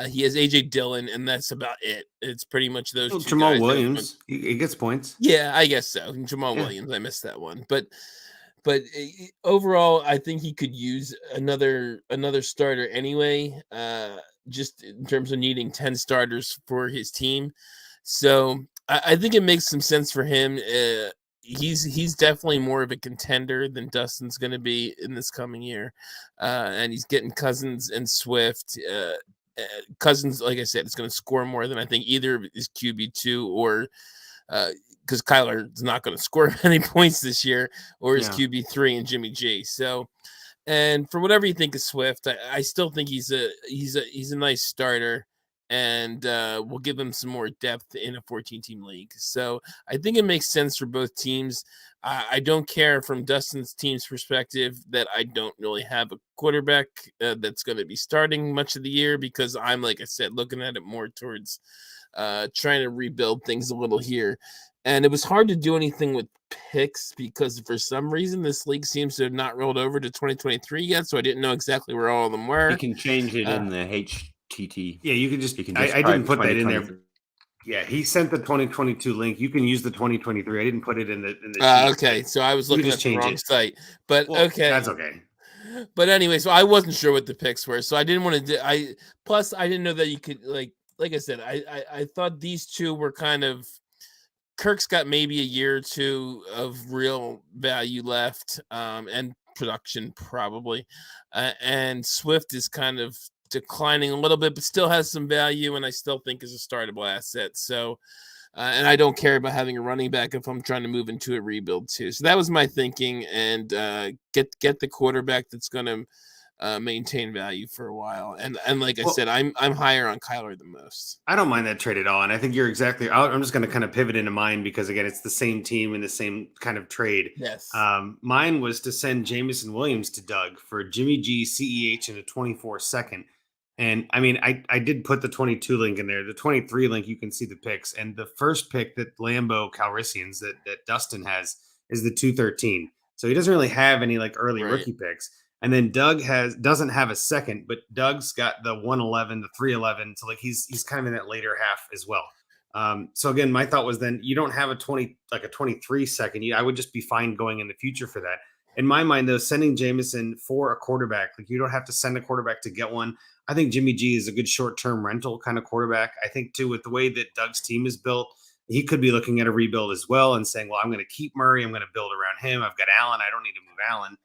He has AJ Dillon, and that's about it. It's pretty much those two Jamal guys. Williams, he gets points. Yeah, I guess so. Jamal Williams, I missed that one, but overall, I think he could use another starter anyway. Just in terms of needing 10 starters for his team, so I think it makes some sense for him. He's definitely more of a contender than Dustin's going to be in this coming year, and he's getting Cousins and Swift. Cousins, like I said, is going to score more than I think either of his QB2 or because Kyler is not going to score many points this year, or his QB3 and Jimmy G. So, and for whatever you think of Swift, I still think he's a nice starter. And we'll give them some more depth in a 14-team league. So I think it makes sense for both teams. I don't care from Dustin's team's perspective that I don't really have a quarterback that's going to be starting much of the year because I'm, like I said, looking at it more towards trying to rebuild things a little here. And it was hard to do anything with picks because for some reason this league seems to have not rolled over to 2023 yet. So I didn't know exactly where all of them were. You can change it in the TT. Yeah, you can just. I didn't put that in there. Yeah, he sent the 2022 link. You can use the 2023. I didn't put it in the. Okay, so I was looking at the wrong site, but okay, that's okay. But anyway, so I wasn't sure what the picks were, so I didn't want to. Plus, I didn't know that you could like like I said, I thought these two were kind of. Kirk's got maybe a year or two of real value left, and production probably, and Swift is kind of declining a little bit, but still has some value, and I still think is a startable asset. So, and I don't care about having a running back if I'm trying to move into a rebuild too. So that was my thinking, and get the quarterback that's going to maintain value for a while. And like I said, I'm higher on Kyler than most. I don't mind that trade at all, and I think you're exactly. I'm just going to kind of pivot into mine because again, it's the same team and the same kind of trade. Yes. Mine was to send Jamison Williams to Doug for Jimmy G, CEH, and a 24 second. And I mean, I did put the 22 link in there. The 23 link, you can see the picks, and the first pick that Lambeau Calrissians that Dustin has is the 213. So he doesn't really have any like early rookie picks. And then Doug doesn't have a second, but Doug's got the 111, the 311. So like he's kind of in that later half as well. So again, my thought was then you don't have a 23 second. I would just be fine going in the future for that. In my mind, though, sending Jameson for a quarterback, like you don't have to send a quarterback to get one. I think Jimmy G is a good short-term rental kind of quarterback. I think too, with the way that Doug's team is built, he could be looking at a rebuild as well and saying, well, I'm going to keep Murray. I'm going to build around him. I've got Allen. I don't need to move Allen.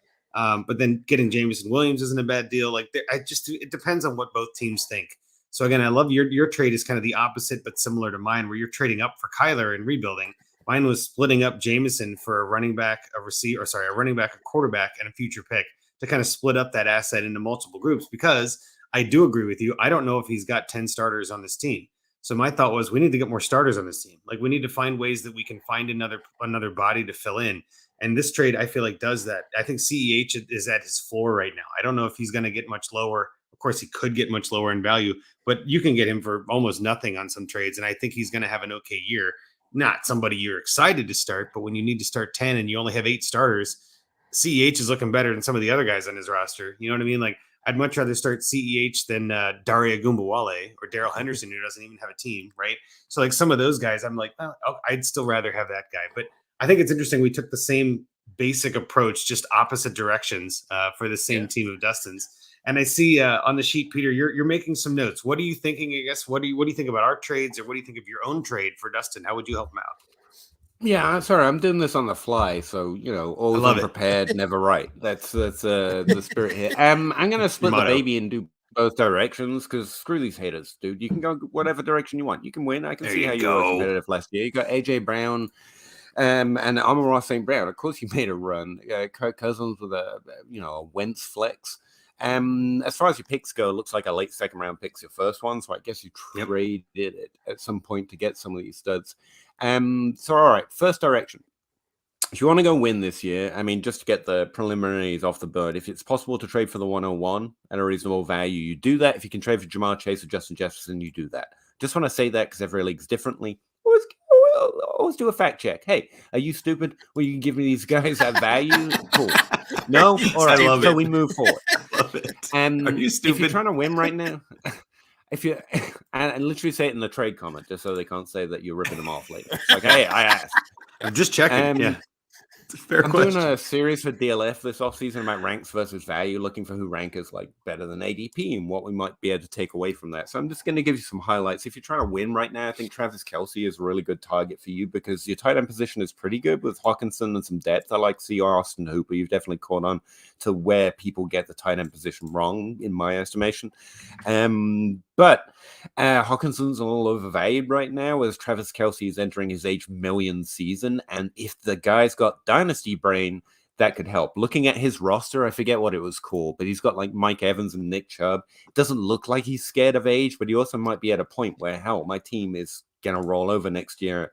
But then getting Jameson Williams isn't a bad deal. Like it depends on what both teams think. So again, I love your trade is kind of the opposite, but similar to mine, where you're trading up for Kyler and rebuilding. Mine was splitting up Jameson for a running back, a running back, a quarterback, and a future pick to kind of split up that asset into multiple groups. Because I do agree with you. I don't know if he's got 10 starters on this team. So my thought was we need to get more starters on this team. Like we need to find ways that we can find another body to fill in. And this trade, I feel like, does that. I think CEH is at his floor right now. I don't know if he's going to get much lower. Of course, he could get much lower in value, but you can get him for almost nothing on some trades. And I think he's going to have an okay year. Not somebody you're excited to start, but when you need to start 10 and you only have 8 starters, CEH is looking better than some of the other guys on his roster. You know what I mean? Like, I'd much rather start CEH than Daria Gumbawale or Daryl Henderson, who doesn't even have a team, right? So, like, some of those guys, I'm like, oh, I'd still rather have that guy. But I think it's interesting. We took the same basic approach, just opposite directions for the same team of Dustin's. And I see on the sheet, Peter, you're making some notes. What are you thinking? I guess what do you think about our trades, or what do you think of your own trade for Dustin? How would you help him out? Yeah, sorry, I'm doing this on the fly, so always unprepared, never right. That's the spirit here. I'm gonna split the baby and do both directions because screw these haters, dude. You can go whatever direction you want. You can win. I can see how you were competitive last year. You got AJ Brown. And Amon-Ra St. Brown. Of course, you made a run. Kirk Cousins with a Wentz flex. As far as your picks go, it looks like a late second round pick's your first one. So I guess you traded it at some point to get some of these studs. So all right, first direction. If you want to go win this year, I mean, just to get the preliminaries off the board, if it's possible to trade for the 101 at a reasonable value, you do that. If you can trade for Jamar Chase or Justin Jefferson, you do that. Just want to say that because every league's differently. Always do a fact check. Hey, are you stupid? Well, you can give me these guys that value? Cool. No? All right. So we move forward. I love it. Are you stupid? If you're trying to win right now, and literally say it in the trade comment, just so they can't say that you're ripping them off later. It's like, hey, I asked. I'm just checking. Yeah. I'm doing a series for DLF this offseason about ranks versus value, looking for who rank is like better than ADP and what we might be able to take away from that. So I'm just going to give you some highlights. If you're trying to win right now, I think Travis Kelce is a really good target for you because your tight end position is pretty good with Hawkinson and some depth. I like C.R. Austin Hooper. You've definitely caught on to where people get the tight end position wrong, in my estimation. But Hawkinson's a little overvalued right now as Travis Kelce is entering his age million season. And if the guy's got Dynasty brain, that could help. Looking at his roster, I forget what it was called, but he's got like Mike Evans and Nick Chubb. It doesn't look like he's scared of age, but he also might be at a point where, hell, my team is going to roll over next year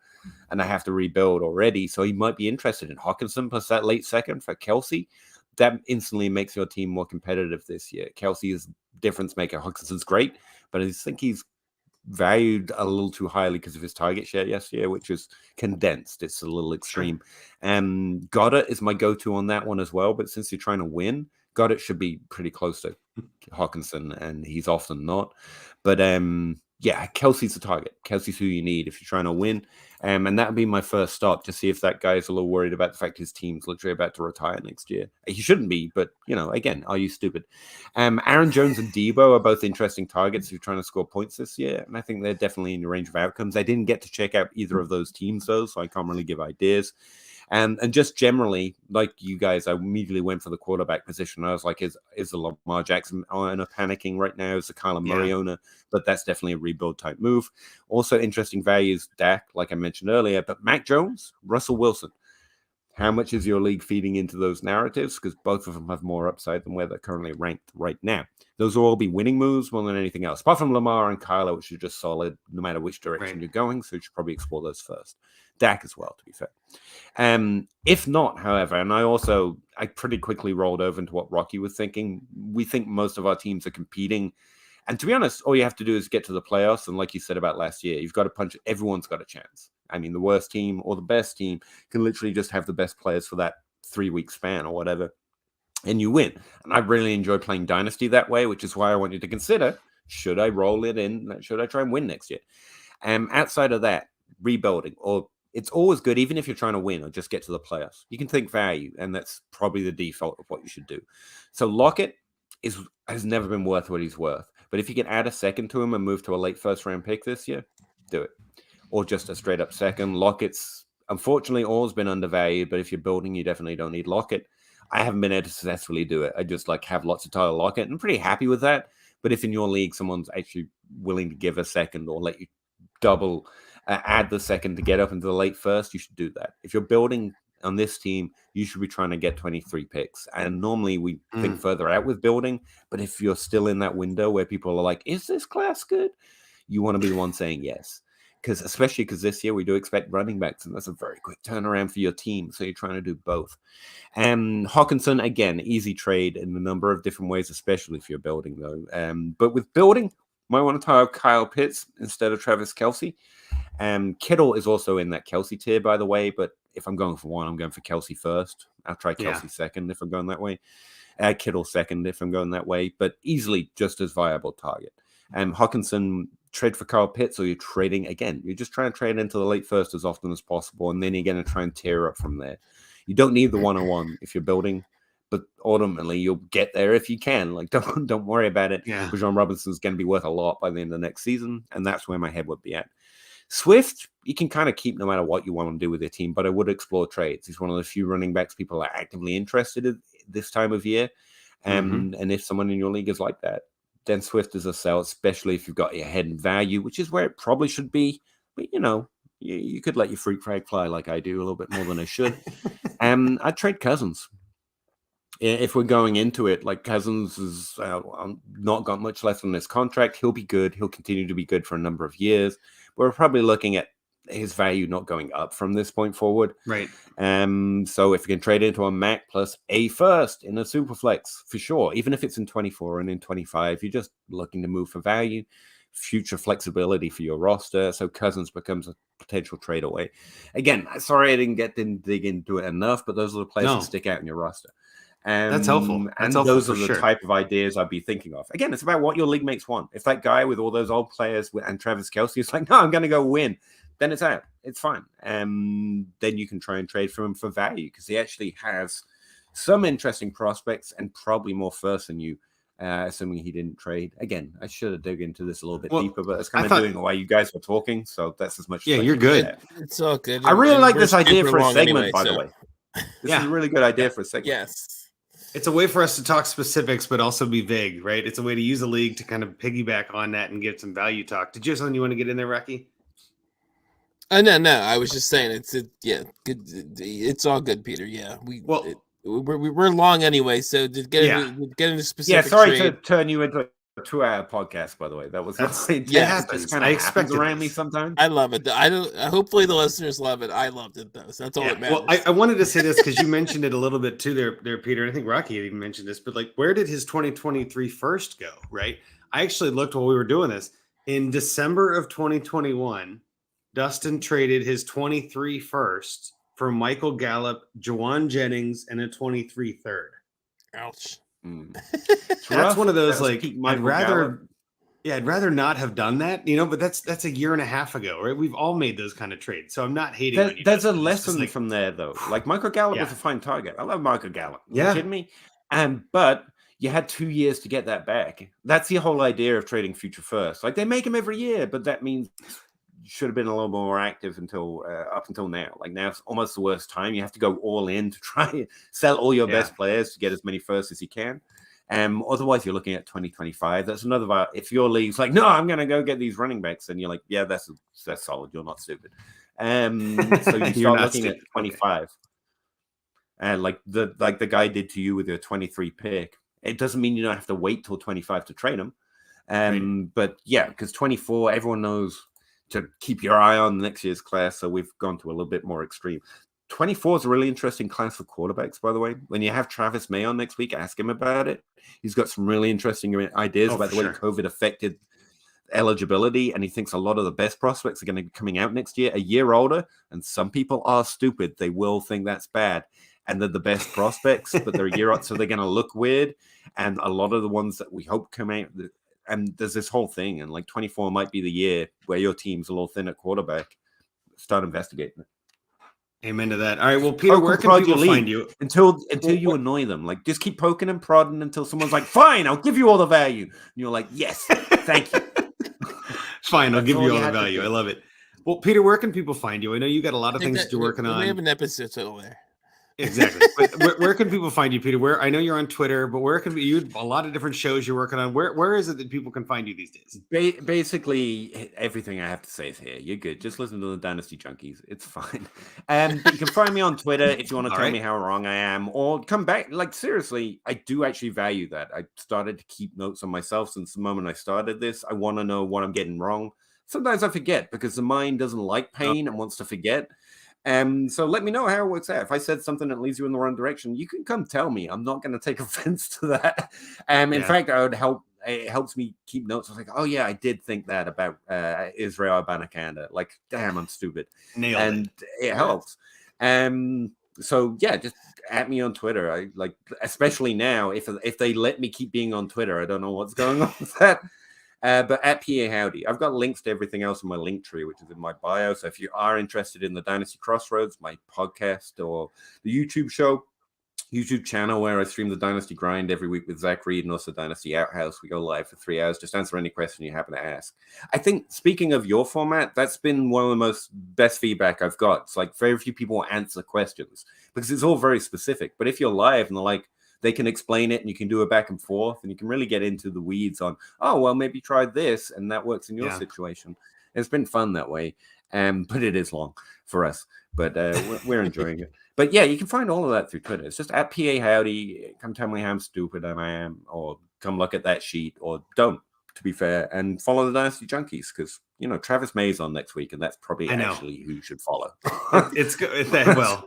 and I have to rebuild already. So he might be interested in Hawkinson plus that late second for Kelce. That instantly makes your team more competitive this year. Kelce is difference maker. Hawkinson's great, but I just think he's valued a little too highly because of his target share yesterday, which is condensed. It's a little extreme. Goddard is my go-to on that one as well, but since you're trying to win, Goddard should be pretty close to Hawkinson, and he's often not. But yeah, Kelsey's the target. Kelsey's who you need if you're trying to win. And that would be my first stop to see if that guy's a little worried about the fact his team's literally about to retire next year. He shouldn't be, but, again, are you stupid? Aaron Jones and Debo are both interesting targets if you're trying to score points this year. And I think they're definitely in your range of outcomes. I didn't get to check out either of those teams, though, so I can't really give ideas. And just generally, like you guys, I immediately went for the quarterback position. I was like, is the Lamar Jackson owner panicking right now? Is the Kyler Murray owner? But that's definitely a rebuild type move. Also, interesting value is Dak, like I mentioned earlier. But Mac Jones, Russell Wilson. How much is your league feeding into those narratives? Because both of them have more upside than where they're currently ranked right now. Those will all be winning moves more than anything else. Apart from Lamar and Kyler, which are just solid no matter which direction you're going. So you should probably explore those first. Dak as well, to be fair. If not, however, and I pretty quickly rolled over into what Rocky was thinking. We think most of our teams are competing. And to be honest, all you have to do is get to the playoffs. And like you said about last year, you've got to punch. Everyone's got a chance. I mean, the worst team or the best team can literally just have the best players for that 3-week span or whatever. And you win. And I really enjoy playing Dynasty that way, which is why I want you to consider, should I roll it in? Should I try and win next year? Outside of that, rebuilding, or it's always good, even if you're trying to win or just get to the playoffs. You can think value, and that's probably the default of what you should do. So Lockett has never been worth what he's worth. But if you can add a second to him and move to a late first-round pick this year, do it. Or just a straight-up second. Lockett's, unfortunately, always been undervalued, but if you're building, you definitely don't need Lockett. I haven't been able to successfully do it. I just have lots of Tyler Lockett, and I'm pretty happy with that. But if in your league someone's actually willing to give a second or let you double add the second to get up into the late first, you should do that. If you're building on this team, you should be trying to get 23 picks. And normally we think further out with building, but if you're still in that window where people are like, is this class good? You want to be the one saying yes. Especially because this year we do expect running backs, and that's a very quick turnaround for your team. So you're trying to do both. And Hawkinson, again, easy trade in a number of different ways, especially if you're building, though. But with building, might want to tie up Kyle Pitts instead of Travis Kelce. Kittle is also in that Kelce tier, by the way, but if I'm going for one, I'm going for Kelce first. I'll try Kelce second if I'm going that way. Kittle second if I'm going that way, but easily just as viable target. Hawkinson, trade for Kyle Pitts, or you're trading again. You're just trying to trade into the late first as often as possible, and then you're going to try and tear up from there. You don't need the one-on-one if you're building, but ultimately you'll get there if you can. Like, don't worry about it. Yeah. Bijan Robinson's going to be worth a lot by the end of the next season, and that's where my head would be at. Swift, you can kind of keep no matter what you want to do with your team, but I would explore trades. He's one of the few running backs people are actively interested in this time of year. And if someone in your league is like that, then Swift is a sell, especially if you've got your head in value, which is where it probably should be. But, you could let your fruit flag fly like I do a little bit more than I should. I'd trade Cousins. If we're going into it, like Cousins has not got much left on this contract. He'll be good. He'll continue to be good for a number of years. We're probably looking at his value not going up from this point forward. Right. So if you can trade into a Mac plus a first in a super flex, for sure, even if it's in 24 and in 25, you're just looking to move for value, future flexibility for your roster. So Cousins becomes a potential trade away. Again, sorry I didn't dig into it enough, but those are the players that stick out in your roster. That's helpful. And those are the type of ideas I'd be thinking of. Again, it's about what your league mates want. If that guy with all those old players and Travis Kelce is like, no, I'm going to go win, then it's out. It's fine. Then you can try and trade for him for value because he actually has some interesting prospects and probably more first than you, assuming he didn't trade. Again, I should have dug into this a little bit deeper, but it's kind of doing it while you guys were talking. So that's as much. Yeah, you're good. It's all good. I really like this idea for a segment, by the way. This is a really good idea for a segment. Yes. It's a way for us to talk specifics, but also be vague, right? It's a way to use a league to kind of piggyback on that and give some value talk. Did you have something you want to get in there, Rocky? No. I was just saying good. It's all good, Peter. Yeah, we're long anyway, so to get into specific. Yeah, sorry to turn you into a 2-hour podcast. By the way, that was just kind of happens around me sometimes. I love it. Hopefully the listeners love it. I loved it though. So that's all that matters. Well, I wanted to say this because you mentioned it a little bit too, there, Peter. And I think Rocky had even mentioned this, but like, where did his 2023 first go? Right. I actually looked while we were doing this in December of 2021. Dustin traded his 23 first for Michael Gallup, Juwan Jennings, and a 23 third. Ouch. That's one of those, like, I'd rather Yeah, I'd rather not have done that, but that's a year and a half ago, right? We've all made those kind of trades. So I'm not hating on you. There's a Dustin. It's just lesson like, from there, though. Like Michael Gallup was yeah, a fine target. I love Michael Gallup. Are you yeah, kidding me? But you had 2 years to get that back. That's the whole idea of trading future first. Like they make them every year, but that means you should have been a little more active until up until now. Like now it's almost the worst time. You have to go all in to try and sell all your best players to get as many firsts as you can. Otherwise, you're looking at 2025. That's another. If your league's like, no, I'm going to go get these running backs, and you're like, yeah, that's solid. You're not stupid. So you start looking at 25, and like the guy did to you with your 23 pick. It doesn't mean you don't have to wait till 25 to trade him. Right. But yeah, because 24, everyone knows to keep your eye on next year's class. So we've gone to a little bit more extreme. 24 is a really interesting class for quarterbacks, by the way. When you have Travis May on next week, ask him about it. He's got some really interesting ideas about the way COVID affected eligibility, and he thinks a lot of the best prospects are going to be coming out next year, a year older, and some people are stupid. They will think that's bad, and they're the best prospects, but they're a year out, so they're going to look weird, and a lot of the ones that we hope come out, and there's this whole thing, and like 24 might be the year where your team's a little thin at quarterback. Start investigating it. Amen to that. All right. Well, Peter, where can people find you? Until you annoy them. Like, just keep poking and prodding until someone's like, fine, I'll give you all the value. And you're like, yes, thank you. Fine, I'll give you all the value. I love it. Well, Peter, where can people find you? I know you got a lot of things that you're working on. We have an episode still there. Exactly. But where can people find you, Peter? I know you're on Twitter, but where can you? A lot of different shows you're working on. Where is it that people can find you these days? Basically, everything I have to say is here. You're good. Just listen to the Dynasty Junkies. It's fine. But you can find me on Twitter if you want to tell me how wrong I am, or come back. Like seriously, I do actually value that. I started to keep notes on myself since the moment I started this. I want to know what I'm getting wrong. Sometimes I forget because the mind doesn't like pain and wants to forget. So let me know how it works out. If I said something that leads you in the wrong direction, you can come tell me. I'm not going to take offense to that. In fact, it helps me keep notes. I was like, oh yeah, I did think that about Israel Abanikanda. Like, damn, I'm stupid. Nailed it. It helps. So yeah, just at me on Twitter. I like, especially now, if they let me keep being on Twitter, I don't know what's going on with that. But at PA Howdy, I've got links to everything else in my link tree, which is in my bio. So if you are interested in the Dynasty Crossroads, my podcast, or the YouTube channel where I stream the Dynasty Grind every week with Zach Reed and also Dynasty Outhouse, we go live for 3 hours. Just answer any question you happen to ask. I think, speaking of your format, that's been one of the most best feedback I've got. It's like very few people answer questions because it's all very specific. But if you're live and they're like, they can explain it and you can do it back and forth and you can really get into the weeds on, oh, well, maybe try this and that works in your situation. It's been fun that way. But it is long for us, but we're enjoying it. But yeah, you can find all of that through Twitter. It's just at PA Howdy. Come tell me how stupid I am, or come look at that sheet, or don't, to be fair, and follow the Dynasty Junkies because, Travis May's on next week, and that's probably actually who you should follow. It's good. Well,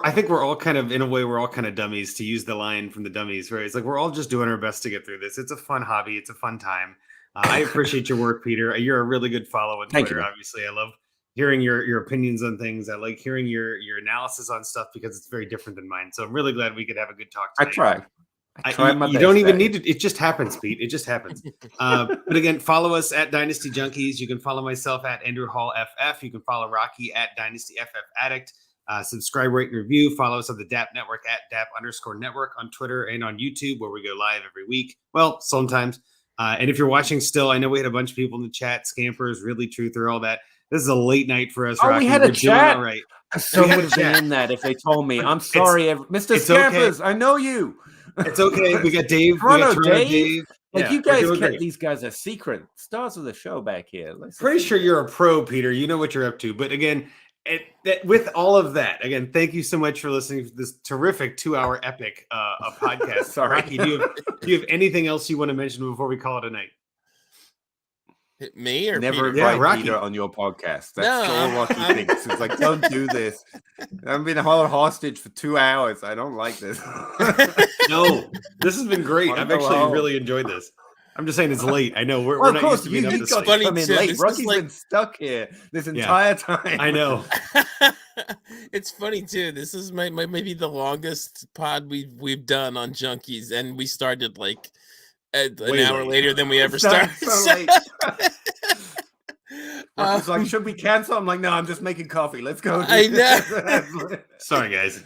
I think we're all kind of, in a way, we're all kind of dummies, to use the line from the Dummies, right? It's like we're all just doing our best to get through this. It's a fun hobby. It's a fun time. I appreciate your work, Peter. You're a really good follow on Twitter. Obviously, I love hearing your opinions on things. I like hearing your analysis on stuff because it's very different than mine. So I'm really glad we could have a good talk today. I try. You don't even need to. It just happens, Pete. It just happens. But again, follow us at Dynasty Junkies. You can follow myself at Andrew Hall FF. You can follow Rocky at Dynasty FF Addict. Subscribe, rate, and review. Follow us on the DAP Network at DAP_network on Twitter and on YouTube, where we go live every week. Well, sometimes. And if you're watching still, I know we had a bunch of people in the chat, Scampers, Really Truther, all that. This is a late night for us, Rocky. We had a chat. All right. I still would have been in that if they told me. I'm sorry, Mr. Scampers. Okay. I know you. It's okay. We got Dave. Toronto Dave. Like, you guys kept these guys a secret. Stars of the show back here. Pretty sure you're a pro, Peter. You know what you're up to. But again, with all of that, again, thank you so much for listening to this terrific 2-hour epic podcast. Sorry. Rocky, do you have anything else you want to mention before we call it a night? Me or never invite Peter on your podcast. That's all Rocky thinks. It's like, don't do this. I've been held hostage for 2 hours. I don't like this. No, this has been great. I've actually really enjoyed this. I'm just saying it's late. I know we're not used to being up this late. Come in late. Rocky's been stuck here this entire time. I know. It's funny too. This is maybe the longest pod we've done on Junkies, and we started like an Way hour late. later than we ever So started. late. Rocky's like, should we cancel? I'm like, no, I'm just making coffee. Let's go. I know. Sorry, guys.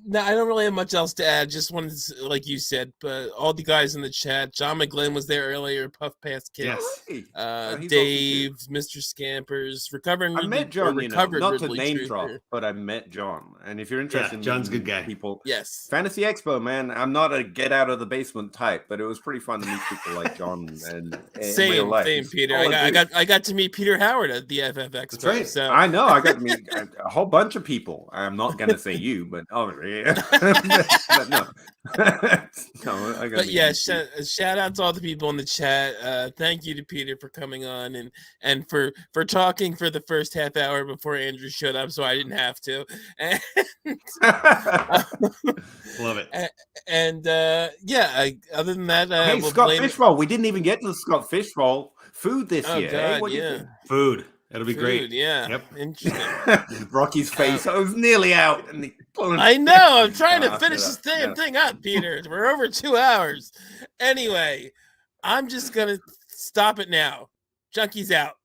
No, I don't really have much else to add. Just wanted to, like you said, but all the guys in the chat. John McGlynn was there earlier. Puff Pass Kids. Yes. Hey. Oh, he's Dave, Mr. Scampers, recovering. I met John, not to Ridley name Truther. drop, but I met John. And if you're interested in John's a good meeting guy. people, Yes. Fantasy Expo, man, I'm not a get out of the basement type, but it was pretty fun to meet people like John and in real life. Same, He's Peter. solid I got to meet Peter Howard at the FF Expo. That's right. So I know I got to meet a whole bunch of people. I'm not going to say you, but oh yeah, but no, no. I got. But yeah, shout out to all the people in the chat. Thank you to Peter for coming on and for talking for the first half hour before Andrew showed up, so I didn't have to. And, Love it. And other than that, hey, we'll Scott blame Fishroll. We didn't even get to the Scott Fishroll food this Oh year. God, Hey, what do you think? Food. It'll be great. Yeah. Yep. Interesting. Rocky's face. I was nearly out. And I know. I'm trying to Ah, finish yeah, this damn yeah. thing up, Peter. We're over 2 hours. Anyway, I'm just gonna stop it now. Junkies out.